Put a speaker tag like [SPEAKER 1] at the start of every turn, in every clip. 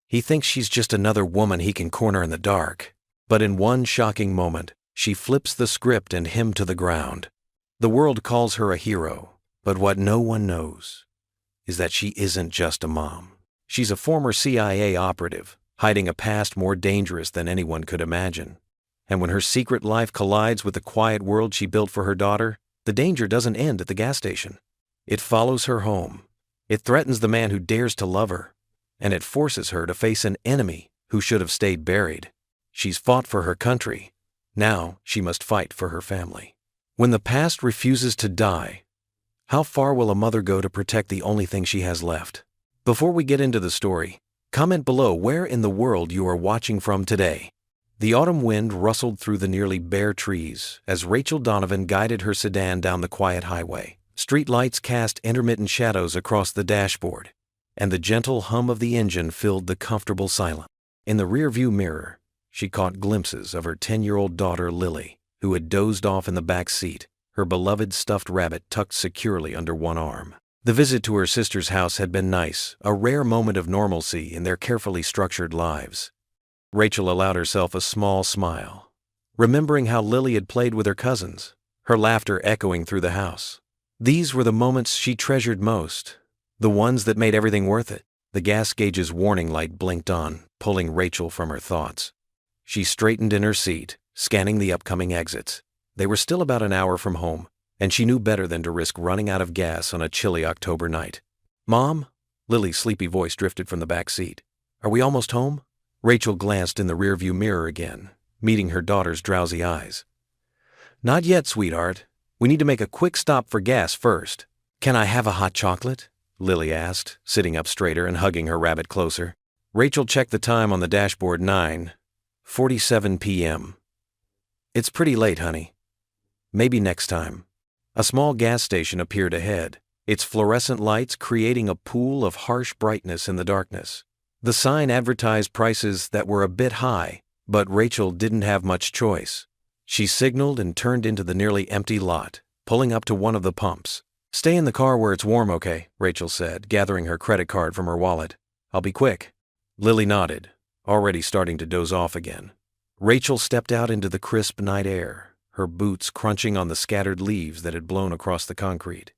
[SPEAKER 1] He thinks she's just another woman he can corner in the dark. But in one shocking moment, she flips the script and him to the ground. The world calls her a hero, but what no one knows is that she isn't just a mom. She's a former CIA operative, hiding a past more dangerous than anyone could imagine. And when her secret life collides with the quiet world she built for her daughter, the danger doesn't end at the gas station. It follows her home. It threatens the man who dares to love her. And it forces her to face an enemy who should have stayed buried. She's fought for her country. Now she must fight for her family. When the past refuses to die, how far will a mother go to protect the only thing she has left? Before we get into the story, comment below where in the world you are watching from today. The autumn wind rustled through the nearly bare trees as Rachel Donovan guided her sedan down the quiet highway. Street lights cast intermittent shadows across the dashboard, and the gentle hum of the engine filled the comfortable silence. In the rearview mirror, she caught glimpses of her 10-year-old daughter Lily, who had dozed off in the back seat, her beloved stuffed rabbit tucked securely under one arm. The visit to her sister's house had been nice, a rare moment of normalcy in their carefully structured lives. Rachel allowed herself a small smile, remembering how Lily had played with her cousins, her laughter echoing through the house. These were the moments she treasured most, the ones that made everything worth it. The gas gauge's warning light blinked on, pulling Rachel from her thoughts. She straightened in her seat, scanning the upcoming exits. They were still about an hour from home, and she knew better than to risk running out of gas on a chilly October night. "Mom?" Lily's sleepy voice drifted from the back seat. "Are we almost home?" Rachel glanced in the rearview mirror again, meeting her daughter's drowsy eyes. "Not yet, sweetheart. We need to make a quick stop for gas first." "Can I have a hot chocolate?" Lily asked, sitting up straighter and hugging her rabbit closer. Rachel checked the time on the dashboard. 9:47 p.m. "It's pretty late, honey. Maybe next time." A small gas station appeared ahead, its fluorescent lights creating a pool of harsh brightness in the darkness. The sign advertised prices that were a bit high, but Rachel didn't have much choice. She signaled and turned into the nearly empty lot, pulling up to one of the pumps. "Stay in the car where it's warm, okay?" Rachel said, gathering her credit card from her wallet. "I'll be quick." Lily nodded, already starting to doze off again. Rachel stepped out into the crisp night air, her boots crunching on the scattered leaves that had blown across the concrete.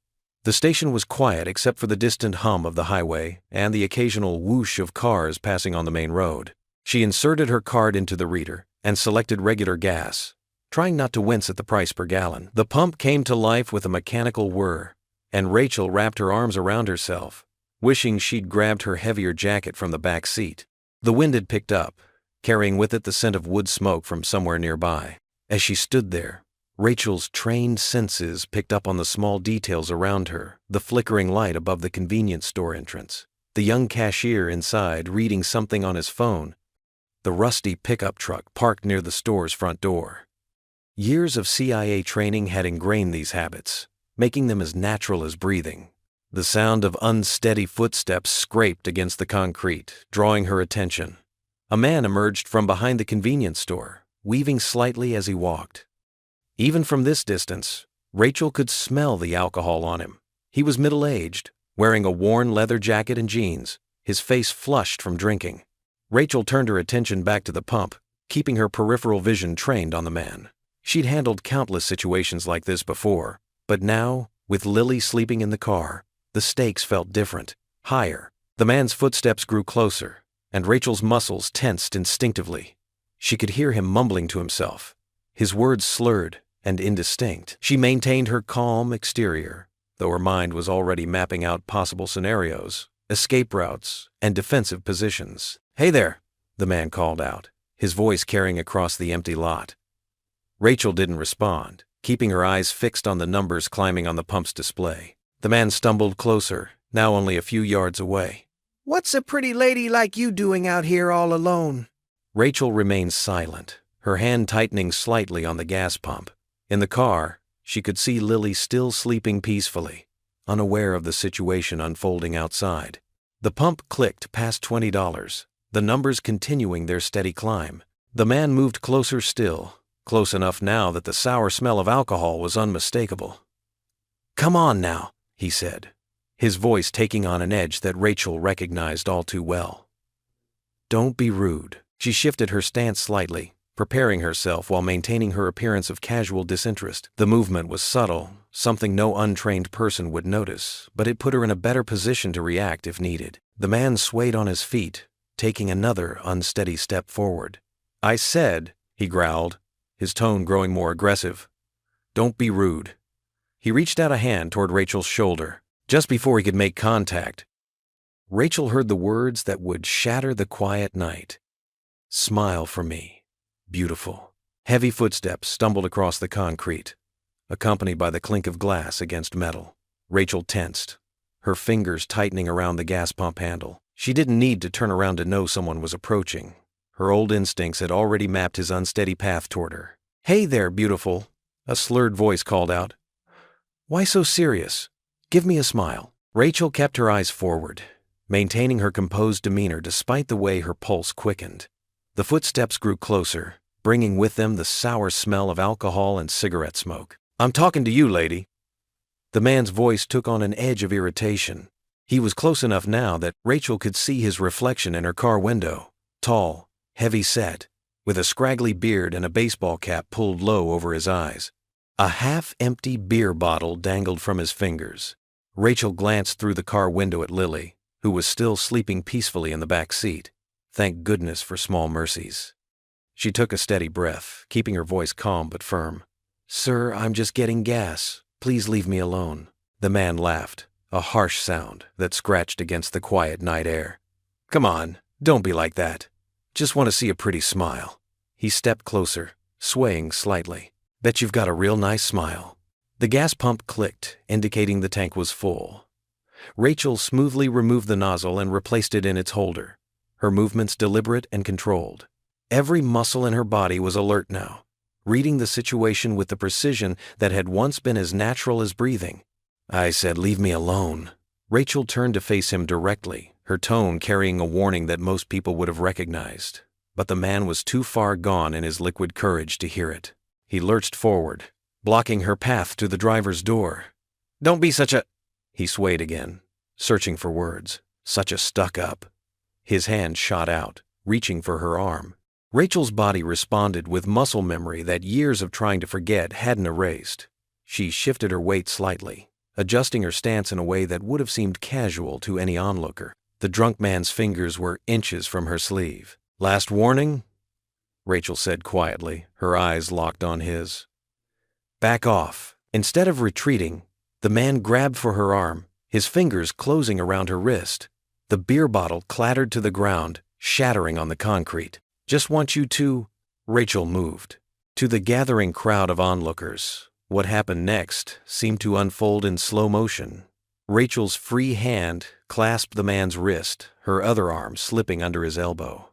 [SPEAKER 1] The station was quiet except for the distant hum of the highway and the occasional whoosh of cars passing on the main road. She inserted her card into the reader and selected regular gas, trying not to wince at the price per gallon. The pump came to life with a mechanical whir, and Rachel wrapped her arms around herself, wishing she'd grabbed her heavier jacket from the back seat. The wind had picked up, carrying with it the scent of wood smoke from somewhere nearby. As she stood there, Rachel's trained senses picked up on the small details around her, the flickering light above the convenience store entrance, the young cashier inside reading something on his phone, the rusty pickup truck parked near the store's front door. Years of CIA training had ingrained these habits, making them as natural as breathing. The sound of unsteady footsteps scraped against the concrete, drawing her attention. A man emerged from behind the convenience store, weaving slightly as he walked. Even from this distance, Rachel could smell the alcohol on him. He was middle-aged, wearing a worn leather jacket and jeans, his face flushed from drinking. Rachel turned her attention back to the pump, keeping her peripheral vision trained on the man. She'd handled countless situations like this before, but now, with Lily sleeping in the car, the stakes felt different, higher. The man's footsteps grew closer, and Rachel's muscles tensed instinctively. She could hear him mumbling to himself, his words slurred and indistinct. She maintained her calm exterior, though her mind was already mapping out possible scenarios, escape routes, and defensive positions. "Hey there," the man called out, his voice carrying across the empty lot. Rachel didn't respond, keeping her eyes fixed on the numbers climbing on the pump's display. The man stumbled closer, now only a few yards away.
[SPEAKER 2] "What's a pretty lady like you doing out here all alone?"
[SPEAKER 1] Rachel remained silent, her hand tightening slightly on the gas pump. In the car, she could see Lily still sleeping peacefully, unaware of the situation unfolding outside. The pump clicked past $20, the numbers continuing their steady climb. The man moved closer still, close enough now that the sour smell of alcohol was unmistakable. "Come on now," he said, his voice taking on an edge that Rachel recognized all too well. Don't be rude. She shifted her stance slightly, preparing herself while maintaining her appearance of casual disinterest. The movement was subtle, something no untrained person would notice, but it put her in a better position to react if needed. The man swayed on his feet, taking another unsteady step forward. "I said," he growled, his tone growing more aggressive, "don't be rude." He reached out a hand toward Rachel's shoulder. Just before he could make contact, Rachel heard the words that would shatter the quiet night. "Smile for me, beautiful." Heavy footsteps stumbled across the concrete, accompanied by the clink of glass against metal. Rachel tensed, her fingers tightening around the gas pump handle. She didn't need to turn around to know someone was approaching. Her old instincts had already mapped his unsteady path toward her. "Hey there, beautiful," a slurred voice called out. "Why so serious? Give me a smile." Rachel kept her eyes forward, maintaining her composed demeanor despite the way her pulse quickened. The footsteps grew closer, bringing with them the sour smell of alcohol and cigarette smoke. "I'm talking to you, lady." The man's voice took on an edge of irritation. He was close enough now that Rachel could see his reflection in her car window, tall, heavy-set, with a scraggly beard and a baseball cap pulled low over his eyes. A half-empty beer bottle dangled from his fingers. Rachel glanced through the car window at Lily, who was still sleeping peacefully in the back seat. Thank goodness for small mercies. She took a steady breath, keeping her voice calm but firm. "Sir, I'm just getting gas. Please leave me alone." The man laughed, a harsh sound that scratched against the quiet night air. "Come on, don't be like that. Just want to see a pretty smile." He stepped closer, swaying slightly. "Bet you've got a real nice smile." The gas pump clicked, indicating the tank was full. Rachel smoothly removed the nozzle and replaced it in its holder, her movements deliberate and controlled. Every muscle in her body was alert now, reading the situation with the precision that had once been as natural as breathing. "I said leave me alone." Rachel turned to face him directly, her tone carrying a warning that most people would have recognized. But the man was too far gone in his liquid courage to hear it. He lurched forward, blocking her path to the driver's door. "Don't be such a—" He swayed again, searching for words. "Such a stuck-up." His hand shot out, reaching for her arm. Rachel's body responded with muscle memory that years of trying to forget hadn't erased. She shifted her weight slightly, adjusting her stance in a way that would have seemed casual to any onlooker. The drunk man's fingers were inches from her sleeve. "Last warning?" Rachel said quietly, her eyes locked on his. "Back off." Instead of retreating, the man grabbed for her arm, his fingers closing around her wrist. The beer bottle clattered to the ground, shattering on the concrete. "Just want you to—" Rachel moved. To the gathering crowd of onlookers, what happened next seemed to unfold in slow motion. Rachel's free hand clasped the man's wrist, her other arm slipping under his elbow.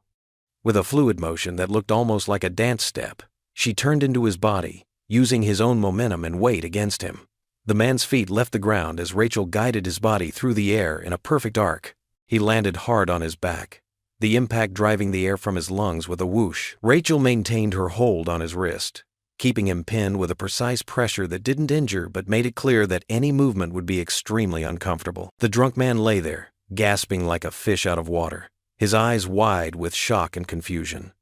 [SPEAKER 1] With a fluid motion that looked almost like a dance step, she turned into his body, using his own momentum and weight against him. The man's feet left the ground as Rachel guided his body through the air in a perfect arc. He landed hard on his back, the impact driving the air from his lungs with a whoosh. Rachel maintained her hold on his wrist, keeping him pinned with a precise pressure that didn't injure but made it clear that any movement would be extremely uncomfortable. The drunk man lay there, gasping like a fish out of water, his eyes wide with shock and confusion.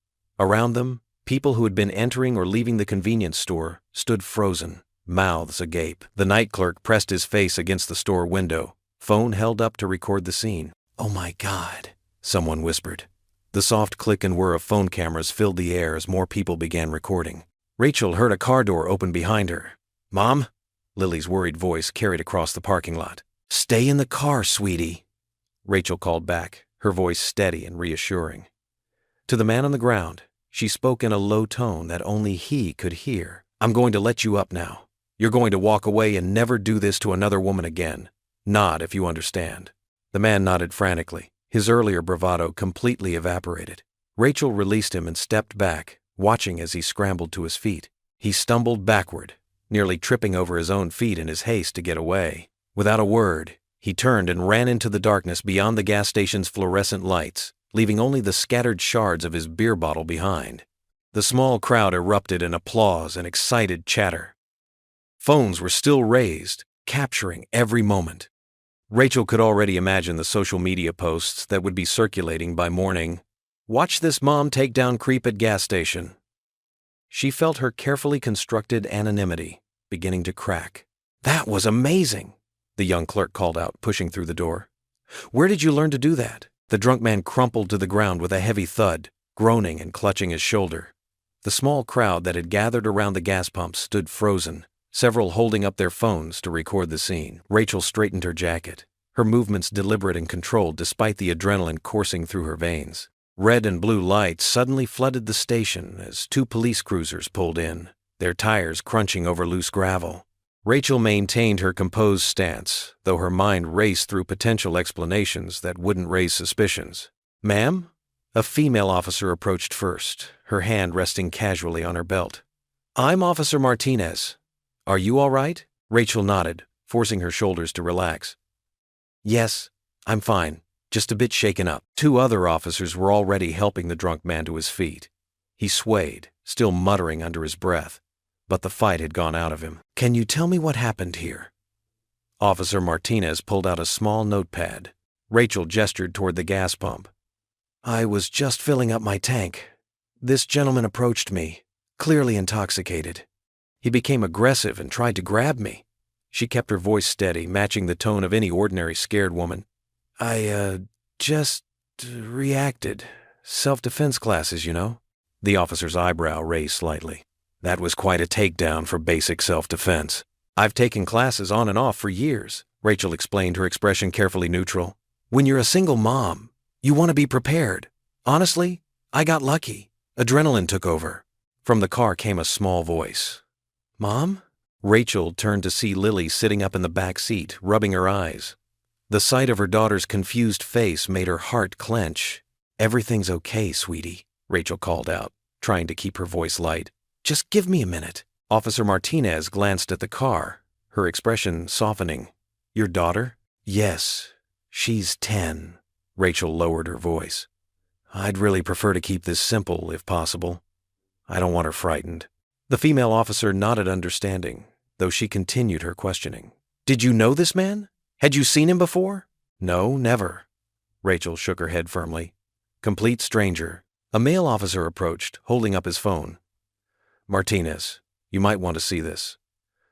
[SPEAKER 1] Around them, people who had been entering or leaving the convenience store stood frozen, mouths agape. The night clerk pressed his face against the store window, phone held up to record the scene. "Oh my God," someone whispered. The soft click and whir of phone cameras filled the air as more people began recording. Rachel heard a car door open behind her. "Mom?" Lily's worried voice carried across the parking lot. "Stay in the car, sweetie," Rachel called back, her voice steady and reassuring. To the man on the ground, she spoke in a low tone that only he could hear. "I'm going to let you up now. You're going to walk away and never do this to another woman again. Nod if you understand." The man nodded frantically, his earlier bravado completely evaporated. Rachel released him and stepped back, watching as he scrambled to his feet. He stumbled backward, nearly tripping over his own feet in his haste to get away. Without a word, he turned and ran into the darkness beyond the gas station's fluorescent lights, leaving only the scattered shards of his beer bottle behind. The small crowd erupted in applause and excited chatter. Phones were still raised, capturing every moment. Rachel could already imagine the social media posts that would be circulating by morning. Watch this mom take down creep at gas station. She felt her carefully constructed anonymity beginning to crack. That was amazing, the young clerk called out, pushing through the door. Where did you learn to do that? The drunk man crumpled to the ground with a heavy thud, groaning and clutching his shoulder. The small crowd that had gathered around the gas pump stood frozen, several holding up their phones to record the scene. Rachel straightened her jacket, her movements deliberate and controlled despite the adrenaline coursing through her veins. Red and blue lights suddenly flooded the station as two police cruisers pulled in, their tires crunching over loose gravel. Rachel maintained her composed stance, though her mind raced through potential explanations that wouldn't raise suspicions. Ma'am? A female officer approached first, her hand resting casually on her belt. I'm Officer Martinez. Are you all right? Rachel nodded, forcing her shoulders to relax. Yes, I'm fine, just a bit shaken up. Two other officers were already helping the drunk man to his feet. He swayed, still muttering under his breath, but the fight had gone out of him. Can you tell me what happened here? Officer Martinez pulled out a small notepad. Rachel gestured toward the gas pump. I was just filling up my tank. This gentleman approached me, clearly intoxicated. He became aggressive and tried to grab me. She kept her voice steady, matching the tone of any ordinary scared woman. I, just reacted. Self-defense classes, you know? The officer's eyebrow raised slightly. That was quite a takedown for basic self-defense. I've taken classes on and off for years, Rachel explained, her expression carefully neutral. When you're a single mom, you want to be prepared. Honestly, I got lucky. Adrenaline took over. From the car came a small voice. Mom? Rachel turned to see Lily sitting up in the back seat, rubbing her eyes. The sight of her daughter's confused face made her heart clench. Everything's okay, sweetie, Rachel called out, trying to keep her voice light. Just give me a minute. Officer Martinez glanced at the car, her expression softening. Your daughter? Yes, she's 10. Rachel lowered her voice. I'd really prefer to keep this simple, if possible. I don't want her frightened. The female officer nodded understanding, though she continued her questioning. Did you know this man? Had you seen him before? No, never. Rachel shook her head firmly. Complete stranger. A male officer approached, holding up his phone. Martinez, you might want to see this.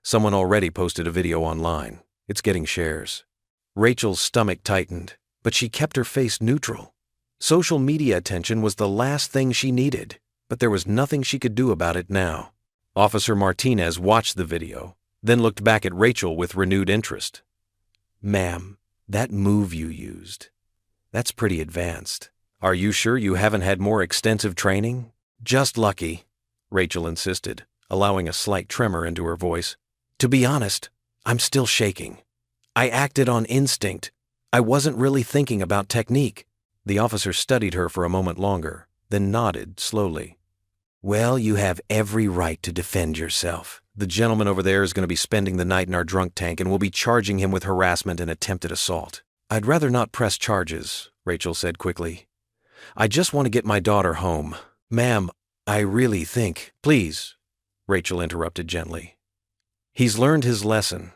[SPEAKER 1] Someone already posted a video online. It's getting shares. Rachel's stomach tightened, but she kept her face neutral. Social media attention was the last thing she needed, but there was nothing she could do about it now. Officer Martinez watched the video, then looked back at Rachel with renewed interest. Ma'am, that move you used, that's pretty advanced. Are you sure you haven't had more extensive training? Just lucky, Rachel insisted, allowing a slight tremor into her voice. To be honest, I'm still shaking. I acted on instinct. I wasn't really thinking about technique. The officer studied her for a moment longer, then nodded slowly. Well, you have every right to defend yourself. The gentleman over there is going to be spending the night in our drunk tank, and we'll be charging him with harassment and attempted assault. I'd rather not press charges, Rachel said quickly. I just want to get my daughter home. Ma'am, I really think... Please, Rachel interrupted gently. He's learned his lesson.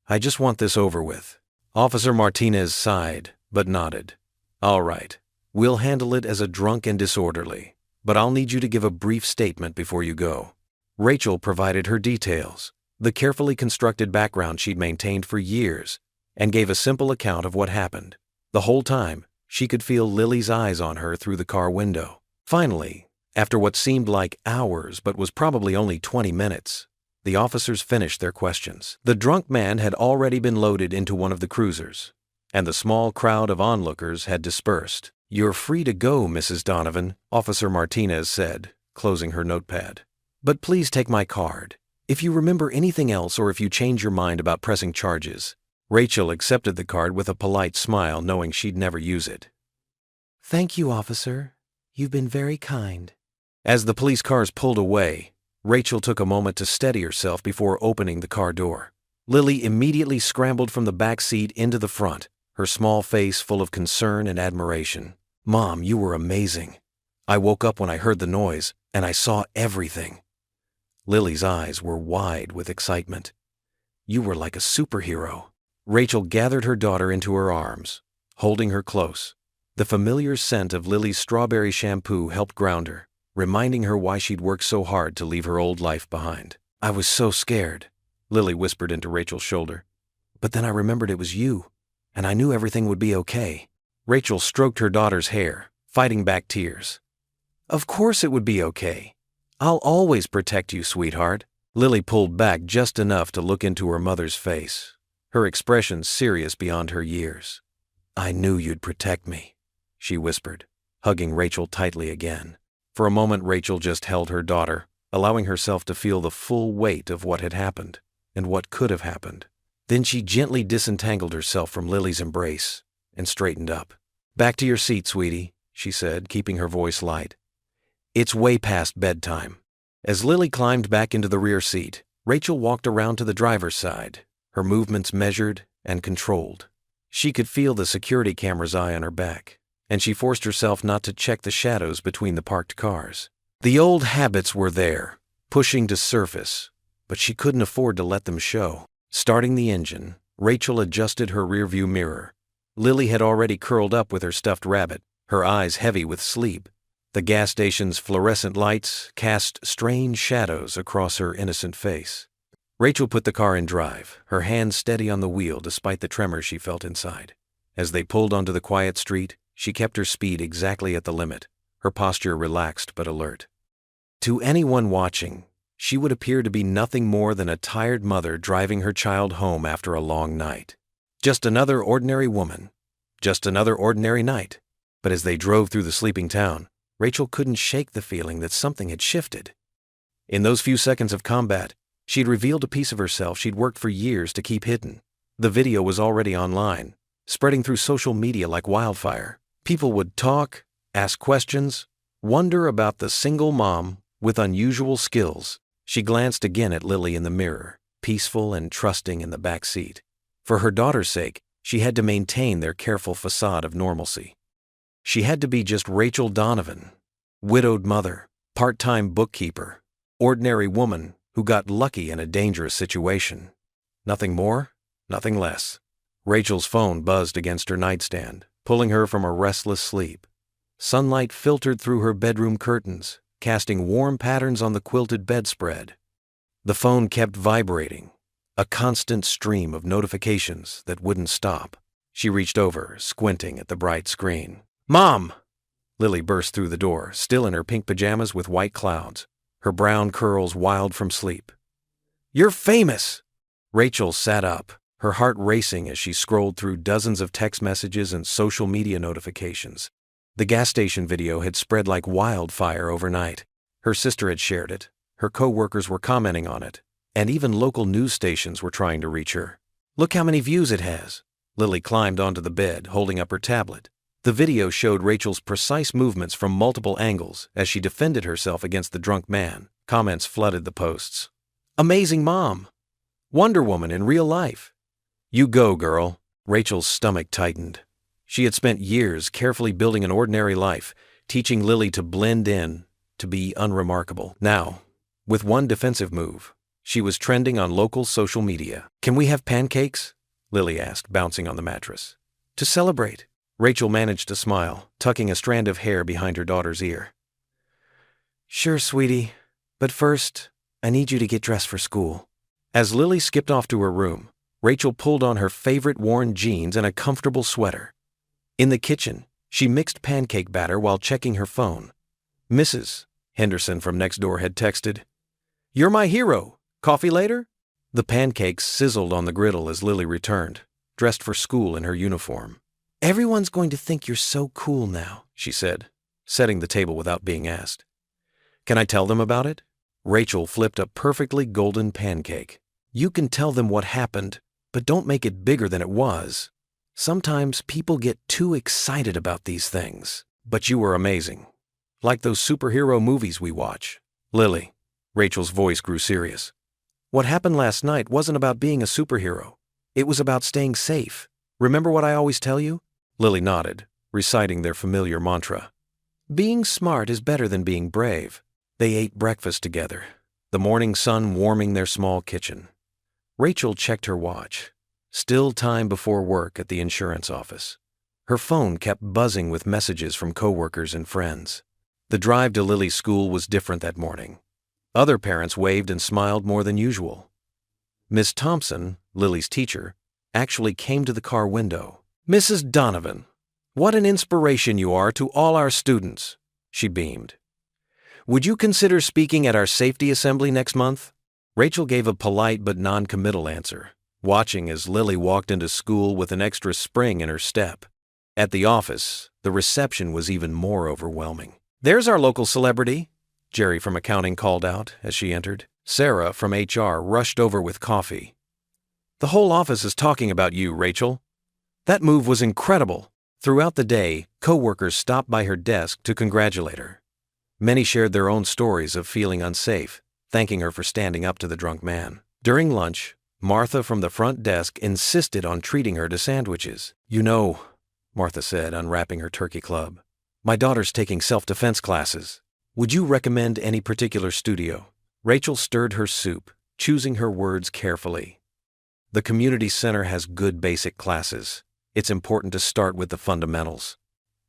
[SPEAKER 1] I just want this over with. Officer Martinez sighed, but nodded. All right, we'll handle it as a drunk and disorderly, but I'll need you to give a brief statement before you go. Rachel provided her details, the carefully constructed background she'd maintained for years, and gave a simple account of what happened. The whole time, she could feel Lily's eyes on her through the car window. Finally, after what seemed like hours but was probably only 20 minutes, the officers finished their questions. The drunk man had already been loaded into one of the cruisers, and the small crowd of onlookers had dispersed. You're free to go, Mrs. Donovan, Officer Martinez said, closing her notepad. But please take my card. If you remember anything else or if you change your mind about pressing charges. Rachel accepted the card with a polite smile, knowing she'd never use it. Thank you, officer. You've been very kind. As the police cars pulled away, Rachel took a moment to steady herself before opening the car door. Lily immediately scrambled from the back seat into the front, her small face full of concern and admiration. Mom, you were amazing. I woke up when I heard the noise, and I saw everything. Lily's eyes were wide with excitement. You were like a superhero. Rachel gathered her daughter into her arms, holding her close. The familiar scent of Lily's strawberry shampoo helped ground her, reminding her why she'd worked so hard to leave her old life behind. "I was so scared," Lily whispered into Rachel's shoulder. "But then I remembered it was you, and I knew everything would be okay." Rachel stroked her daughter's hair, fighting back tears. "Of course it would be okay. I'll always protect you, sweetheart." Lily pulled back just enough to look into her mother's face, her expression serious beyond her years. "I knew you'd protect me," she whispered, hugging Rachel tightly again. For a moment Rachel just held her daughter, allowing herself to feel the full weight of what had happened and what could have happened. Then she gently disentangled herself from Lily's embrace and straightened up. "Back to your seat, sweetie," she said, keeping her voice light. "It's way past bedtime." As Lily climbed back into the rear seat, Rachel walked around to the driver's side, her movements measured and controlled. She could feel the security camera's eye on her back, and she forced herself not to check the shadows between the parked cars. The old habits were there, pushing to surface, but she couldn't afford to let them show. Starting the engine, Rachel adjusted her rearview mirror. Lily had already curled up with her stuffed rabbit, her eyes heavy with sleep. The gas station's fluorescent lights cast strange shadows across her innocent face. Rachel put the car in drive, her hands steady on the wheel despite the tremors she felt inside. As they pulled onto the quiet street, she kept her speed exactly at the limit, her posture relaxed but alert. To anyone watching, she would appear to be nothing more than a tired mother driving her child home after a long night. Just another ordinary woman, just another ordinary night. But as they drove through the sleeping town, Rachel couldn't shake the feeling that something had shifted. In those few seconds of combat, she'd revealed a piece of herself she'd worked for years to keep hidden. The video was already online, spreading through social media like wildfire. People would talk, ask questions, wonder about the single mom with unusual skills. She glanced again at Lily in the mirror, peaceful and trusting in the back seat. For her daughter's sake, she had to maintain their careful facade of normalcy. She had to be just Rachel Donovan, widowed mother, part-time bookkeeper, ordinary woman who got lucky in a dangerous situation. Nothing more, nothing less. Rachel's phone buzzed against her nightstand, pulling her from a restless sleep. Sunlight filtered through her bedroom curtains, casting warm patterns on the quilted bedspread. The phone kept vibrating, a constant stream of notifications that wouldn't stop. She reached over, squinting at the bright screen. "Mom!" Lily burst through the door, still in her pink pajamas with white clouds, her brown curls wild from sleep. "You're famous!" Rachel sat up, her heart racing as she scrolled through dozens of text messages and social media notifications. The gas station video had spread like wildfire overnight. Her sister had shared it, her co-workers were commenting on it, and even local news stations were trying to reach her. "Look how many views it has." Lily climbed onto the bed, holding up her tablet. The video showed Rachel's precise movements from multiple angles as she defended herself against the drunk man. Comments flooded the posts. "Amazing mom! Wonder Woman in real life." "You go, girl." Rachel's stomach tightened. She had spent years carefully building an ordinary life, teaching Lily to blend in, to be unremarkable. Now, with one defensive move, she was trending on local social media. "Can we have pancakes?" Lily asked, bouncing on the mattress. "To celebrate." Rachel managed to smile, tucking a strand of hair behind her daughter's ear. "Sure, sweetie, but first, I need you to get dressed for school." As Lily skipped off to her room, Rachel pulled on her favorite worn jeans and a comfortable sweater. In the kitchen, she mixed pancake batter while checking her phone. "Mrs. Henderson from next door had texted, 'You're my hero. Coffee later?'" The pancakes sizzled on the griddle as Lily returned, dressed for school in her uniform. "Everyone's going to think you're so cool now," she said, setting the table without being asked. "Can I tell them about it?" Rachel flipped a perfectly golden pancake. "You can tell them what happened, but don't make it bigger than it was. Sometimes people get too excited about these things. But you were amazing. Like those superhero movies we watch." "Lily," Rachel's voice grew serious. "What happened last night wasn't about being a superhero. It was about staying safe. Remember what I always tell you?" Lily nodded, reciting their familiar mantra. "Being smart is better than being brave." They ate breakfast together, the morning sun warming their small kitchen. Rachel checked her watch. Still time before work at the insurance office. Her phone kept buzzing with messages from coworkers and friends. The drive to Lily's school was different that morning. Other parents waved and smiled more than usual. Miss Thompson, Lily's teacher, actually came to the car window. "Mrs. Donovan, what an inspiration you are to all our students," she beamed. "Would you consider speaking at our safety assembly next month?" Rachel gave a polite but non-committal answer, watching as Lily walked into school with an extra spring in her step. At the office, the reception was even more overwhelming. "There's our local celebrity," Jerry from accounting called out as she entered. Sarah from HR rushed over with coffee. "The whole office is talking about you, Rachel. That move was incredible." Throughout the day, coworkers stopped by her desk to congratulate her. Many shared their own stories of feeling unsafe, thanking her for standing up to the drunk man. During lunch, Martha from the front desk insisted on treating her to sandwiches. "You know," Martha said, unwrapping her turkey club, "my daughter's taking self-defense classes. Would you recommend any particular studio?" Rachel stirred her soup, choosing her words carefully. "The community center has good basic classes. It's important to start with the fundamentals."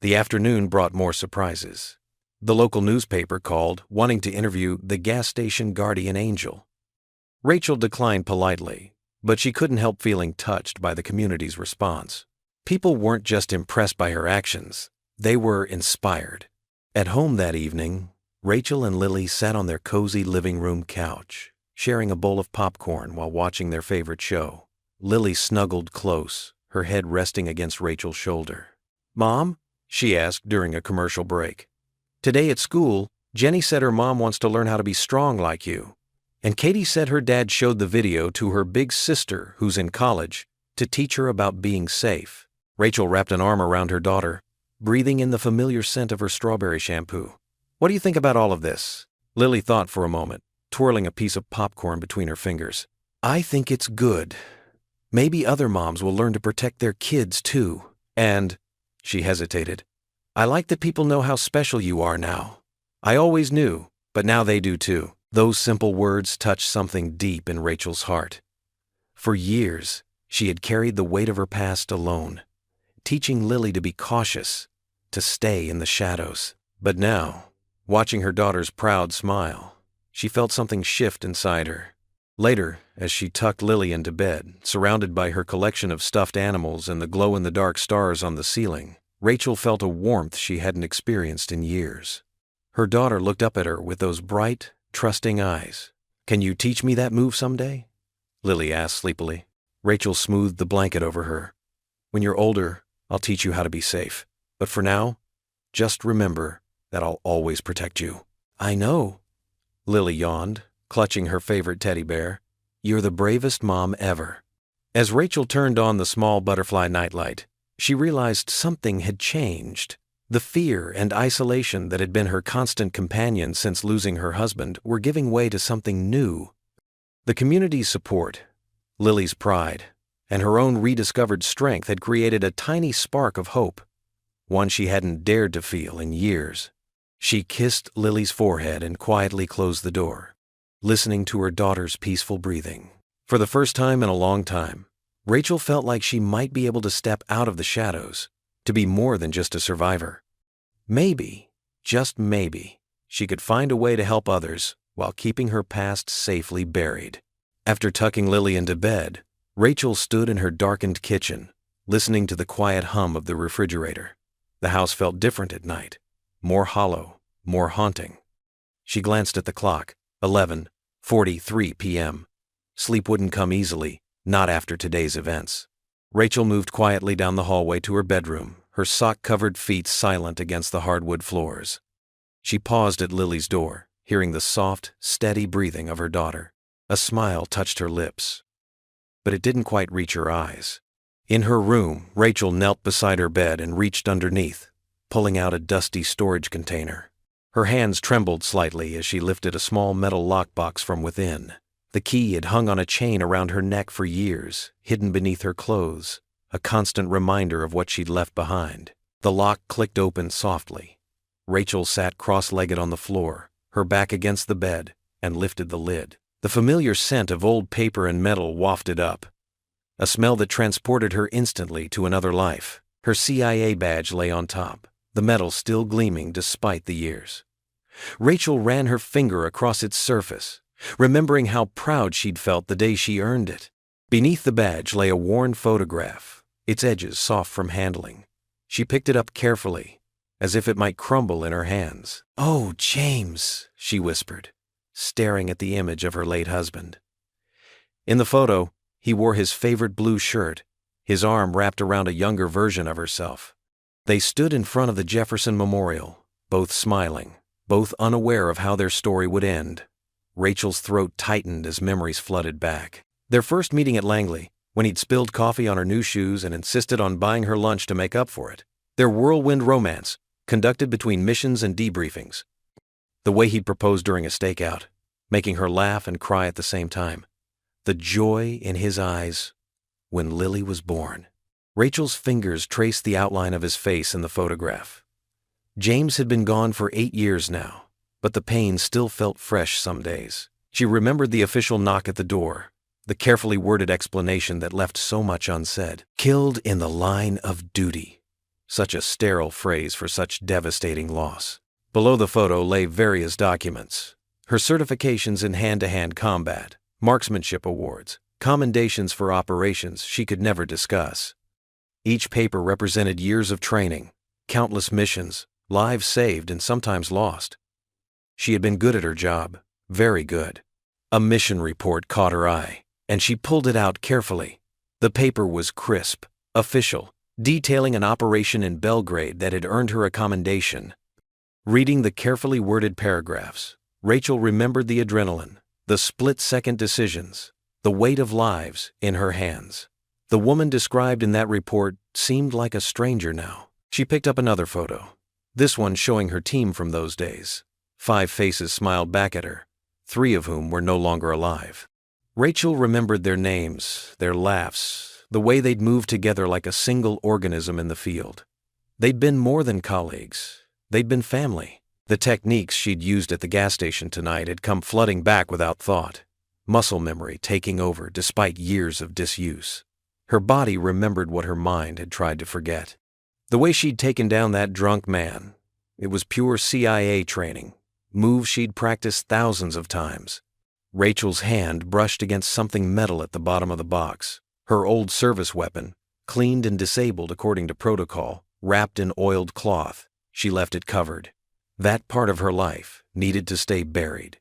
[SPEAKER 1] The afternoon brought more surprises. The local newspaper called, wanting to interview the gas station guardian angel. Rachel declined politely, but she couldn't help feeling touched by the community's response. People weren't just impressed by her actions, they were inspired. At home that evening, Rachel and Lily sat on their cozy living room couch, sharing a bowl of popcorn while watching their favorite show. Lily snuggled close, her head resting against Rachel's shoulder. "Mom?" she asked during a commercial break. "Today at school, Jenny said her mom wants to learn how to be strong like you. And Katie said her dad showed the video to her big sister, who's in college, to teach her about being safe." Rachel wrapped an arm around her daughter, breathing in the familiar scent of her strawberry shampoo. "What do you think about all of this?" Lily thought for a moment, twirling a piece of popcorn between her fingers. "I think it's good. Maybe other moms will learn to protect their kids too. And," she hesitated, "I like that people know how special you are now. I always knew, but now they do too." Those simple words touched something deep in Rachel's heart. For years, she had carried the weight of her past alone, teaching Lily to be cautious, to stay in the shadows. But now, watching her daughter's proud smile, she felt something shift inside her. Later, as she tucked Lily into bed, surrounded by her collection of stuffed animals and the glow-in-the-dark stars on the ceiling, Rachel felt a warmth she hadn't experienced in years. Her daughter looked up at her with those bright, trusting eyes. "Can you teach me that move someday?" Lily asked sleepily. Rachel smoothed the blanket over her. "When you're older, I'll teach you how to be safe. But for now, just remember that I'll always protect you." "I know," Lily yawned, clutching her favorite teddy bear. "You're the bravest mom ever." As Rachel turned on the small butterfly nightlight, she realized something had changed. The fear and isolation that had been her constant companion since losing her husband were giving way to something new. The community's support, Lily's pride, and her own rediscovered strength had created a tiny spark of hope, one she hadn't dared to feel in years. She kissed Lily's forehead and quietly closed the door, listening to her daughter's peaceful breathing. For the first time in a long time, Rachel felt like she might be able to step out of the shadows, to be more than just a survivor. Maybe, just maybe, she could find a way to help others while keeping her past safely buried. After tucking Lily into bed, Rachel stood in her darkened kitchen, listening to the quiet hum of the refrigerator. The house felt different at night, more hollow, more haunting. She glanced at the clock, 11:43 p.m. Sleep wouldn't come easily, not after today's events. Rachel moved quietly down the hallway to her bedroom, her sock-covered feet silent against the hardwood floors. She paused at Lily's door, hearing the soft, steady breathing of her daughter. A smile touched her lips, but it didn't quite reach her eyes. In her room, Rachel knelt beside her bed and reached underneath, pulling out a dusty storage container. Her hands trembled slightly as she lifted a small metal lockbox from within. The key had hung on a chain around her neck for years, hidden beneath her clothes, a constant reminder of what she'd left behind. The lock clicked open softly. Rachel sat cross-legged on the floor, her back against the bed, and lifted the lid. The familiar scent of old paper and metal wafted up, a smell that transported her instantly to another life. Her CIA badge lay on top, the metal still gleaming despite the years. Rachel ran her finger across its surface, remembering how proud she'd felt the day she earned it. Beneath the badge lay a worn photograph, its edges soft from handling. She picked it up carefully, as if it might crumble in her hands. "Oh, James," she whispered, staring at the image of her late husband. In the photo, he wore his favorite blue shirt, his arm wrapped around a younger version of herself. They stood in front of the Jefferson Memorial, both smiling, both unaware of how their story would end. Rachel's throat tightened as memories flooded back. Their first meeting at Langley, when he'd spilled coffee on her new shoes and insisted on buying her lunch to make up for it. Their whirlwind romance, conducted between missions and debriefings. The way he'd proposed during a stakeout, making her laugh and cry at the same time. The joy in his eyes when Lily was born. Rachel's fingers traced the outline of his face in the photograph. James had been gone for 8 years now, but the pain still felt fresh some days. She remembered the official knock at the door, the carefully worded explanation that left so much unsaid. Killed in the line of duty. Such a sterile phrase for such devastating loss. Below the photo lay various documents. Her certifications in hand-to-hand combat, marksmanship awards, commendations for operations she could never discuss. Each paper represented years of training, countless missions, lives saved and sometimes lost. She had been good at her job, very good. A mission report caught her eye, and she pulled it out carefully. The paper was crisp, official, detailing an operation in Belgrade that had earned her a commendation. Reading the carefully worded paragraphs, Rachel remembered the adrenaline, the split-second decisions, the weight of lives in her hands. The woman described in that report seemed like a stranger now. She picked up another photo, this one showing her team from those days. 5 faces smiled back at her, 3 of whom were no longer alive. Rachel remembered their names, their laughs, the way they'd moved together like a single organism in the field. They'd been more than colleagues. They'd been family. The techniques she'd used at the gas station tonight had come flooding back without thought, muscle memory taking over despite years of disuse. Her body remembered what her mind had tried to forget. The way she'd taken down that drunk man, it was pure CIA training, moves she'd practiced thousands of times. Rachel's hand brushed against something metal at the bottom of the box, her old service weapon, cleaned and disabled according to protocol, wrapped in oiled cloth. She left it covered. That part of her life needed to stay buried.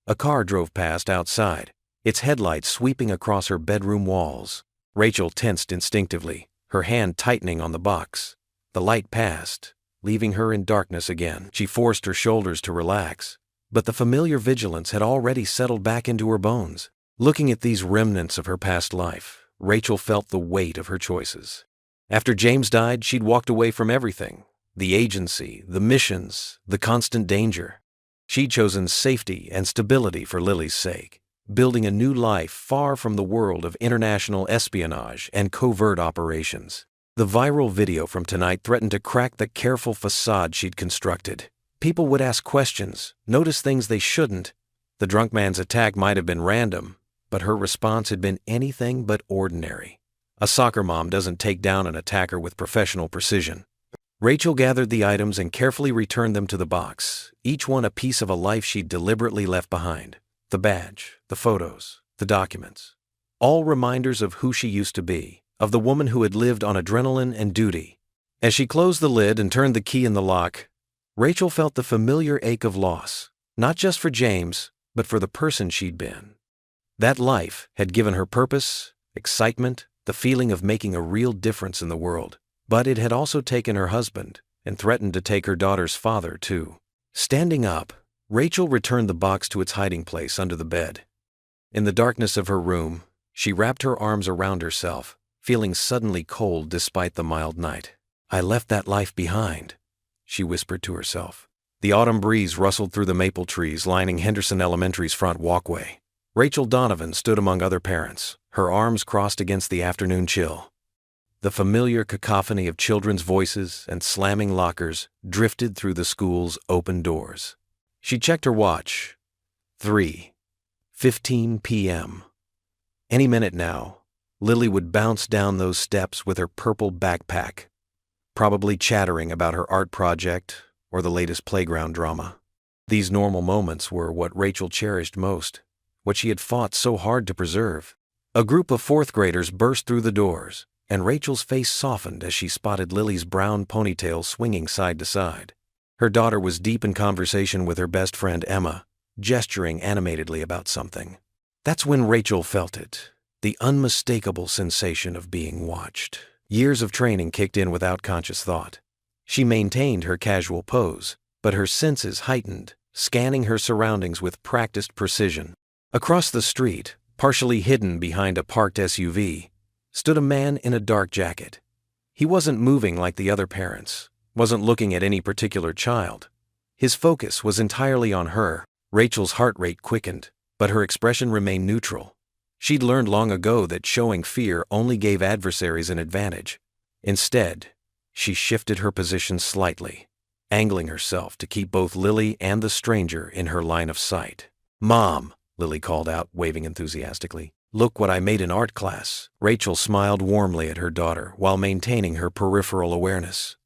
[SPEAKER 1] A car drove past outside, its headlights sweeping across her bedroom walls. Rachel tensed instinctively, her hand tightening on the box. The light passed, leaving her in darkness again. She forced her shoulders to relax, but the familiar vigilance had already settled back into her bones. Looking at these remnants of her past life, Rachel felt the weight of her choices. After James died, she'd walked away from everything. The agency, the missions, the constant danger. She'd chosen safety and stability for Lily's sake, building a new life far from the world of international espionage and covert operations. The viral video from tonight threatened to crack the careful facade she'd constructed. People would ask questions, notice things they shouldn't. The drunk man's attack might have been random, but her response had been anything but ordinary. A soccer mom doesn't take down an attacker with professional precision. Rachel gathered the items and carefully returned them to the box, each one a piece of a life she'd deliberately left behind. The badge, the photos, the documents. All reminders of who she used to be, of the woman who had lived on adrenaline and duty. As she closed the lid and turned the key in the lock, Rachel felt the familiar ache of loss, not just for James, but for the person she'd been. That life had given her purpose, excitement, the feeling of making a real difference in the world. But it had also taken her husband and threatened to take her daughter's father, too. Standing up, Rachel returned the box to its hiding place under the bed. In the darkness of her room, she wrapped her arms around herself, feeling suddenly cold despite the mild night. "I left that life behind," she whispered to herself. The autumn breeze rustled through the maple trees lining Henderson Elementary's front walkway. Rachel Donovan stood among other parents, her arms crossed against the afternoon chill. The familiar cacophony of children's voices and slamming lockers drifted through the school's open doors. She checked her watch. 3:15 p.m. Any minute now, Lily would bounce down those steps with her purple backpack. probably chattering about her art project or the latest playground drama. These normal moments were what Rachel cherished most, what she had fought so hard to preserve. A group of fourth graders burst through the doors, and Rachel's face softened as she spotted Lily's brown ponytail swinging side to side. Her daughter was deep in conversation with her best friend Emma, gesturing animatedly about something. That's when Rachel felt it, the unmistakable sensation of being watched. Years of training kicked in without conscious thought. She maintained her casual pose, but her senses heightened, scanning her surroundings with practiced precision. Across the street, partially hidden behind a parked SUV, stood a man in a dark jacket. He wasn't moving like the other parents, wasn't looking at any particular child. His focus was entirely on her. Rachel's heart rate quickened, but her expression remained neutral. She'd learned long ago that showing fear only gave adversaries an advantage. Instead, she shifted her position slightly, angling herself to keep both Lily and the stranger in her line of sight. "Mom," Lily called out, waving enthusiastically. "Look what I made in art class." Rachel smiled warmly at her daughter while maintaining her peripheral awareness.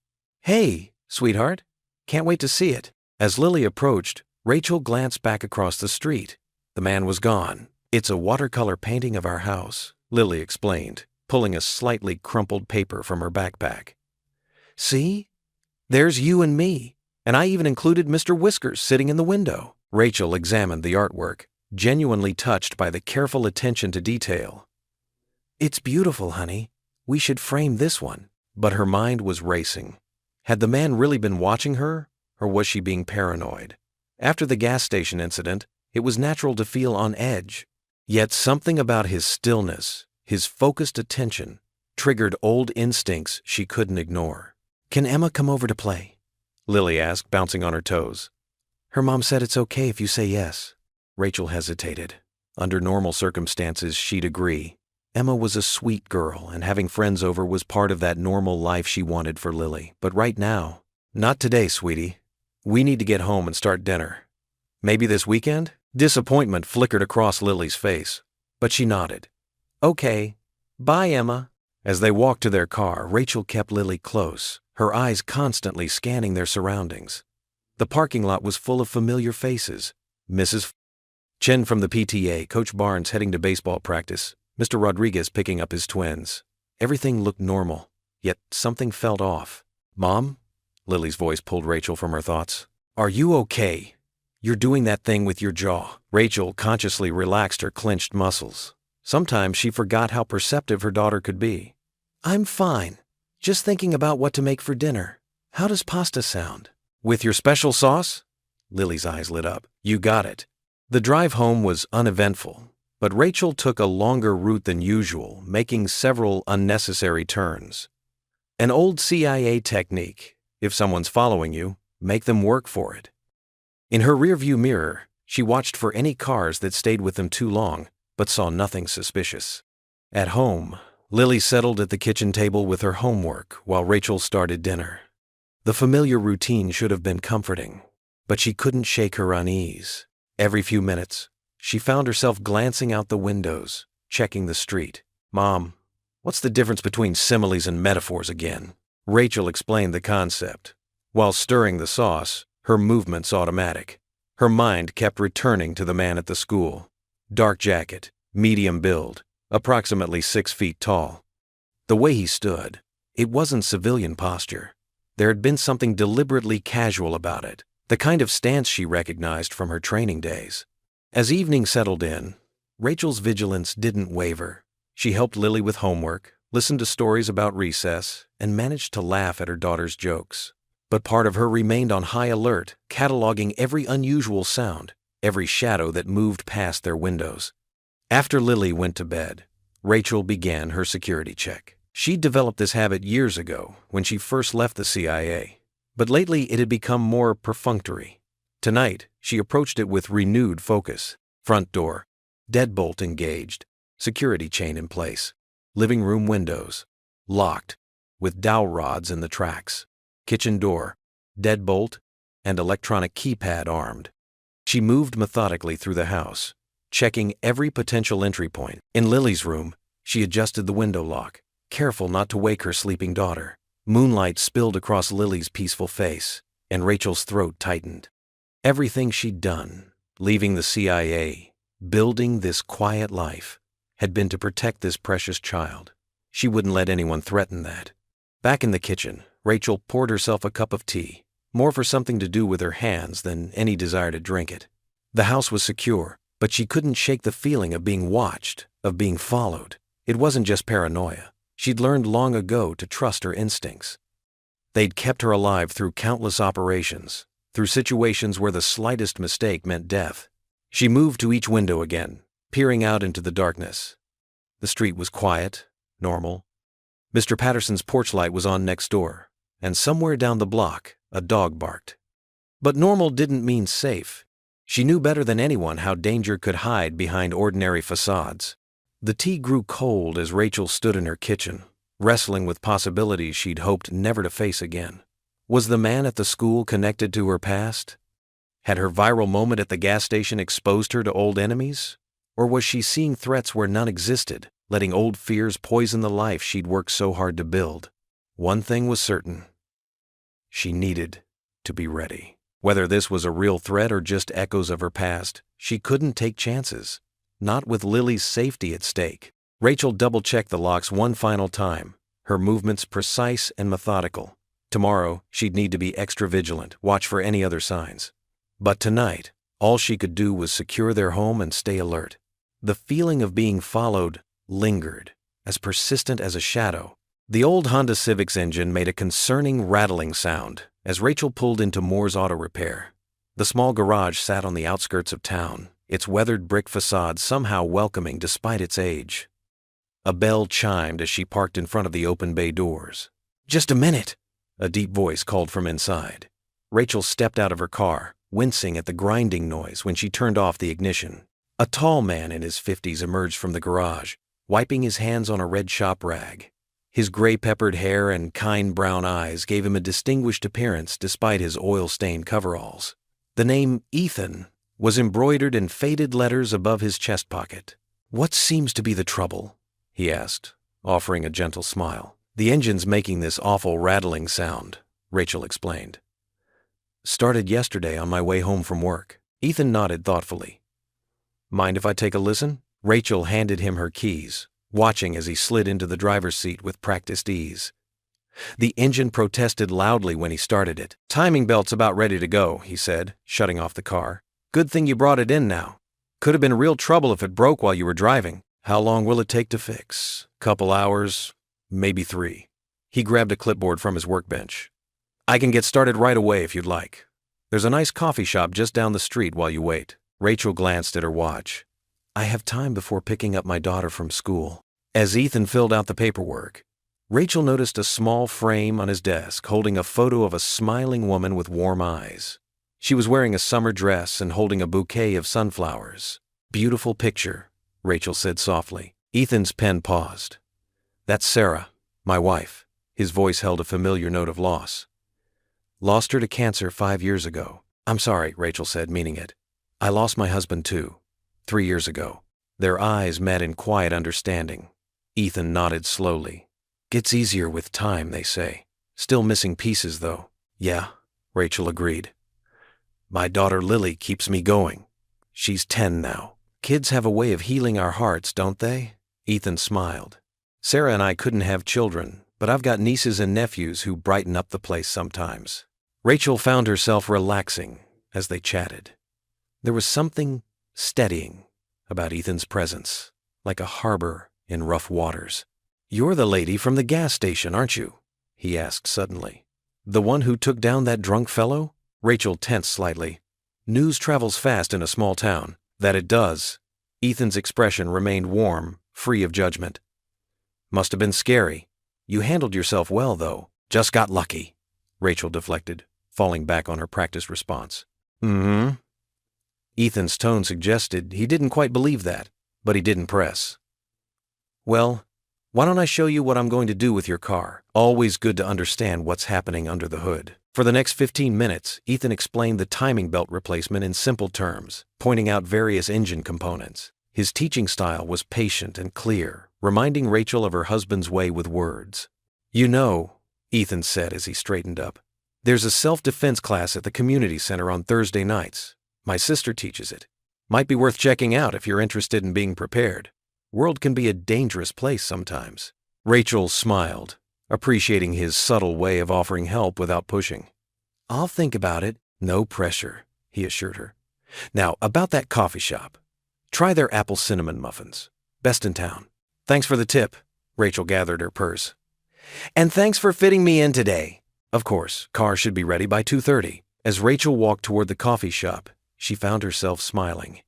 [SPEAKER 1] "Hey, sweetheart, can't wait to see it." As Lily approached, Rachel glanced back across the street. The man was gone. "It's a watercolor painting of our house," Lily explained, pulling a slightly crumpled paper from her backpack. "See? There's you and me, and I even included Mr. Whiskers sitting in the window." Rachel examined the artwork, genuinely touched by the careful attention to detail. "It's beautiful, honey. We should frame this one." But her mind was racing. Had the man really been watching her, or was she being paranoid? After the gas station incident, it was natural to feel on edge. Yet something about his stillness, his focused attention, triggered old instincts she couldn't ignore. "Can Emma come over to play?" Lily asked, bouncing on her toes. "Her mom said it's okay if you say yes." Rachel hesitated. Under normal circumstances, she'd agree. Emma was a sweet girl, and having friends over was part of that normal life she wanted for Lily. But right now, "Not today, sweetie. We need to get home and start dinner. Maybe this weekend?" Disappointment flickered across Lily's face, but she nodded. "Okay. Bye, Emma." As they walked to their car, Rachel kept Lily close, her eyes constantly scanning their surroundings. The parking lot was full of familiar faces. Mrs. Chen from the PTA, Coach Barnes heading to baseball practice, Mr. Rodriguez picking up his twins. Everything looked normal, yet something felt off. "Mom?" Lily's voice pulled Rachel from her thoughts. "Are you okay? You're doing that thing with your jaw." Rachel consciously relaxed her clenched muscles. Sometimes she forgot how perceptive her daughter could be. "I'm fine. Just thinking about what to make for dinner. How does pasta sound?" "With your special sauce?" Lily's eyes lit up. "You got it." The drive home was uneventful, but Rachel took a longer route than usual, making several unnecessary turns. An old CIA technique: if someone's following you, make them work for it. In her rearview mirror, she watched for any cars that stayed with them too long, but saw nothing suspicious. At home, Lily settled at the kitchen table with her homework while Rachel started dinner. The familiar routine should have been comforting, but she couldn't shake her unease. Every few minutes, she found herself glancing out the windows, checking the street. "Mom, what's the difference between similes and metaphors again?" Rachel explained the concept. While stirring the sauce, her movements automatic. Her mind kept returning to the man at the school. Dark jacket, medium build, approximately 6 feet tall. The way he stood, it wasn't civilian posture. There had been something deliberately casual about it, the kind of stance she recognized from her training days. As evening settled in, Rachel's vigilance didn't waver. She helped Lily with homework, listened to stories about recess, and managed to laugh at her daughter's jokes. But part of her remained on high alert, cataloging every unusual sound, every shadow that moved past their windows. After Lily went to bed, Rachel began her security check. She'd developed this habit years ago when she first left the CIA, but lately it had become more perfunctory. Tonight, she approached it with renewed focus. Front door, deadbolt engaged, security chain in place. Living room windows, locked, with dowel rods in the tracks. Kitchen door, deadbolt, and electronic keypad armed. She moved methodically through the house, checking every potential entry point. In Lily's room, she adjusted the window lock, careful not to wake her sleeping daughter. Moonlight spilled across Lily's peaceful face, and Rachel's throat tightened. Everything she'd done, leaving the CIA, building this quiet life, had been to protect this precious child. She wouldn't let anyone threaten that. Back in the kitchen, Rachel poured herself a cup of tea, more for something to do with her hands than any desire to drink it. The house was secure, but she couldn't shake the feeling of being watched, of being followed. It wasn't just paranoia. She'd learned long ago to trust her instincts. They'd kept her alive through countless operations, through situations where the slightest mistake meant death. She moved to each window again, peering out into the darkness. The street was quiet, normal. Mr. Patterson's porch light was on next door, and somewhere down the block, a dog barked. But normal didn't mean safe. She knew better than anyone how danger could hide behind ordinary facades. The tea grew cold as Rachel stood in her kitchen, wrestling with possibilities she'd hoped never to face again. Was the man at the school connected to her past? Had her viral moment at the gas station exposed her to old enemies? Or was she seeing threats where none existed, letting old fears poison the life she'd worked so hard to build? One thing was certain. She needed to be ready. Whether this was a real threat or just echoes of her past, she couldn't take chances. Not with Lily's safety at stake. Rachel double-checked the locks one final time, her movements precise and methodical. Tomorrow, she'd need to be extra vigilant, watch for any other signs. But tonight, all she could do was secure their home and stay alert. The feeling of being followed lingered, as persistent as a shadow. The old Honda Civic's engine made a concerning rattling sound as Rachel pulled into Moore's Auto Repair. The small garage sat on the outskirts of town, its weathered brick facade somehow welcoming despite its age. A bell chimed as she parked in front of the open bay doors. "Just a minute," a deep voice called from inside. Rachel stepped out of her car, wincing at the grinding noise when she turned off the ignition. A tall man in his 50s emerged from the garage, wiping his hands on a red shop rag. His gray-peppered hair and kind brown eyes gave him a distinguished appearance despite his oil-stained coveralls. The name Ethan was embroidered in faded letters above his chest pocket. "What seems to be the trouble?" he asked, offering a gentle smile. "The engine's making this awful rattling sound," Rachel explained. "Started yesterday on my way home from work." Ethan nodded thoughtfully. "Mind if I take a listen?" Rachel handed him her keys, watching as he slid into the driver's seat with practiced ease. The engine protested loudly when he started it. "Timing belt's about ready to go," he said, shutting off the car. "Good thing you brought it in now. Could have been real trouble if it broke while you were driving." "How long will it take to fix?" "Couple hours, maybe 3. He grabbed a clipboard from his workbench. "I can get started right away if you'd like. There's a nice coffee shop just down the street while you wait." Rachel glanced at her watch. "I have time before picking up my daughter from school." As Ethan filled out the paperwork, Rachel noticed a small frame on his desk holding a photo of a smiling woman with warm eyes. She was wearing a summer dress and holding a bouquet of sunflowers. "Beautiful picture," Rachel said softly. Ethan's pen paused. "That's Sarah, my wife." His voice held a familiar note of loss. "Lost her to cancer 5 years ago." "I'm sorry," Rachel said, meaning it. "I lost my husband too, 3 years ago." Their eyes met in quiet understanding. Ethan nodded slowly. "Gets easier with time, they say. Still missing pieces, though." "Yeah," Rachel agreed. "My daughter Lily keeps me going. She's 10 now. Kids have a way of healing our hearts, don't they?" Ethan smiled. "Sarah and I couldn't have children, but I've got nieces and nephews who brighten up the place sometimes." Rachel found herself relaxing as they chatted. There was something steadying about Ethan's presence, like a harbor in rough waters. "You're the lady from the gas station, aren't you?" he asked suddenly. "The one who took down that drunk fellow?" Rachel tensed slightly. News travels fast in a small town. "That it does." Ethan's expression remained warm, free of judgment. "Must have been scary. You handled yourself well, though." "Just got lucky," Rachel deflected, falling back on her practiced response. "Mm-hmm." Ethan's tone suggested he didn't quite believe that, but he didn't press. "Well, why don't I show you what I'm going to do with your car?" Always good to understand what's happening under the hood. For the next 15 minutes, Ethan explained the timing belt replacement in simple terms, pointing out various engine components. His teaching style was patient and clear, reminding Rachel of her husband's way with words. "You know, Ethan said as he straightened up. "There's a self-defense class at the community center on Thursday nights. My sister teaches it. Might be worth checking out if you're interested in being prepared. World can be a dangerous place sometimes." Rachel smiled, appreciating his subtle way of offering help without pushing. "I'll think about it. No pressure," he assured her. "Now, about that coffee shop. Try their apple cinnamon muffins. Best in town." "Thanks for the tip." Rachel gathered her purse. "And thanks for fitting me in today." Of course, car should be ready by 2:30. As Rachel walked toward the coffee shop, she found herself smiling.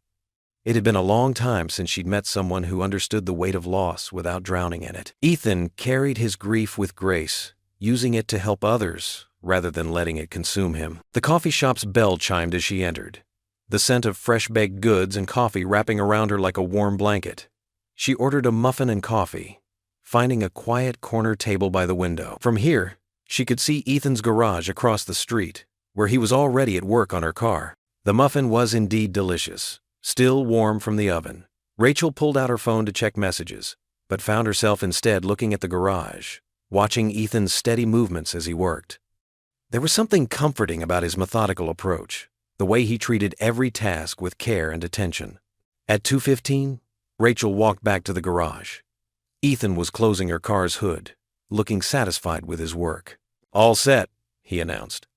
[SPEAKER 1] It had been a long time since she'd met someone who understood the weight of loss without drowning in it. Ethan carried his grief with grace, using it to help others rather than letting it consume him. The coffee shop's bell chimed as she entered, the scent of fresh baked goods and coffee wrapping around her like a warm blanket. She ordered a muffin and coffee, finding a quiet corner table by the window. From here, she could see Ethan's garage across the street, where he was already at work on her car. The muffin was indeed delicious, still warm from the oven. Rachel pulled out her phone to check messages, but found herself instead looking at the garage, watching Ethan's steady movements as he worked. There was something comforting about his methodical approach, the way he treated every task with care and attention. At 2:15, Rachel walked back to the garage. Ethan was closing her car's hood, looking satisfied with his work. "All set," he announced.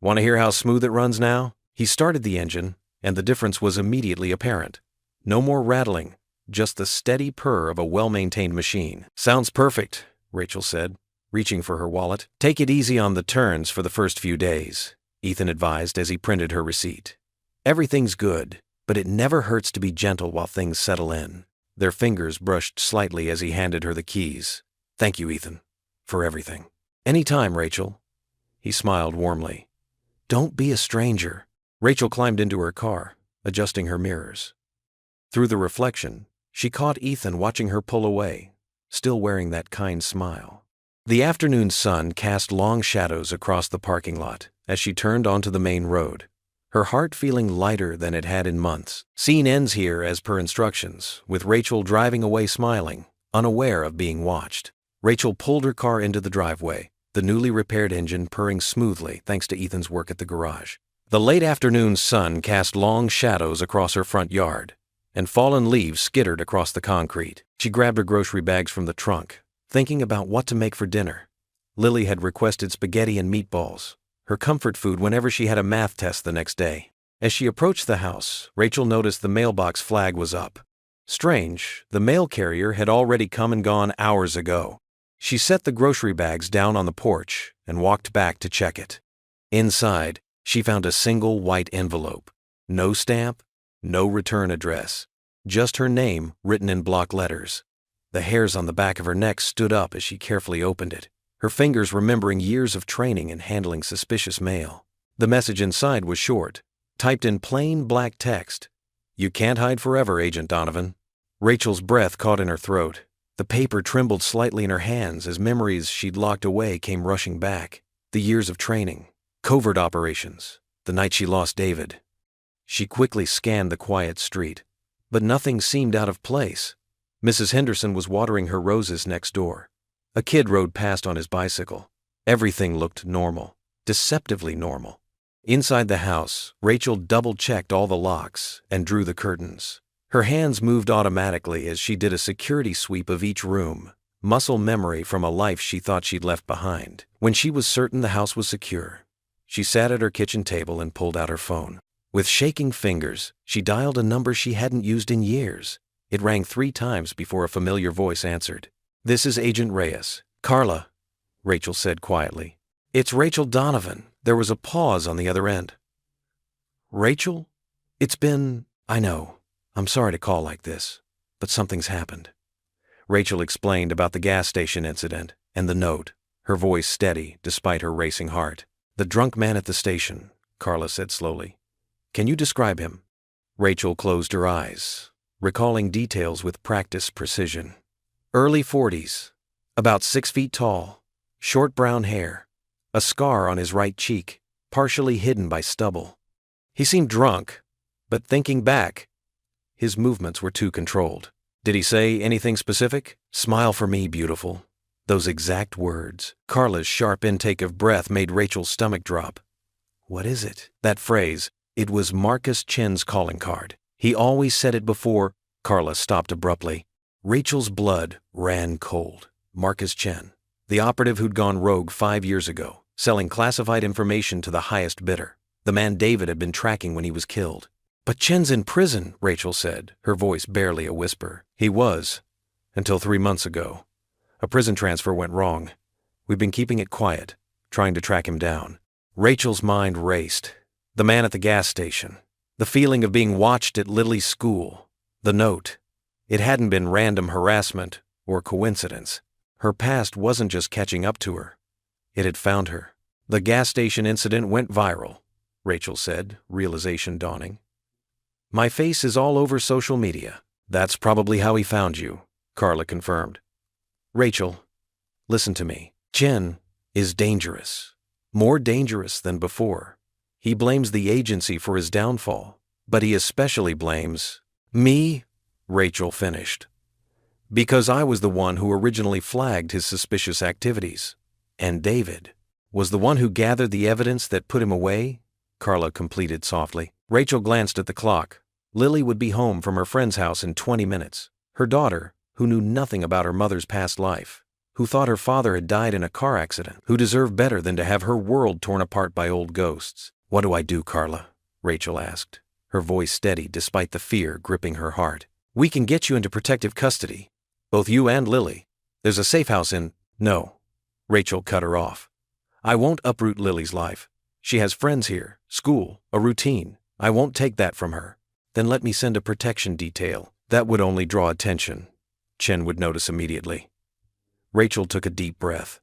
[SPEAKER 1] "Want to hear how smooth it runs now?" He started the engine, and the difference was immediately apparent. No more rattling, just the steady purr of a well-maintained machine. "Sounds perfect," Rachel said, reaching for her wallet. "Take it easy on the turns for the first few days," Ethan advised as he printed her receipt. "Everything's good, but it never hurts to be gentle while things settle in." Their fingers brushed slightly as he handed her the keys. "Thank you, Ethan, for everything." "Any time, Rachel." He smiled warmly. "Don't be a stranger." Rachel climbed into her car, adjusting her mirrors. Through the reflection, she caught Ethan watching her pull away, still wearing that kind smile. The afternoon sun cast long shadows across the parking lot as she turned onto the main road, her heart feeling lighter than it had in months. Scene ends here as per instructions, with Rachel driving away smiling, unaware of being watched. Rachel pulled her car into the driveway, the newly repaired engine purring smoothly thanks to Ethan's work at the garage. The late afternoon sun cast long shadows across her front yard, and fallen leaves skittered across the concrete. She grabbed her grocery bags from the trunk, thinking about what to make for dinner. Lily had requested spaghetti and meatballs, her comfort food whenever she had a math test the next day. As she approached the house, Rachel noticed the mailbox flag was up. Strange, the mail carrier had already come and gone hours ago. She set the grocery bags down on the porch and walked back to check it. Inside, she found a single white envelope. No stamp, no return address. Just her name written in block letters. The hairs on the back of her neck stood up as she carefully opened it, her fingers remembering years of training in handling suspicious mail. The message inside was short, typed in plain black text. "You can't hide forever, Agent Donovan." Rachel's breath caught in her throat. The paper trembled slightly in her hands as memories she'd locked away came rushing back. The years of training, covert operations, the night she lost David. She quickly scanned the quiet street, but nothing seemed out of place. Mrs. Henderson was watering her roses next door. A kid rode past on his bicycle. Everything looked normal, deceptively normal. Inside the house, Rachel double-checked all the locks and drew the curtains. Her hands moved automatically as she did a security sweep of each room, muscle memory from a life she thought she'd left behind. When she was certain the house was secure, she sat at her kitchen table and pulled out her phone. With shaking fingers, she dialed a number she hadn't used in years. It rang 3 times before a familiar voice answered. "This is Agent Reyes." "Carla," Rachel said quietly. "It's Rachel Donovan." There was a pause on the other end. "Rachel? It's been... I know. I'm sorry to call like this, but something's happened." Rachel explained about the gas station incident and the note, her voice steady despite her racing heart. "The drunk man at the station," Carla said slowly. "Can you describe him?" Rachel closed her eyes, recalling details with practiced precision. Early 40s, about 6 feet tall, short brown hair, a scar on his right cheek, partially hidden by stubble. He seemed drunk, but thinking back, his movements were too controlled. "Did he say anything specific?" "Smile for me, beautiful." Those exact words. Carla's sharp intake of breath made Rachel's stomach drop. What is it? That phrase. It was Marcus Chen's calling card. He always said it before. Carla stopped abruptly. Rachel's blood ran cold. Marcus Chen, the operative who'd gone rogue 5 years ago, selling classified information to the highest bidder. The man David had been tracking when he was killed. But Chen's in prison, Rachel said, her voice barely a whisper. He was, until 3 months ago. A prison transfer went wrong. We've been keeping it quiet, trying to track him down. Rachel's mind raced. The man at the gas station. The feeling of being watched at Lily's school. The note. It hadn't been random harassment or coincidence. Her past wasn't just catching up to her. It had found her. The gas station incident went viral, Rachel said, realization dawning. My face is all over social media. That's probably how he found you, Carla confirmed. Rachel, listen to me. Chen is dangerous. More dangerous than before. He blames the agency for his downfall, but he especially blames me, Rachel finished. Because I was the one who originally flagged his suspicious activities. And David was the one who gathered the evidence that put him away, Carla completed softly. Rachel glanced at the clock. Lily would be home from her friend's house in 20 minutes. Her daughter, who knew nothing about her mother's past life, who thought her father had died in a car accident, who deserved better than to have her world torn apart by old ghosts. What do I do, Carla? Rachel asked, her voice steady despite the fear gripping her heart. We can get you into protective custody. Both you and Lily. There's a safe house in... No. Rachel cut her off. I won't uproot Lily's life. She has friends here, school, a routine. I won't take that from her. Then let me send a protection detail. That would only draw attention. Chen would notice immediately. Rachel took a deep breath.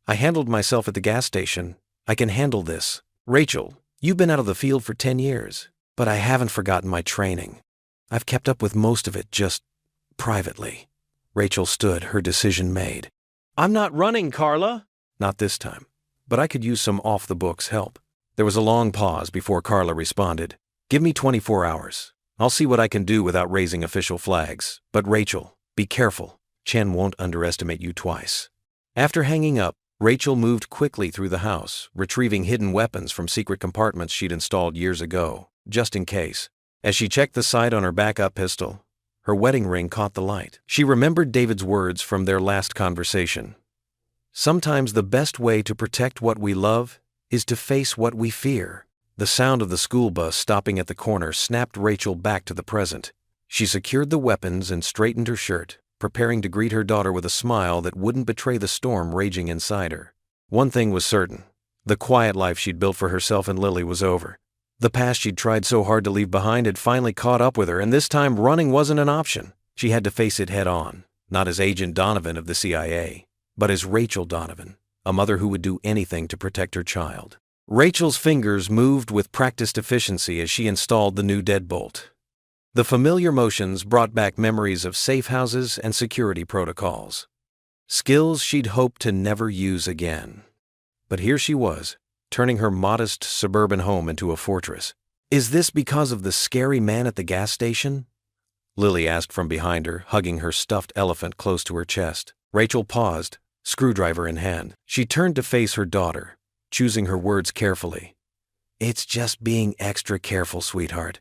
[SPEAKER 1] I handled myself at the gas station. I can handle this. Rachel, you've been out of the field for 10 years, but I haven't forgotten my training. I've kept up with most of it just privately. Rachel stood, her decision made. I'm not running, Carla. Not this time. But I could use some off-the-books help. There was a long pause before Carla responded. Give me 24 hours. I'll see what I can do without raising official flags. But Rachel, be careful. Chen won't underestimate you twice. After hanging up, Rachel moved quickly through the house, retrieving hidden weapons from secret compartments she'd installed years ago, just in case. As she checked the sight on her backup pistol, her wedding ring caught the light. She remembered David's words from their last conversation. Sometimes the best way to protect what we love is to face what we fear. The sound of the school bus stopping at the corner snapped Rachel back to the present. She secured the weapons and straightened her shirt, preparing to greet her daughter with a smile that wouldn't betray the storm raging inside her. One thing was certain. The quiet life she'd built for herself and Lily was over. The past she'd tried so hard to leave behind had finally caught up with her, and this time running wasn't an option. She had to face it head on, not as Agent Donovan of the CIA, but as Rachel Donovan, a mother who would do anything to protect her child. Rachel's fingers moved with practiced efficiency as she installed the new deadbolt. The familiar motions brought back memories of safe houses and security protocols. Skills she'd hoped to never use again. But here she was, turning her modest suburban home into a fortress. Is this because of the scary man at the gas station? Lily asked from behind her, hugging her stuffed elephant close to her chest. Rachel paused, screwdriver in hand. She turned to face her daughter, choosing her words carefully. It's just being extra careful, sweetheart.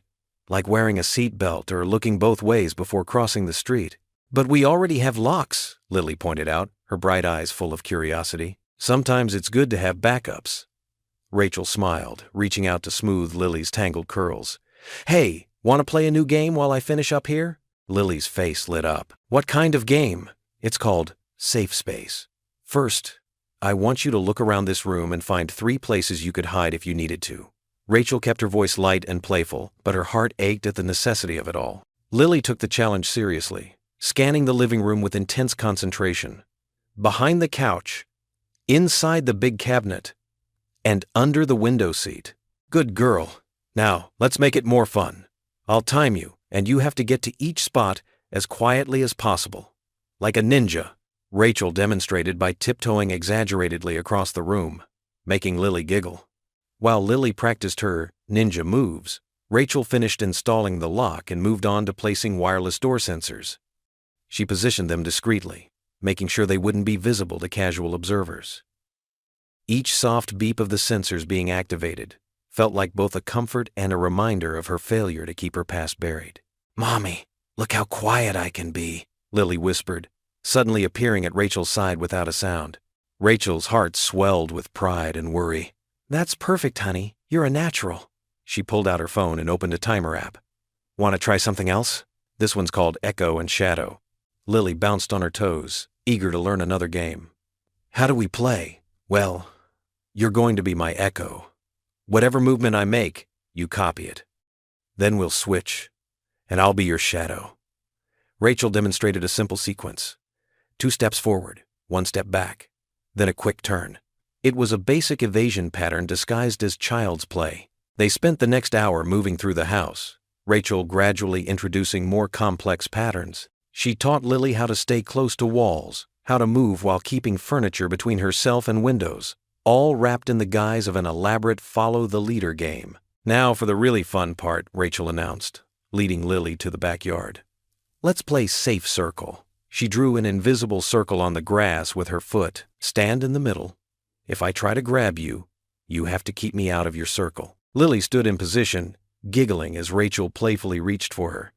[SPEAKER 1] Like wearing a seatbelt or looking both ways before crossing the street. But we already have locks, Lily pointed out, her bright eyes full of curiosity. Sometimes it's good to have backups. Rachel smiled, reaching out to smooth Lily's tangled curls. Hey, want to play a new game while I finish up here? Lily's face lit up. What kind of game? It's called Safe Space. First, I want you to look around this room and find 3 places you could hide if you needed to. Rachel kept her voice light and playful, but her heart ached at the necessity of it all. Lily took the challenge seriously, scanning the living room with intense concentration. Behind the couch, inside the big cabinet, and under the window seat. Good girl. Now, let's make it more fun. I'll time you, and you have to get to each spot as quietly as possible. Like a ninja, Rachel demonstrated by tiptoeing exaggeratedly across the room, making Lily giggle. While Lily practiced her ninja moves, Rachel finished installing the lock and moved on to placing wireless door sensors. She positioned them discreetly, making sure they wouldn't be visible to casual observers. Each soft beep of the sensors being activated felt like both a comfort and a reminder of her failure to keep her past buried. "Mommy, look how quiet I can be," Lily whispered, suddenly appearing at Rachel's side without a sound. Rachel's heart swelled with pride and worry. "That's perfect, honey. You're a natural." She pulled out her phone and opened a timer app. "Want to try something else? This one's called Echo and Shadow." Lily bounced on her toes, eager to learn another game. "How do we play?" "Well, you're going to be my echo. Whatever movement I make, you copy it. Then we'll switch, and I'll be your shadow." Rachel demonstrated a simple sequence. 2 steps forward, 1 step back, then a quick turn. It was a basic evasion pattern disguised as child's play. They spent the next hour moving through the house, Rachel gradually introducing more complex patterns. She taught Lily how to stay close to walls, how to move while keeping furniture between herself and windows, all wrapped in the guise of an elaborate follow-the-leader game. "Now for the really fun part," Rachel announced, leading Lily to the backyard. "Let's play Safe Circle." She drew an invisible circle on the grass with her foot. "Stand in the middle. If I try to grab you, you have to keep me out of your circle." Lily stood in position, giggling as Rachel playfully reached for her.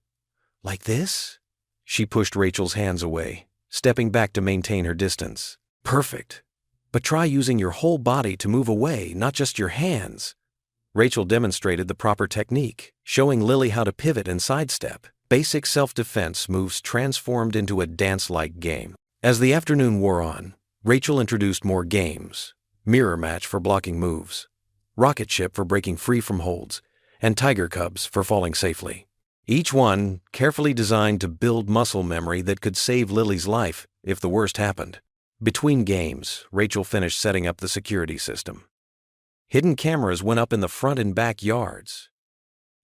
[SPEAKER 1] "Like this?" She pushed Rachel's hands away, stepping back to maintain her distance. "Perfect. But try using your whole body to move away, not just your hands." Rachel demonstrated the proper technique, showing Lily how to pivot and sidestep. Basic self-defense moves transformed into a dance-like game. As the afternoon wore on, Rachel introduced more games: mirror match for blocking moves, rocket ship for breaking free from holds, and tiger cubs for falling safely. Each one carefully designed to build muscle memory that could save Lily's life if the worst happened. Between games, Rachel finished setting up the security system. Hidden cameras went up in the front and back yards.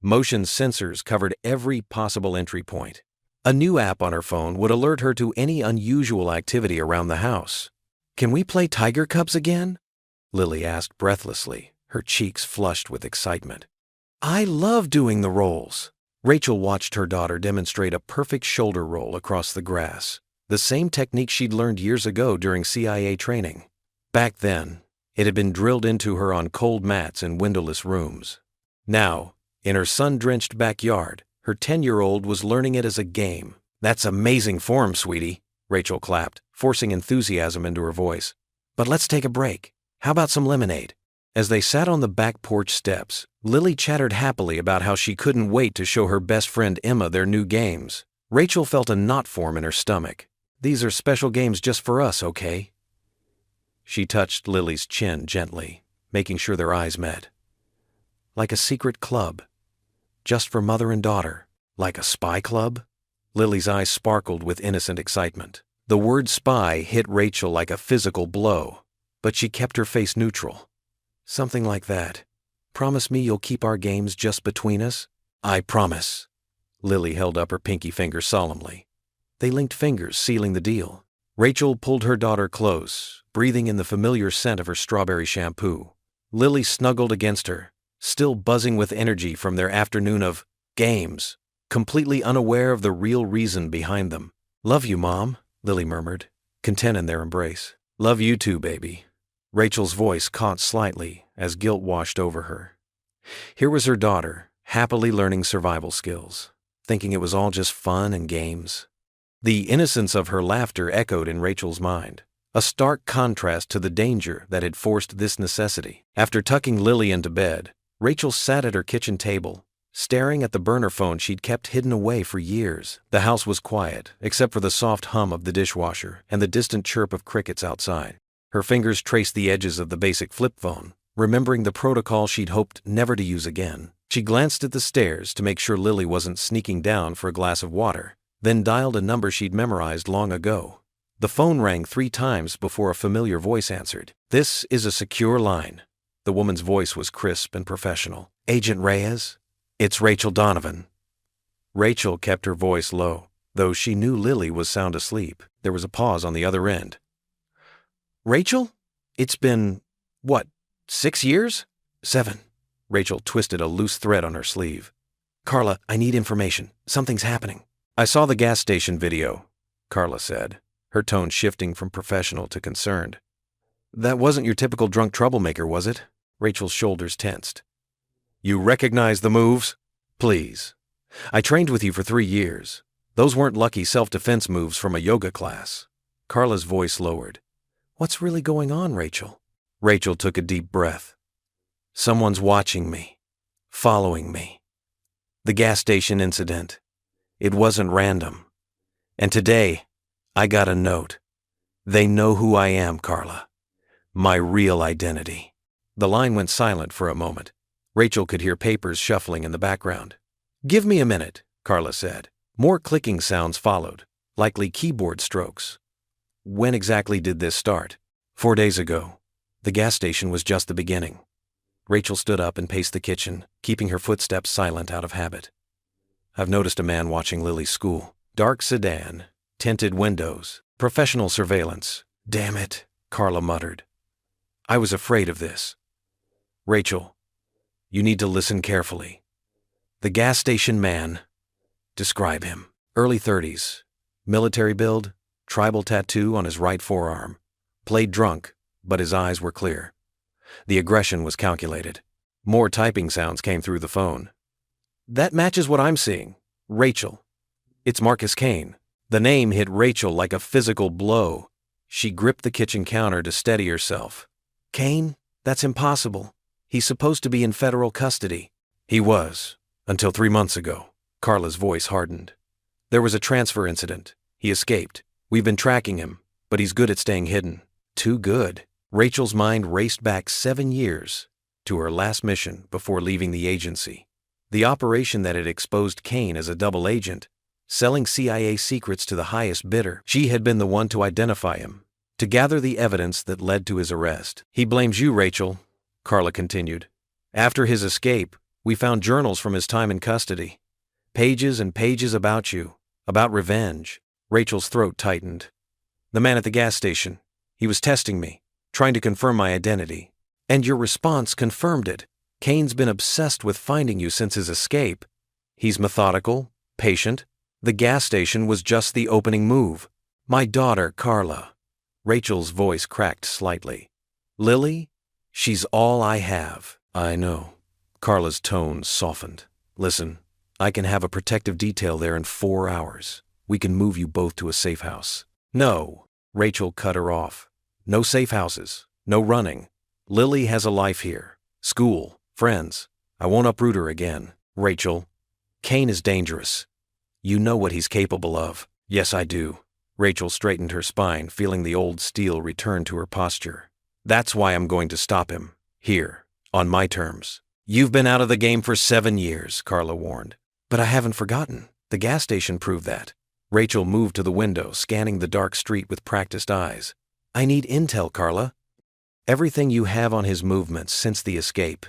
[SPEAKER 1] Motion sensors covered every possible entry point. A new app on her phone would alert her to any unusual activity around the house. "Can we play Tiger Cubs again?" Lily asked breathlessly, her cheeks flushed with excitement. "I love doing the rolls." Rachel watched her daughter demonstrate a perfect shoulder roll across the grass, the same technique she'd learned years ago during CIA training. Back then, it had been drilled into her on cold mats in windowless rooms. Now, in her sun-drenched backyard, her 10-year-old was learning it as a game. "That's amazing form, sweetie," Rachel clapped, forcing enthusiasm into her voice. "But let's take a break. How about some lemonade?" As they sat on the back porch steps, Lily chattered happily about how she couldn't wait to show her best friend Emma their new games. Rachel felt a knot form in her stomach. "These are special games just for us, okay?" She touched Lily's chin gently, making sure their eyes met. "Like a secret club. Just for mother and daughter." "Like a spy club?" Lily's eyes sparkled with innocent excitement. The word spy hit Rachel like a physical blow, but she kept her face neutral. "Something like that. Promise me you'll keep our games just between us?" "I promise." Lily held up her pinky finger solemnly. They linked fingers, sealing the deal. Rachel pulled her daughter close, breathing in the familiar scent of her strawberry shampoo. Lily snuggled against her, still buzzing with energy from their afternoon of games, completely unaware of the real reason behind them. "Love you, Mom," Lily murmured, content in their embrace. "Love you too, baby." Rachel's voice caught slightly as guilt washed over her. Here was her daughter, happily learning survival skills, thinking it was all just fun and games. The innocence of her laughter echoed in Rachel's mind, a stark contrast to the danger that had forced this necessity. After tucking Lily into bed, Rachel sat at her kitchen table, staring at the burner phone she'd kept hidden away for years. The house was quiet, except for the soft hum of the dishwasher and the distant chirp of crickets outside. Her fingers traced the edges of the basic flip phone, remembering the protocol she'd hoped never to use again. She glanced at the stairs to make sure Lily wasn't sneaking down for a glass of water, then dialed a number she'd memorized long ago. The phone rang 3 times before a familiar voice answered. "This is a secure line." The woman's voice was crisp and professional. "Agent Reyes? It's Rachel Donovan." Rachel kept her voice low, though she knew Lily was sound asleep. There was a pause on the other end. "Rachel? It's been, 6 years?" 7. Rachel twisted a loose thread on her sleeve. "Carla, I need information. Something's happening." "I saw the gas station video," Carla said. her tone shifting from professional to concerned. That wasn't your typical drunk troublemaker, was it? Rachel's shoulders tensed. You recognize the moves? Please. I trained with you for 3 years. Those weren't lucky self-defense moves from a yoga class. Carla's voice lowered. What's really going on, Rachel? Rachel took a deep breath. Someone's watching me. Following me. The gas station incident. It wasn't random. And today, I got a note. They know who I am, Carla. My real identity. The line went silent for a moment. Rachel could hear papers shuffling in the background. Give me a minute, Carla said. More clicking sounds followed, likely keyboard strokes. When exactly did this start? 4 days ago. The gas station was just the beginning. Rachel stood up and paced the kitchen, keeping her footsteps silent out of habit. I've noticed a man watching Lily's school. Dark sedan, tinted windows, professional surveillance. Damn it, Carla muttered. I was afraid of this. Rachel, you need to listen carefully. The gas station man. Describe him. Early 30s. Military build, tribal tattoo on his right forearm. Played drunk, but his eyes were clear. The aggression was calculated. More typing sounds came through the phone. That matches what I'm seeing. Rachel. It's Marcus Kane. The name hit Rachel like a physical blow. She gripped the kitchen counter to steady herself. Kane? That's impossible. He's supposed to be in federal custody. He was, until 3 months ago. Carla's voice hardened. There was a transfer incident. He escaped. We've been tracking him, but he's good at staying hidden. Too good. Rachel's mind raced back 7 years to her last mission before leaving the agency. The operation that had exposed Kane as a double agent, selling CIA secrets to the highest bidder. She had been the one to identify him, to gather the evidence that led to his arrest. He blames you, Rachel, Carla continued. After his escape, we found journals from his time in custody. Pages and pages about you, about revenge. Rachel's throat tightened. The man at the gas station, he was testing me, trying to confirm my identity. And your response confirmed it. Kane's been obsessed with finding you since his escape. He's methodical, patient. The gas station was just the opening move. My daughter, Carla. Rachel's voice cracked slightly. Lily? She's all I have. I know. Carla's tone softened. Listen, I can have a protective detail there in 4 hours. We can move you both to a safe house. No, Rachel cut her off. No safe houses. No running. Lily has a life here. School. Friends. I won't uproot her again. Rachel, Kane is dangerous. You know what he's capable of. Yes, I do. Rachel straightened her spine, feeling the old steel return to her posture. That's why I'm going to stop him. Here. On my terms. You've been out of the game for 7 years, Carla warned. But I haven't forgotten. The gas station proved that. Rachel moved to the window, scanning the dark street with practiced eyes. I need intel, Carla. Everything you have on his movements since the escape.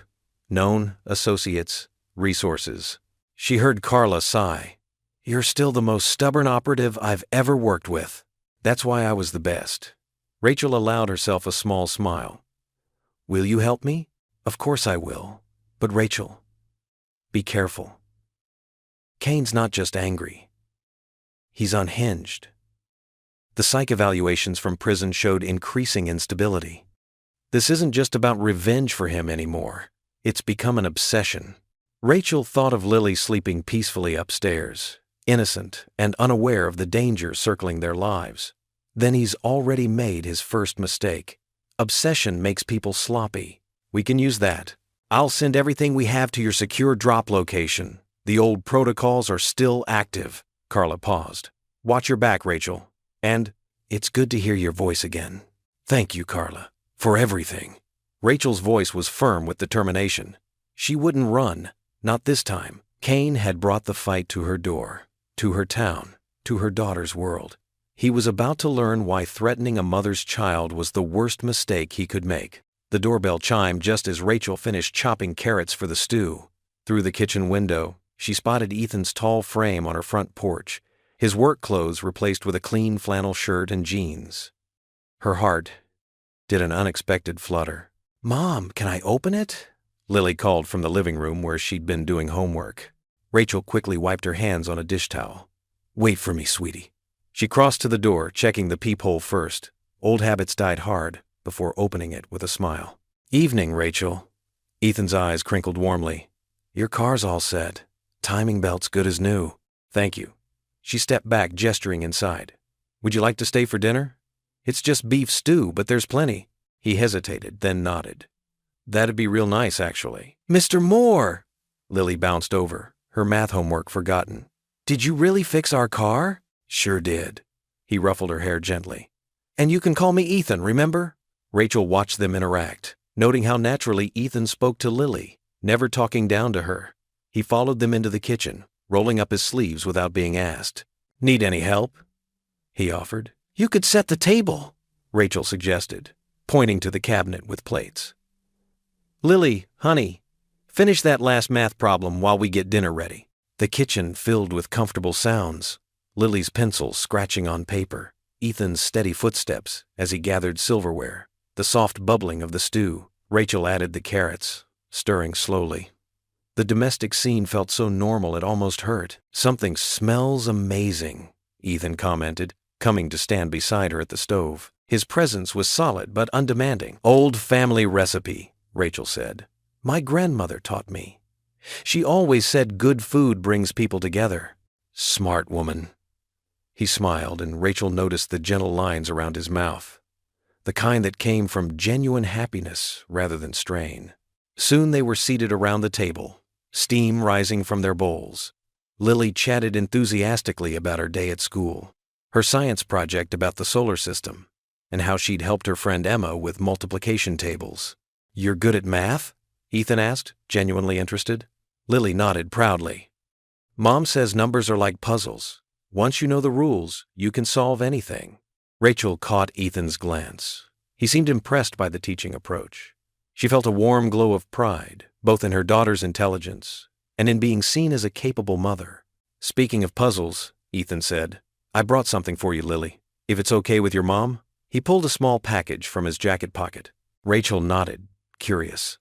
[SPEAKER 1] Known, associates, resources. She heard Carla sigh. You're still the most stubborn operative I've ever worked with. That's why I was the best. Rachel allowed herself a small smile. Will you help me? Of course I will. But Rachel, be careful. Kane's not just angry. He's unhinged. The psych evaluations from prison showed increasing instability. This isn't just about revenge for him anymore. It's become an obsession. Rachel thought of Lily sleeping peacefully upstairs, innocent and unaware of the danger circling their lives. Then he's already made his first mistake. Obsession makes people sloppy. We can use that. I'll send everything we have to your secure drop location. The old protocols are still active. Carla paused. Watch your back, Rachel. And it's good to hear your voice again. Thank you, Carla, for everything. Rachel's voice was firm with determination. She wouldn't run, not this time. Kane had brought the fight to her door, to her town, to her daughter's world. He was about to learn why threatening a mother's child was the worst mistake he could make. The doorbell chimed just as Rachel finished chopping carrots for the stew. Through the kitchen window, she spotted Ethan's tall frame on her front porch, his work clothes replaced with a clean flannel shirt and jeans. Her heart did an unexpected flutter. Mom, can I open it? Lily called from the living room where she'd been doing homework. Rachel quickly wiped her hands on a dish towel. Wait for me, sweetie. She crossed to the door, checking the peephole first. Old habits died hard before opening it with a smile. "Evening, Rachel." Ethan's eyes crinkled warmly. "Your car's all set. Timing belt's good as new." "Thank you." She stepped back, gesturing inside. "Would you like to stay for dinner? It's just beef stew, but there's plenty." He hesitated, then nodded. "That'd be real nice, actually."
[SPEAKER 2] Mr. Moore!
[SPEAKER 1] Lily bounced over, her math homework forgotten.
[SPEAKER 2] Did you really fix our car?
[SPEAKER 1] "Sure did." He ruffled her hair gently.
[SPEAKER 2] And you can call me Ethan, remember?
[SPEAKER 1] Rachel watched them interact, noting how naturally Ethan spoke to Lily, never talking down to her. He followed them into the kitchen, rolling up his sleeves without being asked. "Need any help?" he offered.
[SPEAKER 2] You could set the table,
[SPEAKER 1] Rachel suggested, pointing to the cabinet with plates. "Lily, honey, finish that last math problem while we get dinner ready." The kitchen filled with comfortable sounds, Lily's pencil scratching on paper, Ethan's steady footsteps as he gathered silverware, the soft bubbling of the stew. Rachel added the carrots, stirring slowly. The domestic scene felt so normal it almost hurt. "Something smells amazing," Ethan commented, coming to stand beside her at the stove. His presence was solid but undemanding. "Old family recipe," Rachel said. "My grandmother taught me. She always said good food brings people together." "Smart woman." He smiled, and Rachel noticed the gentle lines around his mouth, the kind that came from genuine happiness rather than strain. Soon they were seated around the table, steam rising from their bowls. Lily chatted enthusiastically about her day at school, her science project about the solar system, and how she'd helped her friend Emma with multiplication tables. "You're good at math?" Ethan asked, genuinely interested. Lily nodded proudly. "Mom says numbers are like puzzles. Once you know the rules, you can solve anything." Rachel caught Ethan's glance. He seemed impressed by the teaching approach. She felt a warm glow of pride, both in her daughter's intelligence and in being seen as a capable mother. "Speaking of puzzles," Ethan said, "I brought something for you, Lily. If it's okay with your mom?" He pulled a small package from his jacket pocket. Rachel nodded, curious.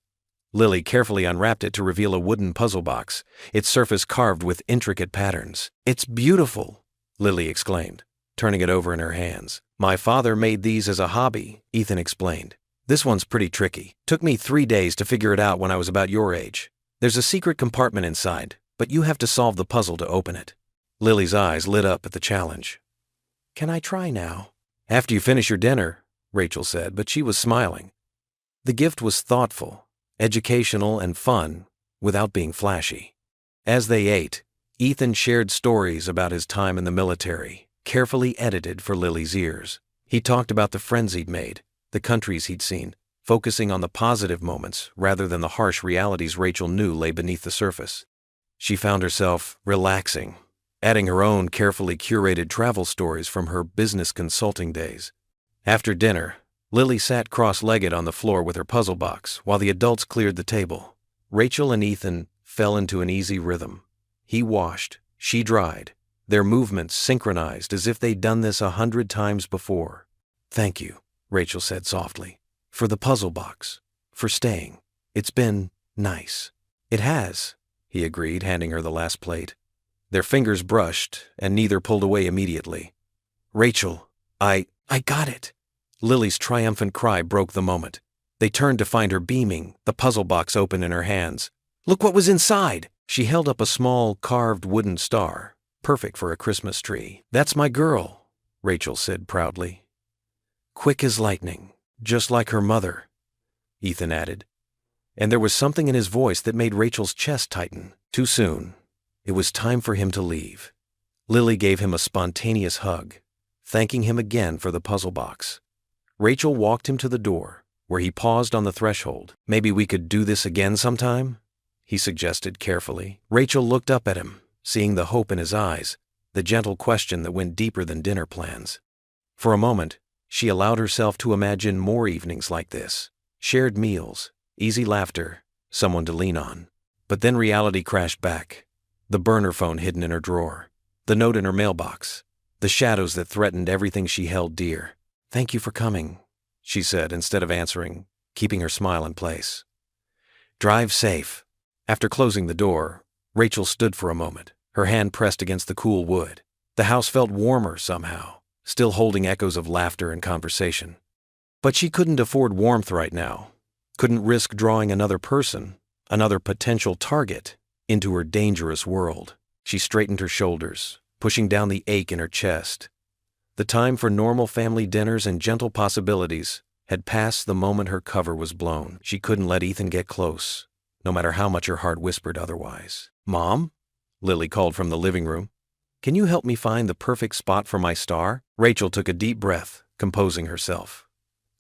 [SPEAKER 1] Lily carefully unwrapped it to reveal a wooden puzzle box, its surface carved with intricate patterns. "It's beautiful," Lily exclaimed, turning it over in her hands. "My father made these as a hobby," Ethan explained. "This one's pretty tricky. Took me 3 days to figure it out when I was about your age. There's a secret compartment inside, but you have to solve the puzzle to open it." Lily's eyes lit up at the challenge.
[SPEAKER 2] Can I try now?
[SPEAKER 1] "After you finish your dinner," Rachel said, but she was smiling. The gift was thoughtful, educational, and fun, without being flashy. As they ate, Ethan shared stories about his time in the military, carefully edited for Lily's ears. He talked about the friends he'd made, the countries he'd seen, focusing on the positive moments rather than the harsh realities Rachel knew lay beneath the surface. She found herself relaxing, adding her own carefully curated travel stories from her business consulting days. After dinner, Lily sat cross-legged on the floor with her puzzle box while the adults cleared the table. Rachel and Ethan fell into an easy rhythm. He washed, she dried, their movements synchronized as if they'd done this 100 times before. "Thank you," Rachel said softly, "for the puzzle box, for staying. It's been nice." "It has," he agreed, handing her the last plate. Their fingers brushed, and neither pulled away immediately. "Rachel, I got it." Lily's triumphant cry broke the moment. They turned to find her beaming, the puzzle box open in her hands. "Look what was inside!" She held up a small, carved wooden star, perfect for a Christmas tree. "That's my girl," Rachel said proudly. "Quick as lightning, just like her mother," Ethan added. And there was something in his voice that made Rachel's chest tighten. Too soon. It was time for him to leave. Lily gave him a spontaneous hug, thanking him again for the puzzle box. Rachel walked him to the door, where he paused on the threshold. "Maybe we could do this again sometime?" he suggested carefully. Rachel looked up at him, seeing the hope in his eyes, the gentle question that went deeper than dinner plans. For a moment, she allowed herself to imagine more evenings like this. Shared meals, easy laughter, someone to lean on. But then reality crashed back. The burner phone hidden in her drawer, the note in her mailbox, the shadows that threatened everything she held dear. "Thank you for coming," she said instead of answering, keeping her smile in place. "Drive safe." After closing the door, Rachel stood for a moment, her hand pressed against the cool wood. The house felt warmer somehow, still holding echoes of laughter and conversation. But she couldn't afford warmth right now, couldn't risk drawing another person, another potential target, into her dangerous world. She straightened her shoulders, pushing down the ache in her chest. The time for normal family dinners and gentle possibilities had passed the moment her cover was blown. She couldn't let Ethan get close, no matter how much her heart whispered otherwise. "Mom?" Lily called from the living room. "Can you help me find the perfect spot for my star?" Rachel took a deep breath, composing herself.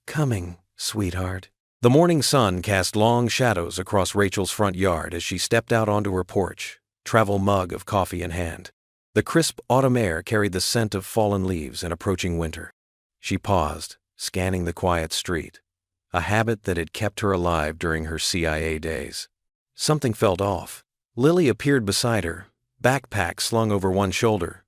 [SPEAKER 1] "Coming, sweetheart." The morning sun cast long shadows across Rachel's front yard as she stepped out onto her porch, travel mug of coffee in hand. The crisp autumn air carried the scent of fallen leaves and approaching winter. She paused, scanning the quiet street, a habit that had kept her alive during her CIA days. Something felt off. Lily appeared beside her, backpack slung over one shoulder.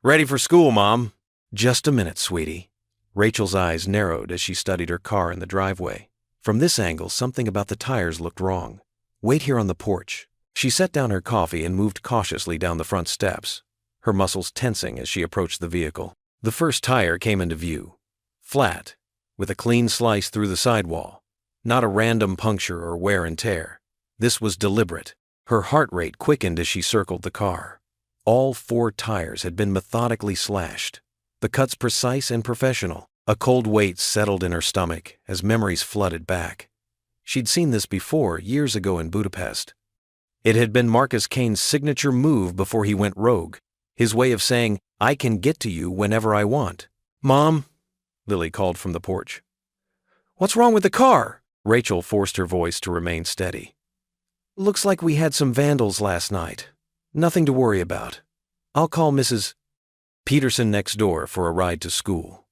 [SPEAKER 1] "Ready for school, Mom?" "Just a minute, sweetie." Rachel's eyes narrowed as she studied her car in the driveway. From this angle, something about the tires looked wrong. "Wait here on the porch." She set down her coffee and moved cautiously down the front steps, her muscles tensing as she approached the vehicle. The first tire came into view, flat, with a clean slice through the sidewall. Not a random puncture or wear and tear. This was deliberate. Her heart rate quickened as she circled the car. All 4 tires had been methodically slashed, the cuts precise and professional. A cold weight settled in her stomach as memories flooded back. She'd seen this before, years ago in Budapest. It had been Marcus Kane's signature move before he went rogue, his way of saying, "I can get to you whenever I want." "Mom," Lily called from the porch. "What's wrong with the car?" Rachel forced her voice to remain steady. "Looks like we had some vandals last night. Nothing to worry about. I'll call Mrs. Peterson next door for a ride to school."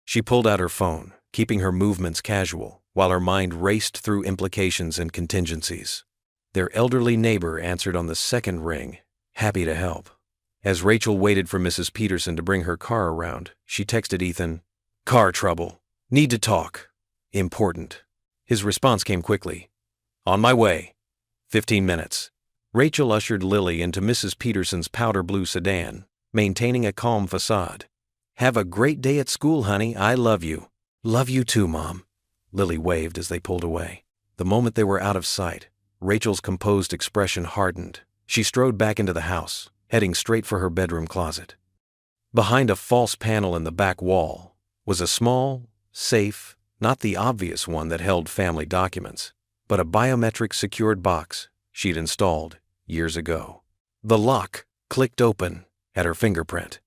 [SPEAKER 1] She pulled out her phone, keeping her movements casual, while her mind raced through implications and contingencies. Their elderly neighbor answered on the second ring, happy to help. As Rachel waited for Mrs. Peterson to bring her car around, she texted Ethan, "Car trouble. Need to talk. Important." His response came quickly. "On my way. 15 minutes." Rachel ushered Lily into Mrs. Peterson's powder blue sedan, maintaining a calm facade. "Have a great day at school, honey. I love you." "Love you too, Mom." Lily waved as they pulled away. The moment they were out of sight, Rachel's composed expression hardened. She strode back into the house, heading straight for her bedroom closet. Behind a false panel in the back wall was a small, safe, not the obvious one that held family documents, but a biometric secured box she'd installed years ago. The lock clicked open at her fingerprint.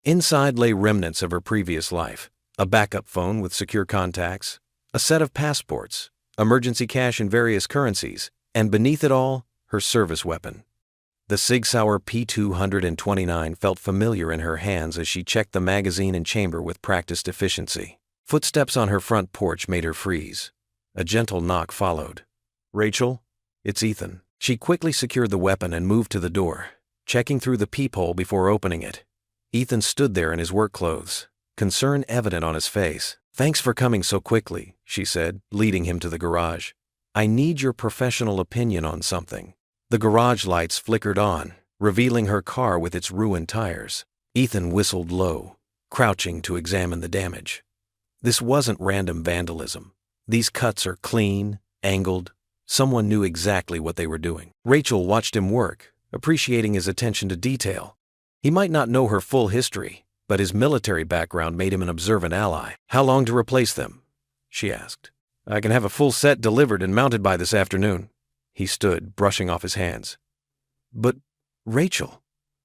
[SPEAKER 1] Inside lay remnants of her previous life, a backup phone with secure contacts, a set of passports, emergency cash in various currencies, and beneath it all, her service weapon. The Sig Sauer P229 felt familiar in her hands as she checked the magazine and chamber with practiced efficiency. Footsteps on her front porch made her freeze. A gentle knock followed. "Rachel, it's Ethan." She quickly secured the weapon and moved to the door, checking through the peephole before opening it. Ethan stood there in his work clothes, concern evident on his face. "Thanks for coming so quickly," she said, leading him to the garage. "I need your professional opinion on something." The garage lights flickered on, revealing her car with its ruined tires. Ethan whistled low, crouching to examine the damage. This wasn't random vandalism. These cuts are clean, angled. Someone knew exactly what they were doing. Rachel watched him work, appreciating his attention to detail. He might not know her full history, but his military background made him an observant ally. "How long to replace them?" she asked. "I can have a full set delivered and mounted by this afternoon." He stood, brushing off his hands. "But, Rachel,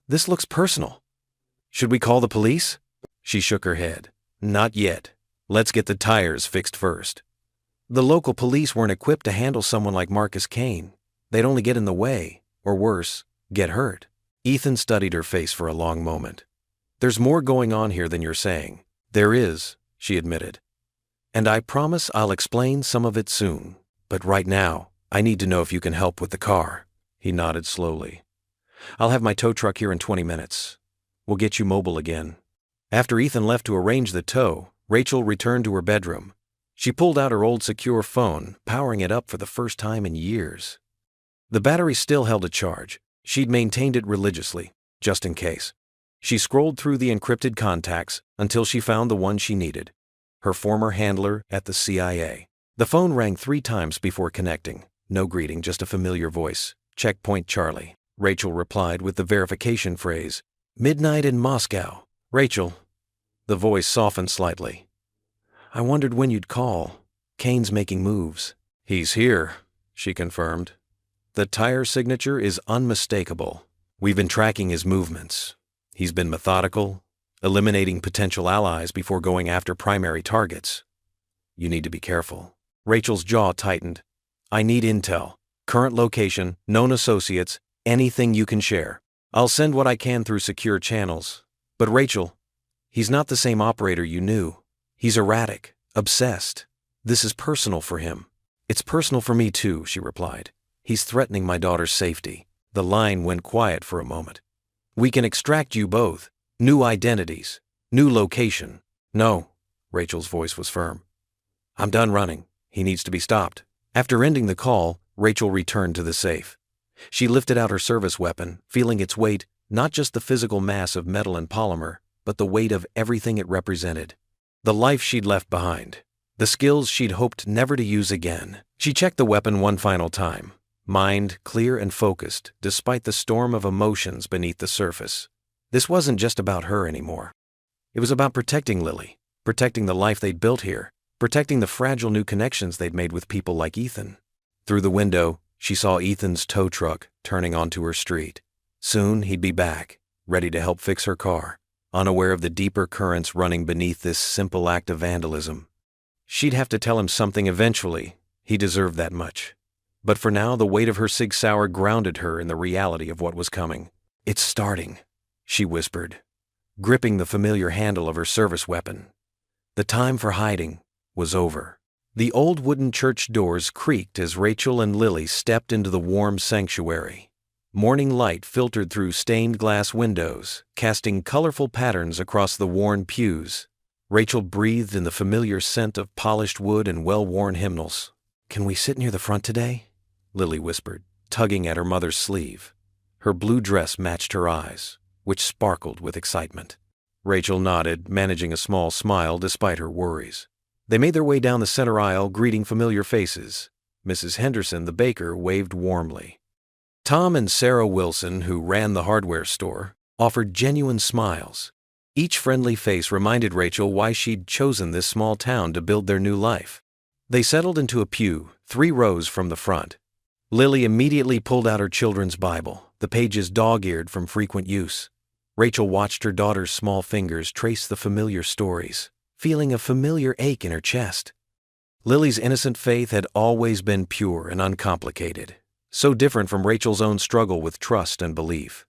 [SPEAKER 1] this looks personal. Should we call the police?" She shook her head. "Not yet. Let's get the tires fixed first." The local police weren't equipped to handle someone like Marcus Kane. They'd only get in the way, or worse, get hurt. Ethan studied her face for a long moment. "There's more going on here than you're saying." "There is," she admitted. "And I promise I'll explain some of it soon. But right now, I need to know if you can help with the car." He nodded slowly. "I'll have my tow truck here in 20 minutes. We'll get you mobile again." After Ethan left to arrange the tow, Rachel returned to her bedroom. She pulled out her old secure phone, powering it up for the first time in years. The battery still held a charge. She'd maintained it religiously, just in case. She scrolled through the encrypted contacts until she found the one she needed. Her former handler at the CIA. The phone rang 3 times before connecting. No greeting, just a familiar voice. "Checkpoint Charlie." Rachel replied with the verification phrase, "Midnight in Moscow." "Rachel." The voice softened slightly. "I wondered when you'd call. Kane's making moves." "He's here," she confirmed. "The tire signature is unmistakable. We've been tracking his movements. He's been methodical, eliminating potential allies before going after primary targets. You need to be careful." Rachel's jaw tightened. "I need intel. Current location, known associates, anything you can share. I'll send what I can through secure channels. But Rachel, he's not the same operator you knew. He's erratic, obsessed. This is personal for him." "It's personal for me too," she replied. "He's threatening my daughter's safety." The line went quiet for a moment. "We can extract you both. New identities. New location." "No," Rachel's voice was firm. "I'm done running. He needs to be stopped." After ending the call, Rachel returned to the safe. She lifted out her service weapon, feeling its weight, not just the physical mass of metal and polymer, but the weight of everything it represented. The life she'd left behind. The skills she'd hoped never to use again. She checked the weapon one final time. Mind clear and focused, despite the storm of emotions beneath the surface. This wasn't just about her anymore. It was about protecting Lily, protecting the life they'd built here, protecting the fragile new connections they'd made with people like Ethan. Through the window, she saw Ethan's tow truck turning onto her street. Soon he'd be back, ready to help fix her car, unaware of the deeper currents running beneath this simple act of vandalism. She'd have to tell him something eventually. He deserved that much. But for now, the weight of her Sig Sauer grounded her in the reality of what was coming. "It's starting," she whispered, gripping the familiar handle of her service weapon. The time for hiding was over. The old wooden church doors creaked as Rachel and Lily stepped into the warm sanctuary. Morning light filtered through stained glass windows, casting colorful patterns across the worn pews. Rachel breathed in the familiar scent of polished wood and well-worn hymnals. "Can we sit near the front today?" Lily whispered, tugging at her mother's sleeve. Her blue dress matched her eyes, which sparkled with excitement. Rachel nodded, managing a small smile despite her worries. They made their way down the center aisle, greeting familiar faces. Mrs. Henderson, the baker, waved warmly. Tom and Sarah Wilson, who ran the hardware store, offered genuine smiles. Each friendly face reminded Rachel why she'd chosen this small town to build their new life. They settled into a pew, 3 rows from the front. Lily immediately pulled out her children's Bible, the pages dog-eared from frequent use. Rachel watched her daughter's small fingers trace the familiar stories, feeling a familiar ache in her chest. Lily's innocent faith had always been pure and uncomplicated, so different from Rachel's own struggle with trust and belief.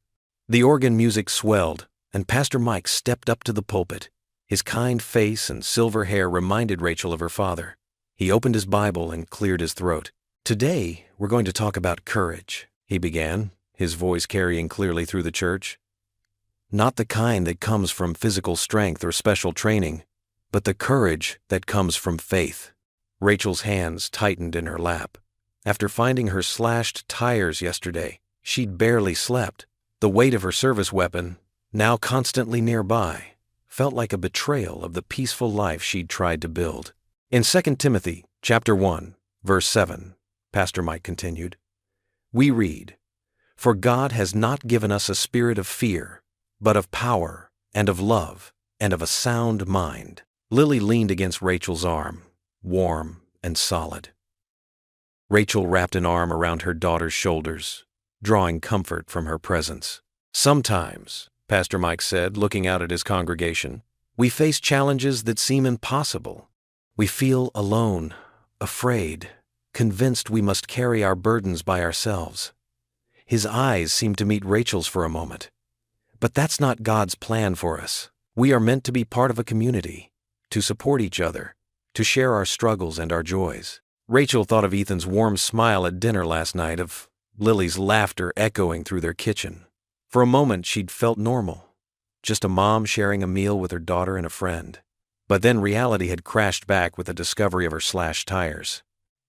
[SPEAKER 1] The organ music swelled, and Pastor Mike stepped up to the pulpit. His kind face and silver hair reminded Rachel of her father. He opened his Bible and cleared his throat. "Today, we're going to talk about courage," he began, his voice carrying clearly through the church. "Not the kind that comes from physical strength or special training, but the courage that comes from faith." Rachel's hands tightened in her lap. After finding her slashed tires yesterday, she'd barely slept. The weight of her service weapon, now constantly nearby, felt like a betrayal of the peaceful life she'd tried to build. In 2 Timothy, chapter 1, verse 7, Pastor Mike continued, we read, "For God has not given us a spirit of fear, but of power and of love and of a sound mind." Lily leaned against Rachel's arm, warm and solid. Rachel wrapped an arm around her daughter's shoulders, drawing comfort from her presence. "Sometimes," Pastor Mike said, looking out at his congregation, "we face challenges that seem impossible. We feel alone, afraid, convinced we must carry our burdens by ourselves." His eyes seemed to meet Rachel's for a moment. "But that's not God's plan for us. We are meant to be part of a community, to support each other, to share our struggles and our joys." Rachel thought of Ethan's warm smile at dinner last night, of Lily's laughter echoing through their kitchen. For a moment, she'd felt normal, just a mom sharing a meal with her daughter and a friend. But then reality had crashed back with the discovery of her slashed tires.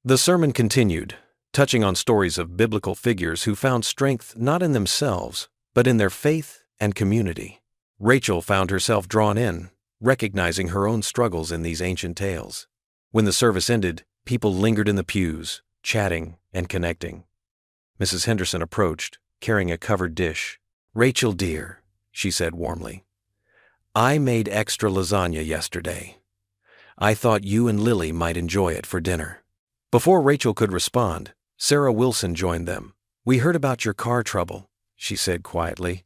[SPEAKER 1] The sermon continued, touching on stories of biblical figures who found strength not in themselves, but in their faith and community. Rachel found herself drawn in, recognizing her own struggles in these ancient tales. When the service ended, people lingered in the pews, chatting and connecting. Mrs. Henderson approached, carrying a covered dish. "Rachel, dear," she said warmly, "I made extra lasagna yesterday. I thought you and Lily might enjoy it for dinner." Before Rachel could respond, Sarah Wilson joined them. "We heard about your car trouble," she said quietly.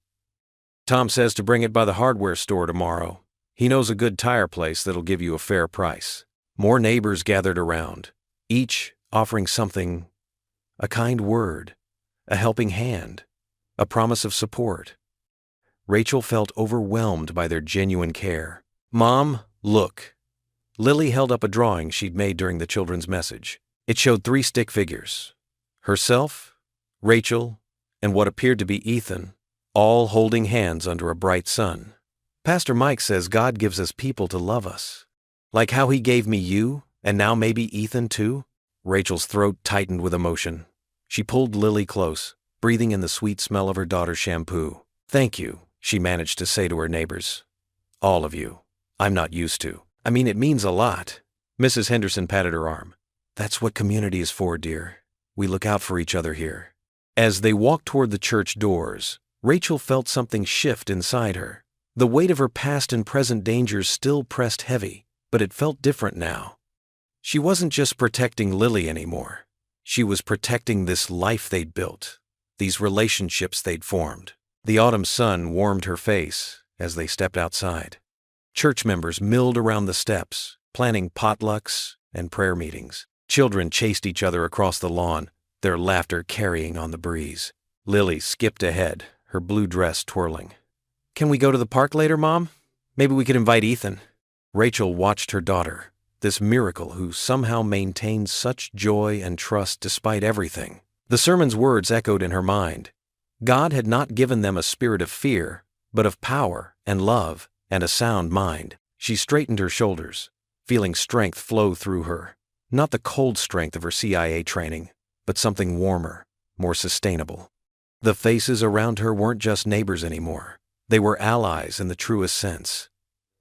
[SPEAKER 1] "Tom says to bring it by the hardware store tomorrow. He knows a good tire place that'll give you a fair price." More neighbors gathered around, each offering something: a kind word, a helping hand, a promise of support. Rachel felt overwhelmed by their genuine care. "Mom, look." Lily held up a drawing she'd made during the children's message. It showed 3 stick figures: herself, Rachel, and what appeared to be Ethan, all holding hands under a bright sun. "Pastor Mike says God gives us people to love us. Like how he gave me you, and now maybe Ethan too?" Rachel's throat tightened with emotion. She pulled Lily close, breathing in the sweet smell of her daughter's shampoo. "Thank you," she managed to say to her neighbors. "All of you. I'm not used to. I mean, it means a lot." Mrs. Henderson patted her arm. "That's what community is for, dear. We look out for each other here." As they walked toward the church doors, Rachel felt something shift inside her. The weight of her past and present dangers still pressed heavy, but it felt different now. She wasn't just protecting Lily anymore. She was protecting this life they'd built, these relationships they'd formed. The autumn sun warmed her face as they stepped outside. Church members milled around the steps, planning potlucks and prayer meetings. Children chased each other across the lawn, their laughter carrying on the breeze. Lily skipped ahead, her blue dress twirling. "Can we go to the park later, Mom? Maybe we could invite Ethan." Rachel watched her daughter, this miracle who somehow maintained such joy and trust despite everything. The sermon's words echoed in her mind. God had not given them a spirit of fear, but of power and love and a sound mind. She straightened her shoulders, feeling strength flow through her. Not the cold strength of her CIA training, but something warmer, more sustainable. The faces around her weren't just neighbors anymore. They were allies in the truest sense.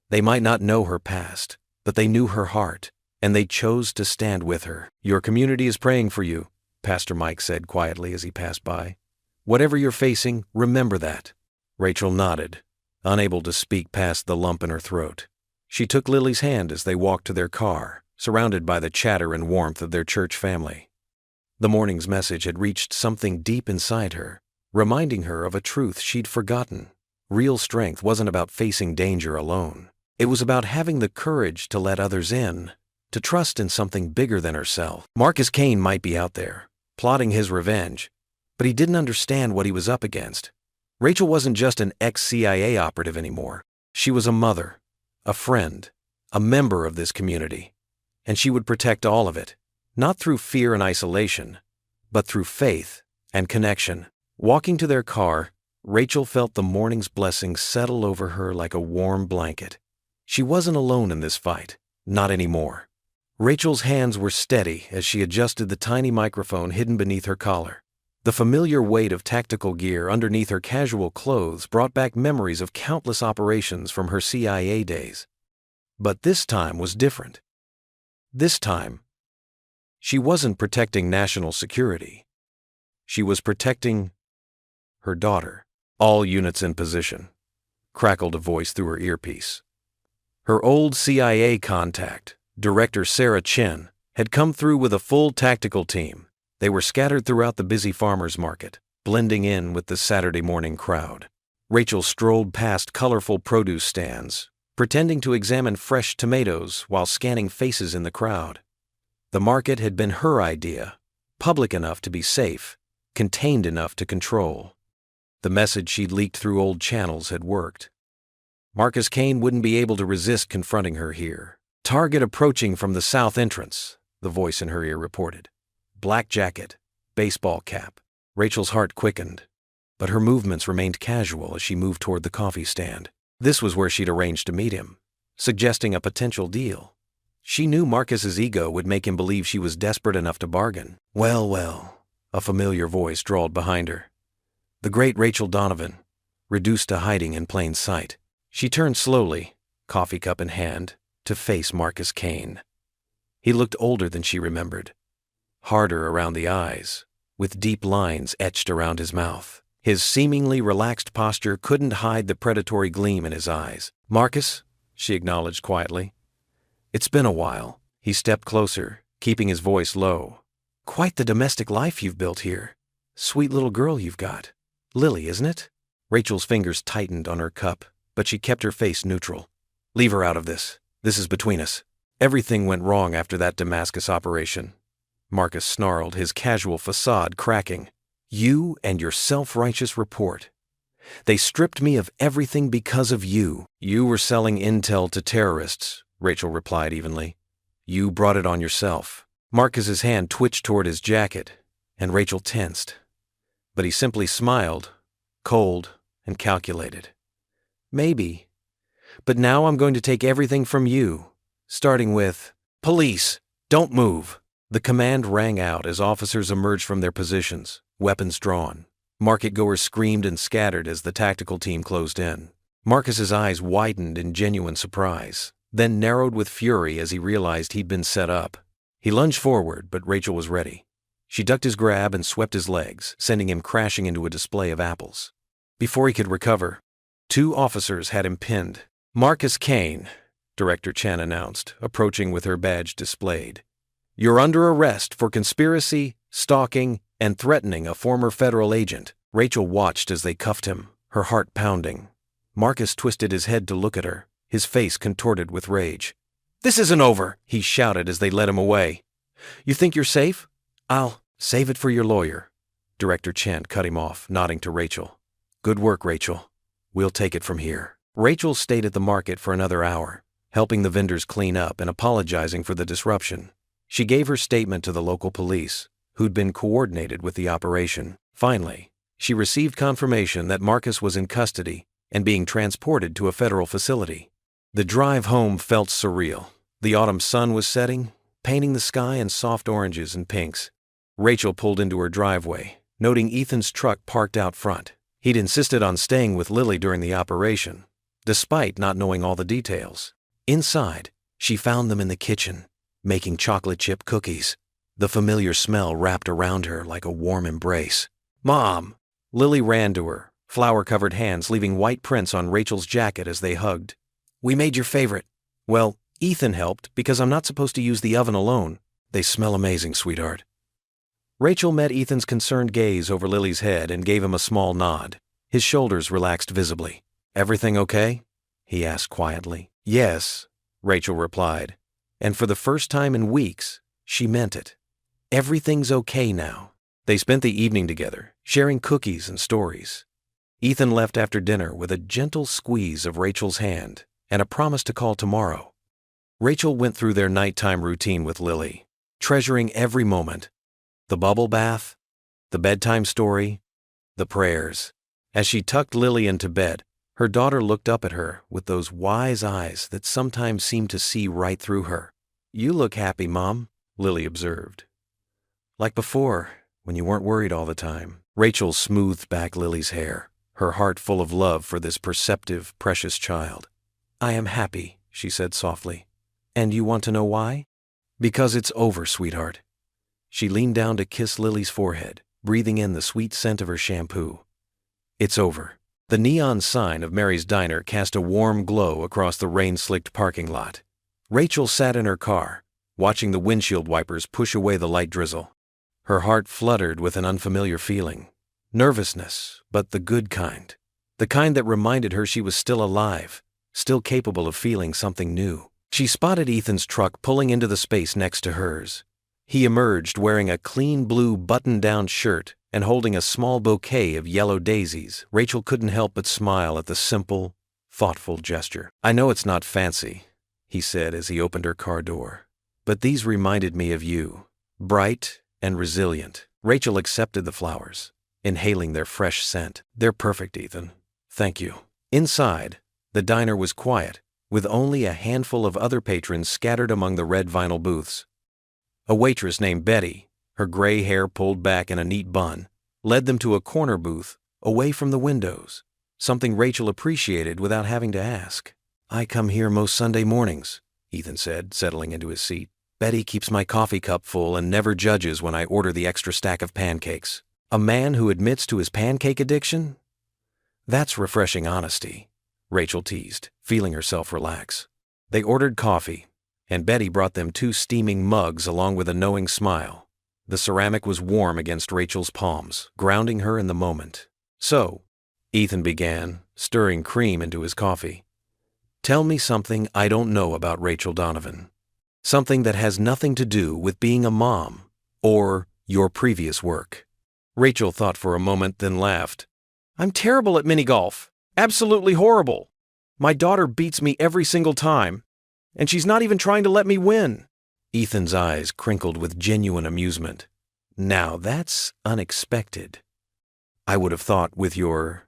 [SPEAKER 1] They might not know her past, but they knew her heart, and they chose to stand with her. "Your community is praying for you," Pastor Mike said quietly as he passed by. "Whatever you're facing, remember that." Rachel nodded, unable to speak past the lump in her throat. She took Lily's hand as they walked to their car, surrounded by the chatter and warmth of their church family. The morning's message had reached something deep inside her, reminding her of a truth she'd forgotten. Real strength wasn't about facing danger alone. It was about having the courage to let others in, to trust in something bigger than herself. Marcus Kane might be out there, plotting his revenge, but he didn't understand what he was up against. Rachel wasn't just an ex-CIA operative anymore. She was a mother, a friend, a member of this community, and she would protect all of it, not through fear and isolation, but through faith and connection. Walking to their car, Rachel felt the morning's blessings settle over her like a warm blanket. She wasn't alone in this fight, not anymore. Rachel's hands were steady as she adjusted the tiny microphone hidden beneath her collar. The familiar weight of tactical gear underneath her casual clothes brought back memories of countless operations from her CIA days. But this time was different. This time, she wasn't protecting national security. She was protecting her daughter. "All units in position," crackled a voice through her earpiece. Her old CIA contact, Director Sarah Chen, had come through with a full tactical team. They were scattered throughout the busy farmers market, blending in with the Saturday morning crowd. Rachel strolled past colorful produce stands, pretending to examine fresh tomatoes while scanning faces in the crowd. The market had been her idea, public enough to be safe, contained enough to control. The message she'd leaked through old channels had worked. Marcus Kane wouldn't be able to resist confronting her here. "Target approaching from the south entrance," the voice in her ear reported. Black jacket, baseball cap. Rachel's heart quickened, but her movements remained casual as she moved toward the coffee stand. This was where she'd arranged to meet him, suggesting a potential deal. She knew Marcus's ego would make him believe she was desperate enough to bargain. Well, a familiar voice drawled behind her. The great Rachel Donovan, reduced to hiding in plain sight. She turned slowly, coffee cup in hand, to face Marcus Kane. He looked older than she remembered, harder around the eyes, with deep lines etched around his mouth. His seemingly relaxed posture couldn't hide the predatory gleam in his eyes. "Marcus," she acknowledged quietly. "It's been a while." He stepped closer, keeping his voice low. "Quite the domestic life you've built here. Sweet little girl you've got. Lily, isn't it?" Rachel's fingers tightened on her cup, but she kept her face neutral. "Leave her out of this. This is between us. Everything went wrong after that Damascus operation." Marcus snarled, his casual facade cracking. "You and your self-righteous report. They stripped me of everything because of you." "You were selling intel to terrorists," Rachel replied evenly. "You brought it on yourself." Marcus's hand twitched toward his jacket, and Rachel tensed. But he simply smiled, cold and calculated. "Maybe. But now I'm going to take everything from you, starting with, 'Police, don't move.'" The command rang out as officers emerged from their positions, weapons drawn. Market-goers screamed and scattered as the tactical team closed in. Marcus's eyes widened in genuine surprise, then narrowed with fury as he realized he'd been set up. He lunged forward, but Rachel was ready. She ducked his grab and swept his legs, sending him crashing into a display of apples. Before he could recover, 2 officers had him pinned. "Marcus Kane," Director Chen announced, approaching with her badge displayed. "You're under arrest for conspiracy, stalking, and threatening a former federal agent." Rachel watched as they cuffed him, her heart pounding. Marcus twisted his head to look at her, his face contorted with rage. "This isn't over," he shouted as they led him away. "You think you're safe? I'll save it for your lawyer." Director Chen cut him off, nodding to Rachel. "Good work, Rachel. We'll take it from here." Rachel stayed at the market for another hour, helping the vendors clean up and apologizing for the disruption. She gave her statement to the local police, who'd been coordinated with the operation. Finally, she received confirmation that Marcus was in custody and being transported to a federal facility. The drive home felt surreal. The autumn sun was setting, painting the sky in soft oranges and pinks. Rachel pulled into her driveway, noting Ethan's truck parked out front. He'd insisted on staying with Lily during the operation, despite not knowing all the details. Inside, she found them in the kitchen, making chocolate chip cookies. The familiar smell wrapped around her like a warm embrace. "Mom!" Lily ran to her, flour-covered hands leaving white prints on Rachel's jacket as they hugged. "We made your favorite. Well, Ethan helped because I'm not supposed to use the oven alone. They smell amazing, sweetheart." Rachel met Ethan's concerned gaze over Lily's head and gave him a small nod. His shoulders relaxed visibly. "Everything okay?" he asked quietly. "Yes," Rachel replied. And for the first time in weeks, she meant it. Everything's okay now. They spent the evening together, sharing cookies and stories. Ethan left after dinner with a gentle squeeze of Rachel's hand and a promise to call tomorrow. Rachel went through their nighttime routine with Lily, treasuring every moment. The bubble bath, the bedtime story, the prayers. As she tucked Lily into bed, her daughter looked up at her with those wise eyes that sometimes seemed to see right through her. "You look happy, Mom," Lily observed. "Like before, when you weren't worried all the time." Rachel smoothed back Lily's hair, her heart full of love for this perceptive, precious child. "I am happy," she said softly. "And you want to know why?" "Because it's over, sweetheart." She leaned down to kiss Lily's forehead, breathing in the sweet scent of her shampoo. "It's over." The neon sign of Mary's Diner cast a warm glow across the rain-slicked parking lot. Rachel sat in her car, watching the windshield wipers push away the light drizzle. Her heart fluttered with an unfamiliar feeling. Nervousness, but the good kind. The kind that reminded her she was still alive, still capable of feeling something new. She spotted Ethan's truck pulling into the space next to hers. He emerged wearing a clean blue button-down shirt and holding a small bouquet of yellow daisies. Rachel couldn't help but smile at the simple, thoughtful gesture. "I know it's not fancy," he said as he opened her car door, "but these reminded me of you, bright and resilient." Rachel accepted the flowers, inhaling their fresh scent. "They're perfect, Ethan. Thank you." Inside, the diner was quiet, with only a handful of other patrons scattered among the red vinyl booths. A waitress named Betty, her gray hair pulled back in a neat bun, led them to a corner booth away from the windows. something Rachel appreciated without having to ask. "I come here most Sunday mornings," Ethan said, settling into his seat. "Betty keeps my coffee cup full and never judges when I order the extra stack of pancakes." A man who admits to his pancake addiction? That's refreshing honesty, Rachel teased, feeling herself relax. They ordered coffee, and Betty brought them 2 steaming mugs along with a knowing smile. The ceramic was warm against Rachel's palms, grounding her in the moment. "So," Ethan began, stirring cream into his coffee, "tell me something I don't know about Rachel Donovan. Something that has nothing to do with being a mom or your previous work." Rachel thought for a moment, then laughed. "I'm terrible at mini-golf. Absolutely horrible. My daughter beats me every single time, and she's not even trying to let me win." Ethan's eyes crinkled with genuine amusement. "Now that's unexpected. I would have thought with your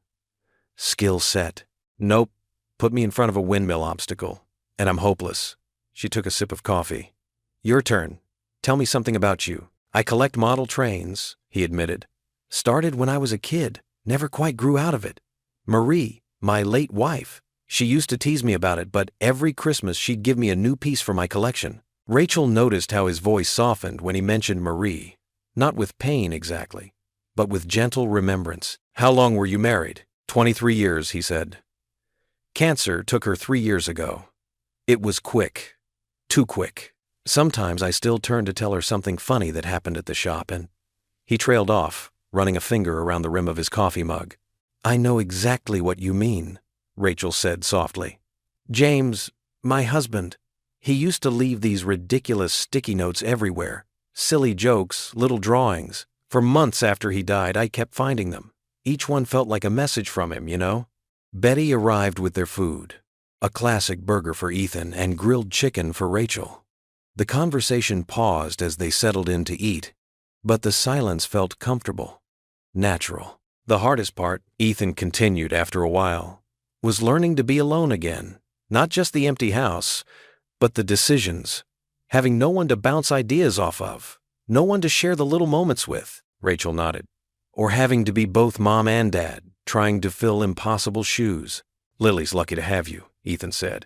[SPEAKER 1] skill set." "Nope. Put me in front of a windmill obstacle, and I'm hopeless." She took a sip of coffee. "Your turn. Tell me something about you." "I collect model trains," he admitted. "Started when I was a kid, never quite grew out of it. Marie, my late wife, she used to tease me about it, but every Christmas she'd give me a new piece for my collection." Rachel noticed how his voice softened when he mentioned Marie, not with pain exactly, but with gentle remembrance. "How long were you married?" 23 years, he said. "Cancer took her 3 years ago. It was quick. Too quick. Sometimes I still turn to tell her something funny that happened at the shop, and..." He trailed off, running a finger around the rim of his coffee mug. "I know exactly what you mean," Rachel said softly. "James, my husband, he used to leave these ridiculous sticky notes everywhere. Silly jokes, little drawings. For months after he died, I kept finding them. Each one felt like a message from him, you know?" Betty arrived with their food, a classic burger for Ethan and grilled chicken for Rachel. The conversation paused as they settled in to eat, but the silence felt comfortable, natural. The hardest part, Ethan continued after a while, was learning to be alone again. Not just the empty house, but the decisions. Having no one to bounce ideas off of, no one to share the little moments with, Rachel nodded. Or having to be both mom and dad, trying to fill impossible shoes. "Lily's lucky to have you," Ethan said.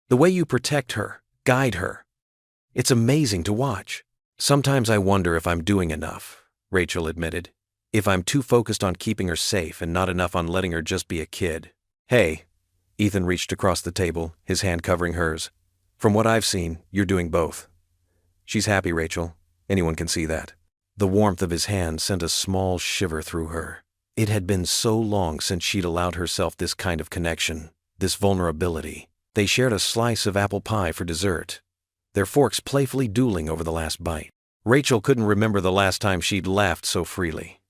[SPEAKER 1] "The way you protect her, guide her. It's amazing to watch." "Sometimes I wonder if I'm doing enough," Rachel admitted. "If I'm too focused on keeping her safe and not enough on letting her just be a kid." "Hey," Ethan reached across the table, his hand covering hers. "From what I've seen, you're doing both. She's happy, Rachel. Anyone can see that." The warmth of his hand sent a small shiver through her. It had been so long since she'd allowed herself this kind of connection, this vulnerability. They shared a slice of apple pie for dessert, their forks playfully dueling over the last bite. Rachel couldn't remember the last time she'd laughed so freely.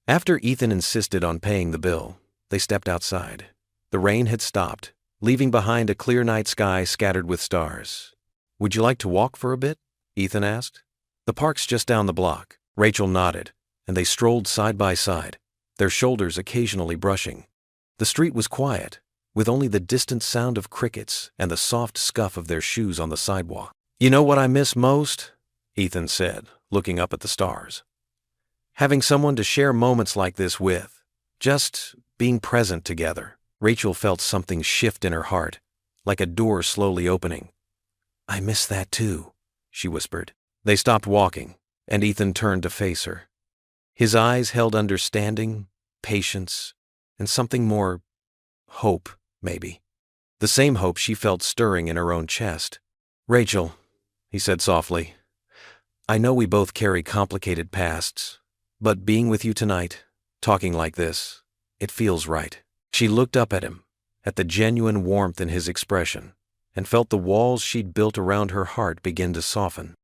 [SPEAKER 1] After Ethan insisted on paying the bill, they stepped outside. The rain had stopped, leaving behind a clear night sky scattered with stars. "Would you like to walk for a bit?" Ethan asked. "The park's just down the block." Rachel nodded, and they strolled side by side, their shoulders occasionally brushing. The street was quiet, with only the distant sound of crickets and the soft scuff of their shoes on the sidewalk. "You know what I miss most?" Ethan said, looking up at the stars. "Having someone to share moments like this with. Just being present together." Rachel felt something shift in her heart, like a door slowly opening. "I miss that too," she whispered. They stopped walking, and Ethan turned to face her. His eyes held understanding, patience, and something more, hope, maybe. The same hope she felt stirring in her own chest. "Rachel," he said softly, "I know we both carry complicated pasts, but being with you tonight, talking like this, it feels right." She looked up at him, at the genuine warmth in his expression, and felt the walls she'd built around her heart begin to soften.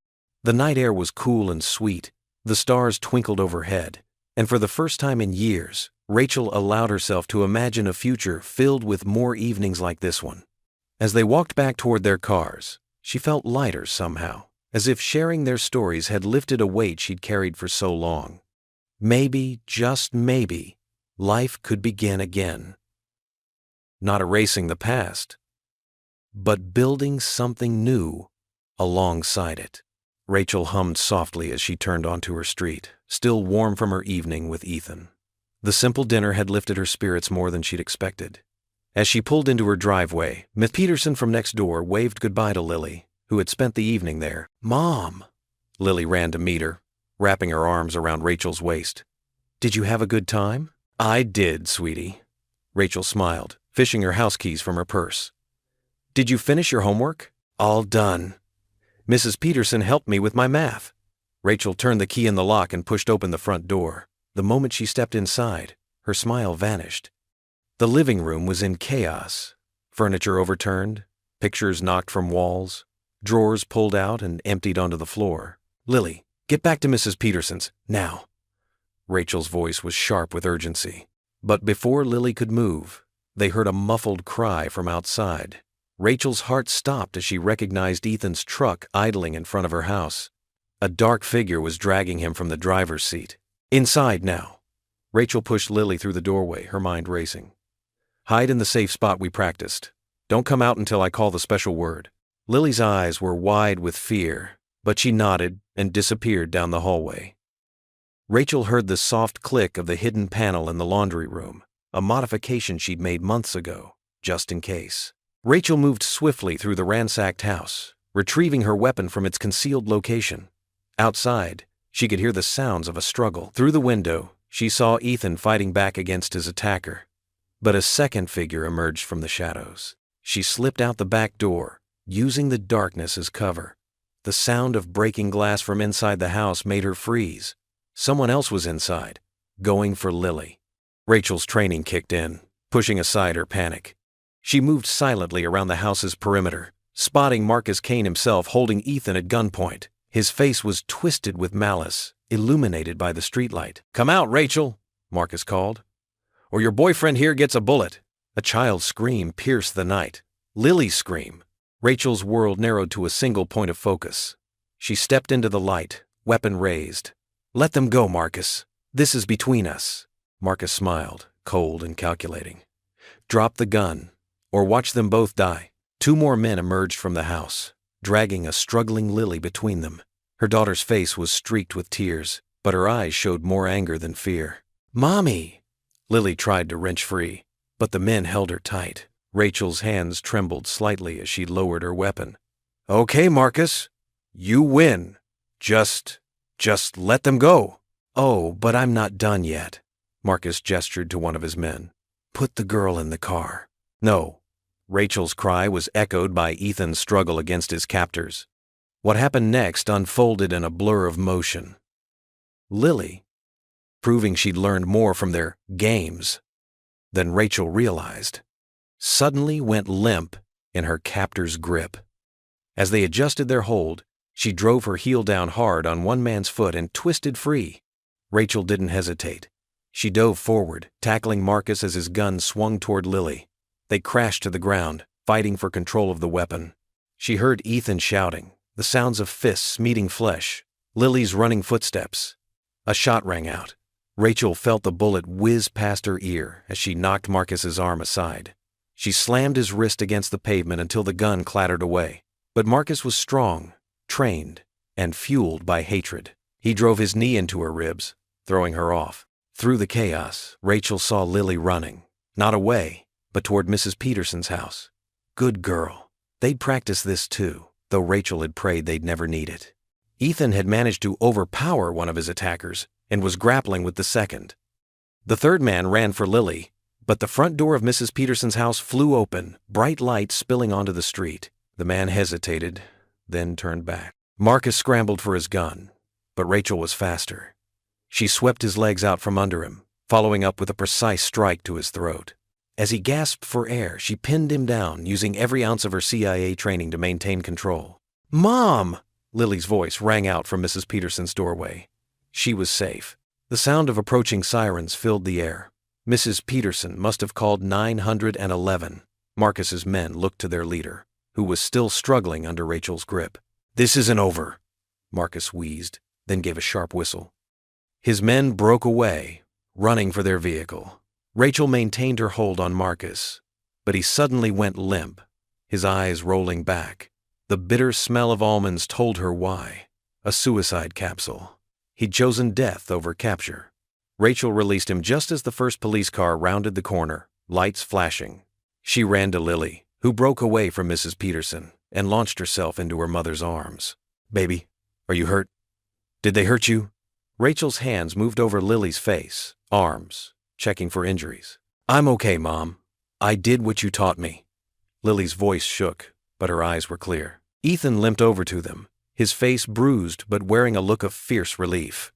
[SPEAKER 1] The night air was cool and sweet, the stars twinkled overhead, and for the first time in years, Rachel allowed herself to imagine a future filled with more evenings like this one. As they walked back toward their cars, she felt lighter somehow, as if sharing their stories had lifted a weight she'd carried for so long. Maybe, just maybe, life could begin again. Not erasing the past, but building something new alongside it. Rachel hummed softly as she turned onto her street, still warm from her evening with Ethan. The simple dinner had lifted her spirits more than she'd expected. As she pulled into her driveway, Miss Peterson from next door waved goodbye to Lily, who had spent the evening there. "Mom!" Lily ran to meet her, wrapping her arms around Rachel's waist. "Did you have a good time?" "I did, sweetie." Rachel smiled, fishing her house keys from her purse. "Did you finish your homework?" "All done." "Mrs. Peterson helped me with my math." Rachel turned the key in the lock and pushed open the front door. The moment she stepped inside, her smile vanished. The living room was in chaos. Furniture overturned, pictures knocked from walls, drawers pulled out and emptied onto the floor. "Lily, get back to Mrs. Peterson's, now." Rachel's voice was sharp with urgency. But before Lily could move, they heard a muffled cry from outside. Rachel's heart stopped as she recognized Ethan's truck idling in front of her house. A dark figure was dragging him from the driver's seat. "Inside now." Rachel pushed Lily through the doorway, her mind racing. "Hide in the safe spot we practiced. Don't come out until I call the special word." Lily's eyes were wide with fear, but she nodded and disappeared down the hallway. Rachel heard the soft click of the hidden panel in the laundry room, a modification she'd made months ago, just in case. Rachel moved swiftly through the ransacked house, retrieving her weapon from its concealed location. Outside, she could hear the sounds of a struggle. Through the window, she saw Ethan fighting back against his attacker. But a second figure emerged from the shadows. She slipped out the back door, using the darkness as cover. The sound of breaking glass from inside the house made her freeze. Someone else was inside, going for Lily. Rachel's training kicked in, pushing aside her panic. She moved silently around the house's perimeter, spotting Marcus Kane himself holding Ethan at gunpoint. His face was twisted with malice, illuminated by the streetlight. "Come out, Rachel," Marcus called, "or your boyfriend here gets a bullet." A child's scream pierced the night. Lily's scream. Rachel's world narrowed to a single point of focus. She stepped into the light, weapon raised. "Let them go, Marcus. This is between us." Marcus smiled, cold and calculating. "Drop the gun, or watch them both die." Two more men emerged from the house, dragging a struggling Lily between them. Her daughter's face was streaked with tears, but her eyes showed more anger than fear. "Mommy!" Lily tried to wrench free, but the men held her tight. Rachel's hands trembled slightly as she lowered her weapon. "Okay, Marcus. You win. Just let them go." "Oh, but I'm not done yet." Marcus gestured to one of his men. "Put the girl in the car." "No." Rachel's cry was echoed by Ethan's struggle against his captors. What happened next unfolded in a blur of motion. Lily, proving she'd learned more from their games than Rachel realized, suddenly went limp in her captor's grip. As they adjusted their hold, she drove her heel down hard on one man's foot and twisted free. Rachel didn't hesitate. She dove forward, tackling Marcus as his gun swung toward Lily. They crashed to the ground, fighting for control of the weapon. She heard Ethan shouting, the sounds of fists meeting flesh, Lily's running footsteps. A shot rang out. Rachel felt the bullet whiz past her ear as she knocked Marcus's arm aside. She slammed his wrist against the pavement until the gun clattered away. But Marcus was strong, trained, and fueled by hatred. He drove his knee into her ribs, throwing her off. Through the chaos, Rachel saw Lily running, not away, but toward Mrs. Peterson's house. Good girl. They'd practice this too, though Rachel had prayed they'd never need it. Ethan had managed to overpower one of his attackers and was grappling with the second. The third man ran for Lily, but the front door of Mrs. Peterson's house flew open, bright light spilling onto the street. The man hesitated, then turned back. Marcus scrambled for his gun, but Rachel was faster. She swept his legs out from under him, following up with a precise strike to his throat. As he gasped for air, she pinned him down, using every ounce of her CIA training to maintain control. "Mom!" Lily's voice rang out from Mrs. Peterson's doorway. She was safe. The sound of approaching sirens filled the air. Mrs. Peterson must have called 911. Marcus's men looked to their leader, who was still struggling under Rachel's grip. "This isn't over," Marcus wheezed, then gave a sharp whistle. His men broke away, running for their vehicle. Rachel maintained her hold on Marcus, but he suddenly went limp, his eyes rolling back. The bitter smell of almonds told her why. A suicide capsule. He'd chosen death over capture. Rachel released him just as the first police car rounded the corner, lights flashing. She ran to Lily, who broke away from Mrs. Peterson and launched herself into her mother's arms. "Baby, are you hurt? Did they hurt you?" Rachel's hands moved over Lily's face, arms, checking for injuries. "I'm okay, Mom. I did what you taught me." Lily's voice shook, but her eyes were clear. Ethan limped over to them, his face bruised but wearing a look of fierce relief.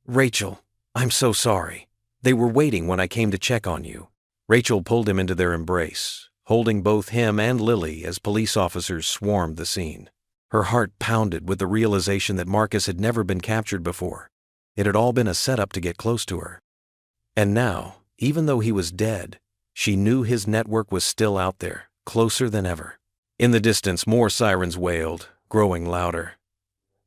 [SPEAKER 1] "Rachel, I'm so sorry. They were waiting when I came to check on you." Rachel pulled him into their embrace, holding both him and Lily as police officers swarmed the scene. Her heart pounded with the realization that Marcus had never been captured before. It had all been a setup to get close to her. And now, even though he was dead, she knew his network was still out there, closer than ever. In the distance, more sirens wailed, growing louder.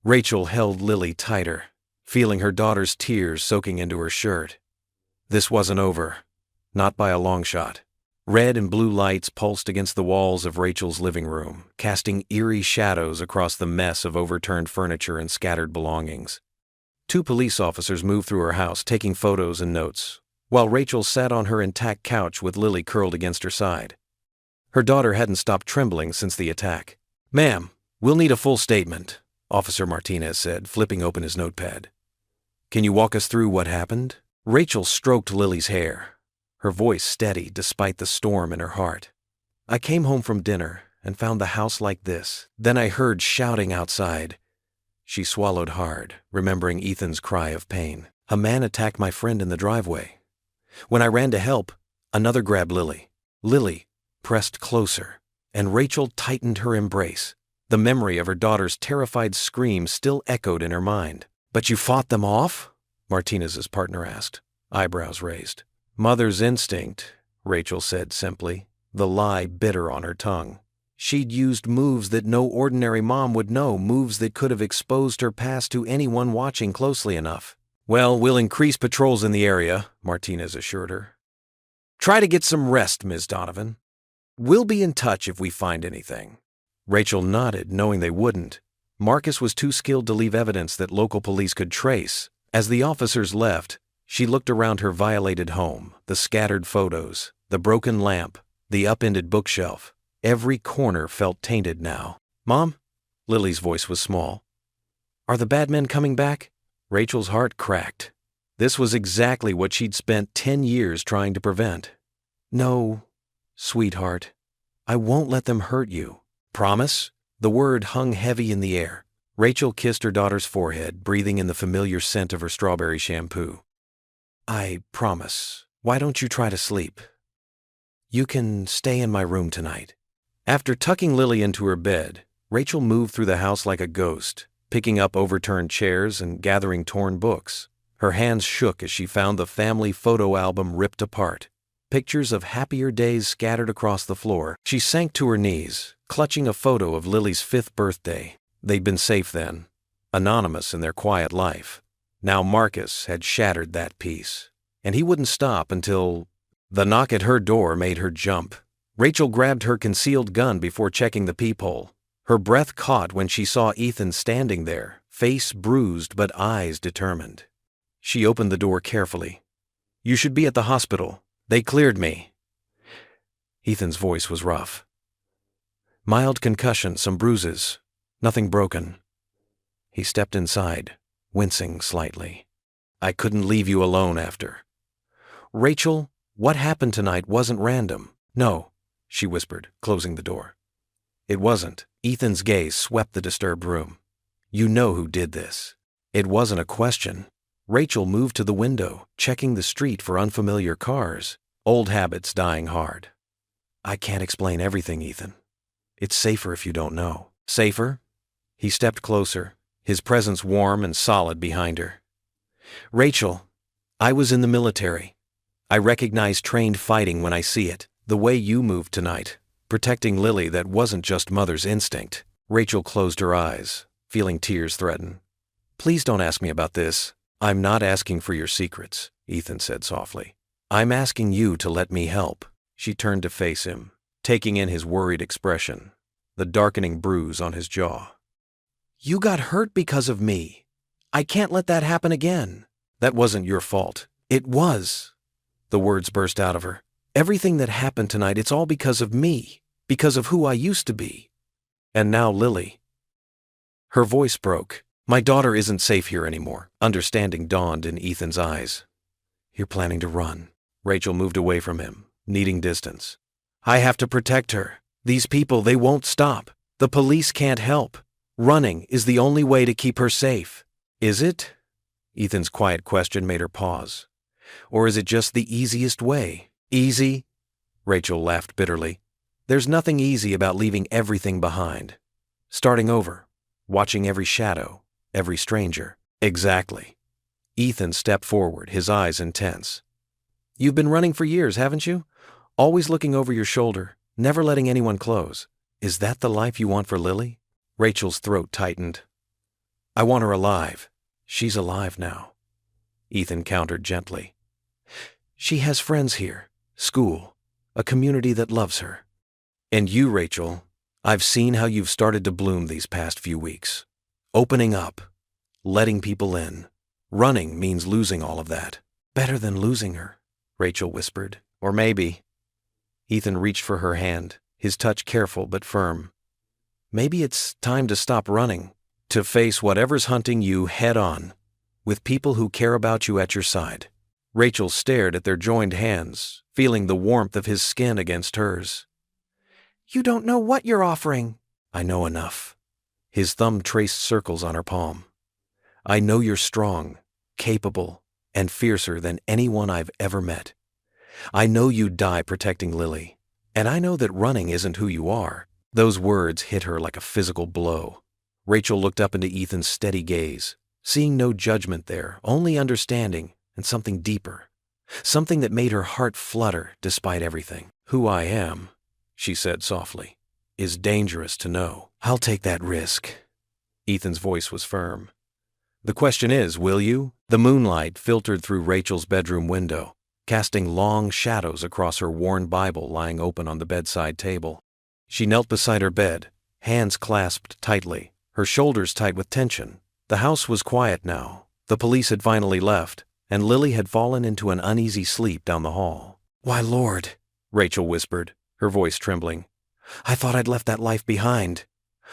[SPEAKER 1] Rachel held Lily tighter, feeling her daughter's tears soaking into her shirt. This wasn't over. Not by a long shot. Red and blue lights pulsed against the walls of Rachel's living room, casting eerie shadows across the mess of overturned furniture and scattered belongings. 2 police officers moved through her house, taking photos and notes, while Rachel sat on her intact couch with Lily curled against her side. Her daughter hadn't stopped trembling since the attack. "Ma'am, we'll need a full statement," Officer Martinez said, flipping open his notepad. "Can you walk us through what happened?" Rachel stroked Lily's hair, her voice steady despite the storm in her heart. "I came home from dinner and found the house like this. Then I heard shouting outside." She swallowed hard, remembering Ethan's cry of pain. "A man attacked my friend in the driveway. When I ran to help, another grabbed Lily. Lily pressed closer, and Rachel tightened her embrace. The memory of her daughter's terrified scream still echoed in her mind. "But you fought them off?" Martinez's partner asked, eyebrows raised. "Mother's instinct," Rachel said simply, the lie bitter on her tongue. She'd used moves that no ordinary mom would know, moves that could have exposed her past to anyone watching closely enough. "Well, we'll increase patrols in the area," Martinez assured her. "Try to get some rest, Ms. Donovan. We'll be in touch if we find anything." Rachel nodded, knowing they wouldn't. Marcus was too skilled to leave evidence that local police could trace. As the officers left, she looked around her violated home, the scattered photos, the broken lamp, the upended bookshelf. Every corner felt tainted now. "Mom?" Lily's voice was small. "Are the bad men coming back?" Rachel's heart cracked. This was exactly what she'd spent 10 years trying to prevent. "No, sweetheart. I won't let them hurt you. Promise?" The word hung heavy in the air. Rachel kissed her daughter's forehead, breathing in the familiar scent of her strawberry shampoo. "I promise. Why don't you try to sleep? You can stay in my room tonight." After tucking Lily into her bed, Rachel moved through the house like a ghost, picking up overturned chairs and gathering torn books. Her hands shook as she found the family photo album ripped apart. Pictures of happier days scattered across the floor. She sank to her knees, clutching a photo of Lily's 5th birthday. They'd been safe then, anonymous in their quiet life. Now Marcus had shattered that peace, and he wouldn't stop until... The knock at her door made her jump. Rachel grabbed her concealed gun before checking the peephole. Her breath caught when she saw Ethan standing there, face bruised but eyes determined. She opened the door carefully. "You should be at the hospital. They cleared me." Ethan's voice was rough. "Mild concussion, some bruises. Nothing broken." He stepped inside, wincing slightly. "I couldn't leave you alone after." "Rachel, what happened tonight wasn't random." "No," she whispered, closing the door. "It wasn't." Ethan's gaze swept the disturbed room. "You know who did this." It wasn't a question. Rachel moved to the window, checking the street for unfamiliar cars. Old habits dying hard. "I can't explain everything, Ethan. It's safer if you don't know." "Safer?" He stepped closer, his presence warm and solid behind her. "Rachel, I was in the military. I recognize trained fighting when I see it. The way you moved tonight, protecting Lily, that wasn't just mother's instinct." Rachel closed her eyes, feeling tears threaten. "Please don't ask me about this." "I'm not asking for your secrets," Ethan said softly. "I'm asking you to let me help." She turned to face him, taking in his worried expression, the darkening bruise on his jaw. "You got hurt because of me. I can't let that happen again." "That wasn't your fault. It was. The words burst out of her. Everything that happened tonight, it's all because of me, because of who I used to be. And now Lily. Her voice broke. My daughter isn't safe here anymore. Understanding dawned in Ethan's eyes. You're planning to run. Rachel moved away from him, needing distance. I have to protect her. These people, they won't stop. The police can't help. Running is the only way to keep her safe. Is it? Ethan's quiet question made her pause. Or is it just the easiest way? Easy? Rachel laughed bitterly. There's nothing easy about leaving everything behind. Starting over. Watching every shadow. Every stranger. Exactly. Ethan stepped forward, his eyes intense. You've been running for years, haven't you? Always looking over your shoulder, never letting anyone close. Is that the life you want for Lily? Rachel's throat tightened. I want her alive. She's alive now. Ethan countered gently. She has friends here, school, a community that loves her. And you, Rachel, I've seen how you've started to bloom these past few weeks. Opening up, letting people in. Running means losing all of that. Better than losing her, Rachel whispered. Or maybe. Ethan reached for her hand, his touch careful but firm. Maybe it's time to stop running, to face whatever's hunting you head on, with people who care about you at your side. Rachel stared at their joined hands, feeling the warmth of his skin against hers. You don't know what you're offering. I know enough. His thumb traced circles on her palm. I know you're strong, capable, and fiercer than anyone I've ever met. I know you'd die protecting Lily, and I know that running isn't who you are. Those words hit her like a physical blow. Rachel looked up into Ethan's steady gaze, seeing no judgment there, only understanding and something deeper, something that made her heart flutter despite everything. Who I am, she said softly, is dangerous to know. I'll take that risk. Ethan's voice was firm. The question is, will you? The moonlight filtered through Rachel's bedroom window, casting long shadows across her worn Bible lying open on the bedside table. She knelt beside her bed, hands clasped tightly, her shoulders tight with tension. The house was quiet now. The police had finally left, and Lily had fallen into an uneasy sleep down the hall. Why, Lord, Rachel whispered, her voice trembling. I thought I'd left that life behind.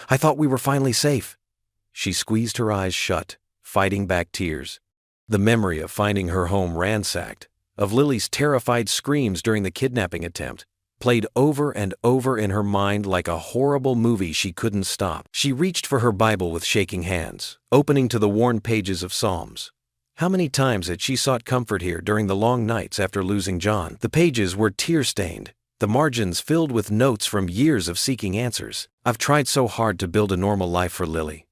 [SPEAKER 1] I thought we were finally safe. She squeezed her eyes shut, fighting back tears. The memory of finding her home ransacked, of Lily's terrified screams during the kidnapping attempt, played over and over in her mind like a horrible movie she couldn't stop. She reached for her Bible with shaking hands, opening to the worn pages of Psalms. How many times had she sought comfort here during the long nights after losing John? The pages were tear-stained, the margins filled with notes from years of seeking answers. I've tried so hard to build a normal life for Lily,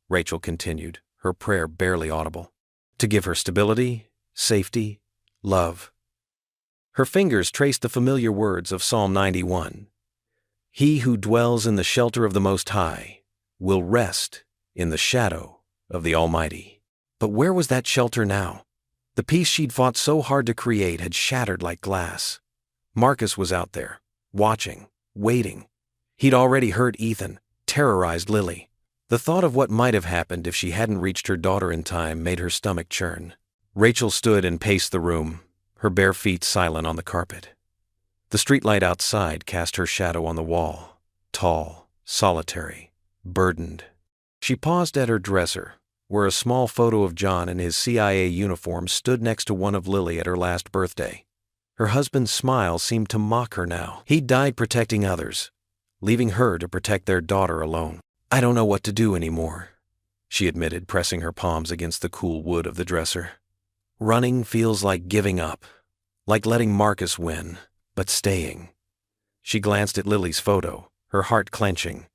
[SPEAKER 1] Rachel continued, her prayer barely audible. To give her stability, safety, love. Her fingers traced the familiar words of Psalm 91. He who dwells in the shelter of the Most High will rest in the shadow of the Almighty. But where was that shelter now? The peace she'd fought so hard to create had shattered like glass. Marcus was out there, watching, waiting. He'd already hurt Ethan, terrorized Lily. The thought of what might have happened if she hadn't reached her daughter in time made her stomach churn. Rachel stood and paced the room, her bare feet silent on the carpet. The streetlight outside cast her shadow on the wall, tall, solitary, burdened. She paused at her dresser, where a small photo of John in his CIA uniform stood next to one of Lily at her last birthday. Her husband's smile seemed to mock her now. He'd died protecting others, leaving her to protect their daughter alone. I don't know what to do anymore, she admitted, pressing her palms against the cool wood of the dresser. Running feels like giving up, like letting Marcus win, but staying. She glanced at Lily's photo, her heart clenching.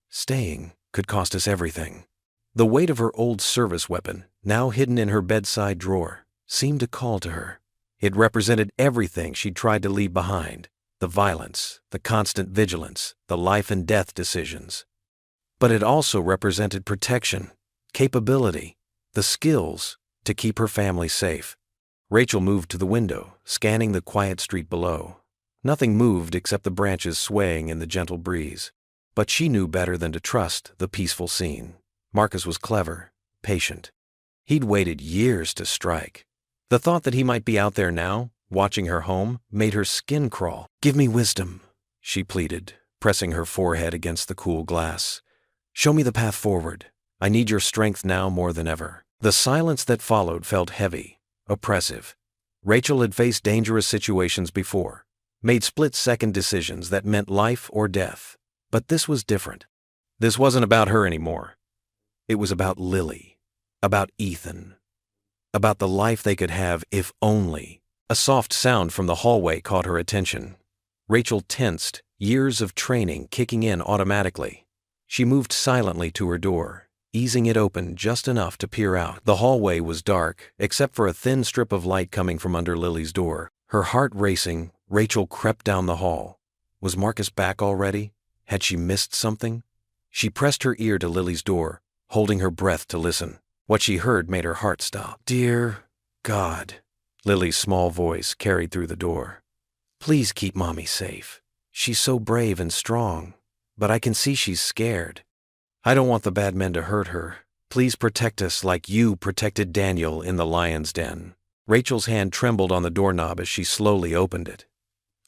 [SPEAKER 1] Staying could cost us everything. The weight of her old service weapon, now hidden in her bedside drawer, seemed to call to her. It represented everything she'd tried to leave behind, the violence, the constant vigilance, the life and death decisions. But it also represented protection, capability, the skills to keep her family safe. Rachel moved to the window, scanning the quiet street below. Nothing moved except the branches swaying in the gentle breeze. But she knew better than to trust the peaceful scene. Marcus was clever, patient. He'd waited years to strike. The thought that he might be out there now, watching her home, made her skin crawl. "Give me wisdom," she pleaded, pressing her forehead against the cool glass. "Show me the path forward. I need your strength now more than ever." The silence that followed felt heavy, oppressive. Rachel had faced dangerous situations before, made split-second decisions that meant life or death. But this was different. This wasn't about her anymore. It was about Lily, about Ethan, about the life they could have if only. A soft sound from the hallway caught her attention. Rachel tensed, years of training kicking in automatically. She moved silently to her door, easing it open just enough to peer out. The hallway was dark, except for a thin strip of light coming from under Lily's door. Her heart racing, Rachel crept down the hall. Was Marcus back already? Had she missed something? She pressed her ear to Lily's door, holding her breath to listen. What she heard made her heart stop. "Dear God," Lily's small voice carried through the door. "Please keep Mommy safe. She's so brave and strong, but I can see she's scared. I don't want the bad men to hurt her. Please protect us like you protected Daniel in the lion's den." Rachel's hand trembled on the doorknob as she slowly opened it.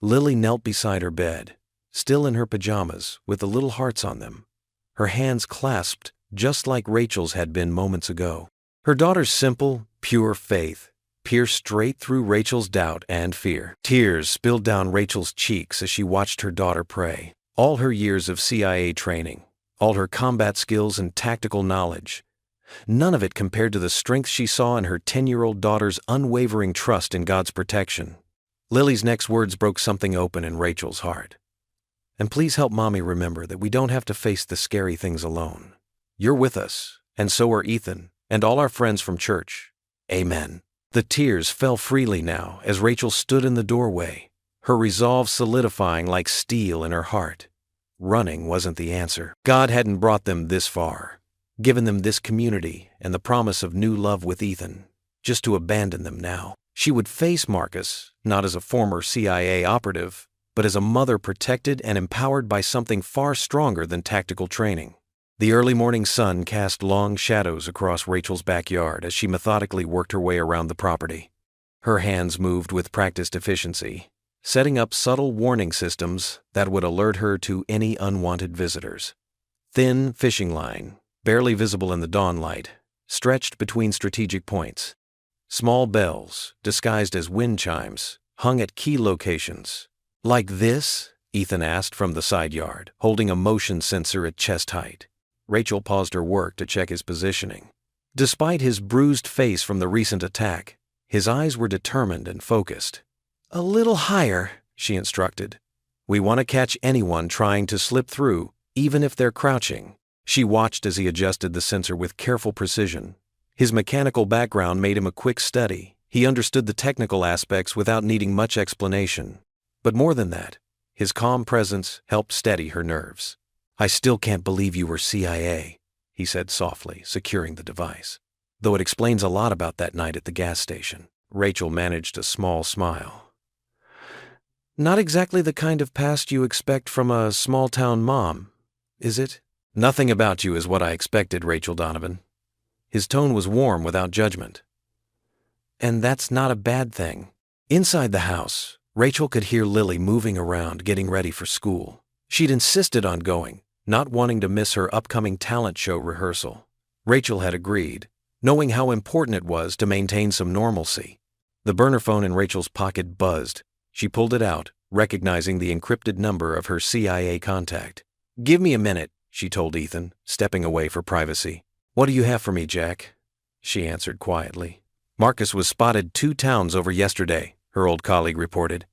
[SPEAKER 1] Lily knelt beside her bed, still in her pajamas, with the little hearts on them. Her hands clasped just like Rachel's had been moments ago. Her daughter's simple, pure faith pierced straight through Rachel's doubt and fear. Tears spilled down Rachel's cheeks as she watched her daughter pray. All her years of CIA training, all her combat skills and tactical knowledge, none of it compared to the strength she saw in her 10-year-old daughter's unwavering trust in God's protection. Lily's next words broke something open in Rachel's heart. "And please help Mommy remember that we don't have to face the scary things alone. You're with us, and so are Ethan, and all our friends from church. Amen." The tears fell freely now as Rachel stood in the doorway, her resolve solidifying like steel in her heart. Running wasn't the answer. God hadn't brought them this far, given them this community and the promise of new love with Ethan, just to abandon them now. She would face Marcus, not as a former CIA operative, but as a mother protected and empowered by something far stronger than tactical training. The early morning sun cast long shadows across Rachel's backyard as she methodically worked her way around the property. Her hands moved with practiced efficiency, setting up subtle warning systems that would alert her to any unwanted visitors. Thin fishing line, barely visible in the dawn light, stretched between strategic points. Small bells, disguised as wind chimes, hung at key locations. "Like this?" Ethan asked from the side yard, holding a motion sensor at chest height. Rachel paused her work to check his positioning. Despite his bruised face from the recent attack, his eyes were determined and focused. "A little higher," she instructed. "We want to catch anyone trying to slip through, even if they're crouching." She watched as he adjusted the sensor with careful precision. His mechanical background made him a quick study. He understood the technical aspects without needing much explanation. But more than that, his calm presence helped steady her nerves. "I still can't believe you were CIA," he said softly, securing the device. "Though it explains a lot about that night at the gas station." Rachel managed a small smile. "Not exactly the kind of past you expect from a small-town mom, is it?" "Nothing about you is what I expected, Rachel Donovan." His tone was warm without judgment. "And that's not a bad thing." Inside the house, Rachel could hear Lily moving around, getting ready for school. She'd insisted on going, not wanting to miss her upcoming talent show rehearsal. Rachel had agreed, knowing how important it was to maintain some normalcy. The burner phone in Rachel's pocket buzzed. She pulled it out, recognizing the encrypted number of her CIA contact. "Give me a minute," she told Ethan, stepping away for privacy. "What do you have for me, Jack?" She answered quietly. "Marcus was spotted 2 towns over yesterday," her old colleague reported.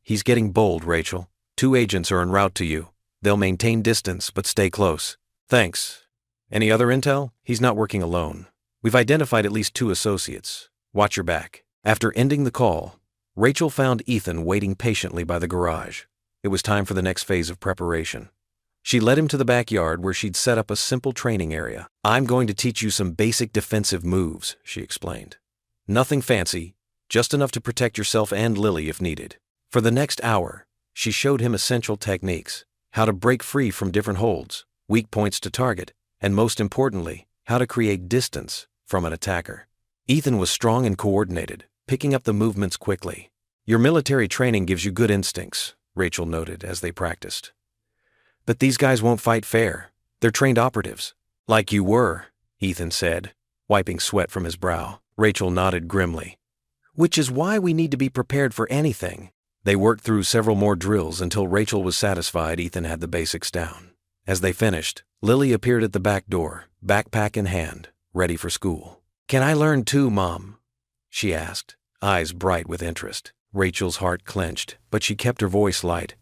[SPEAKER 1] "He's getting bold, Rachel. 2 agents are en route to you. They'll maintain distance, but stay close." "Thanks. Any other intel?" "He's not working alone. We've identified at least 2 associates. Watch your back." After ending the call, Rachel found Ethan waiting patiently by the garage. It was time for the next phase of preparation. She led him to the backyard where she'd set up a simple training area. "I'm going to teach you some basic defensive moves," she explained. "Nothing fancy, just enough to protect yourself and Lily if needed." For the next hour, she showed him essential techniques, how to break free from different holds, weak points to target, and most importantly, how to create distance from an attacker. Ethan was strong and coordinated, picking up the movements quickly. Your military training gives you good instincts, Rachel noted as they practiced. But these guys won't fight fair. They're trained operatives. Like you were, Ethan said, wiping sweat from his brow. Rachel nodded grimly. Which is why we need to be prepared for anything. They worked through several more drills until Rachel was satisfied Ethan had the basics down. As they finished, Lily appeared at the back door, backpack in hand, ready for school. Can I learn too, Mom? She asked, eyes bright with interest. Rachel's heart clenched, but she kept her voice light.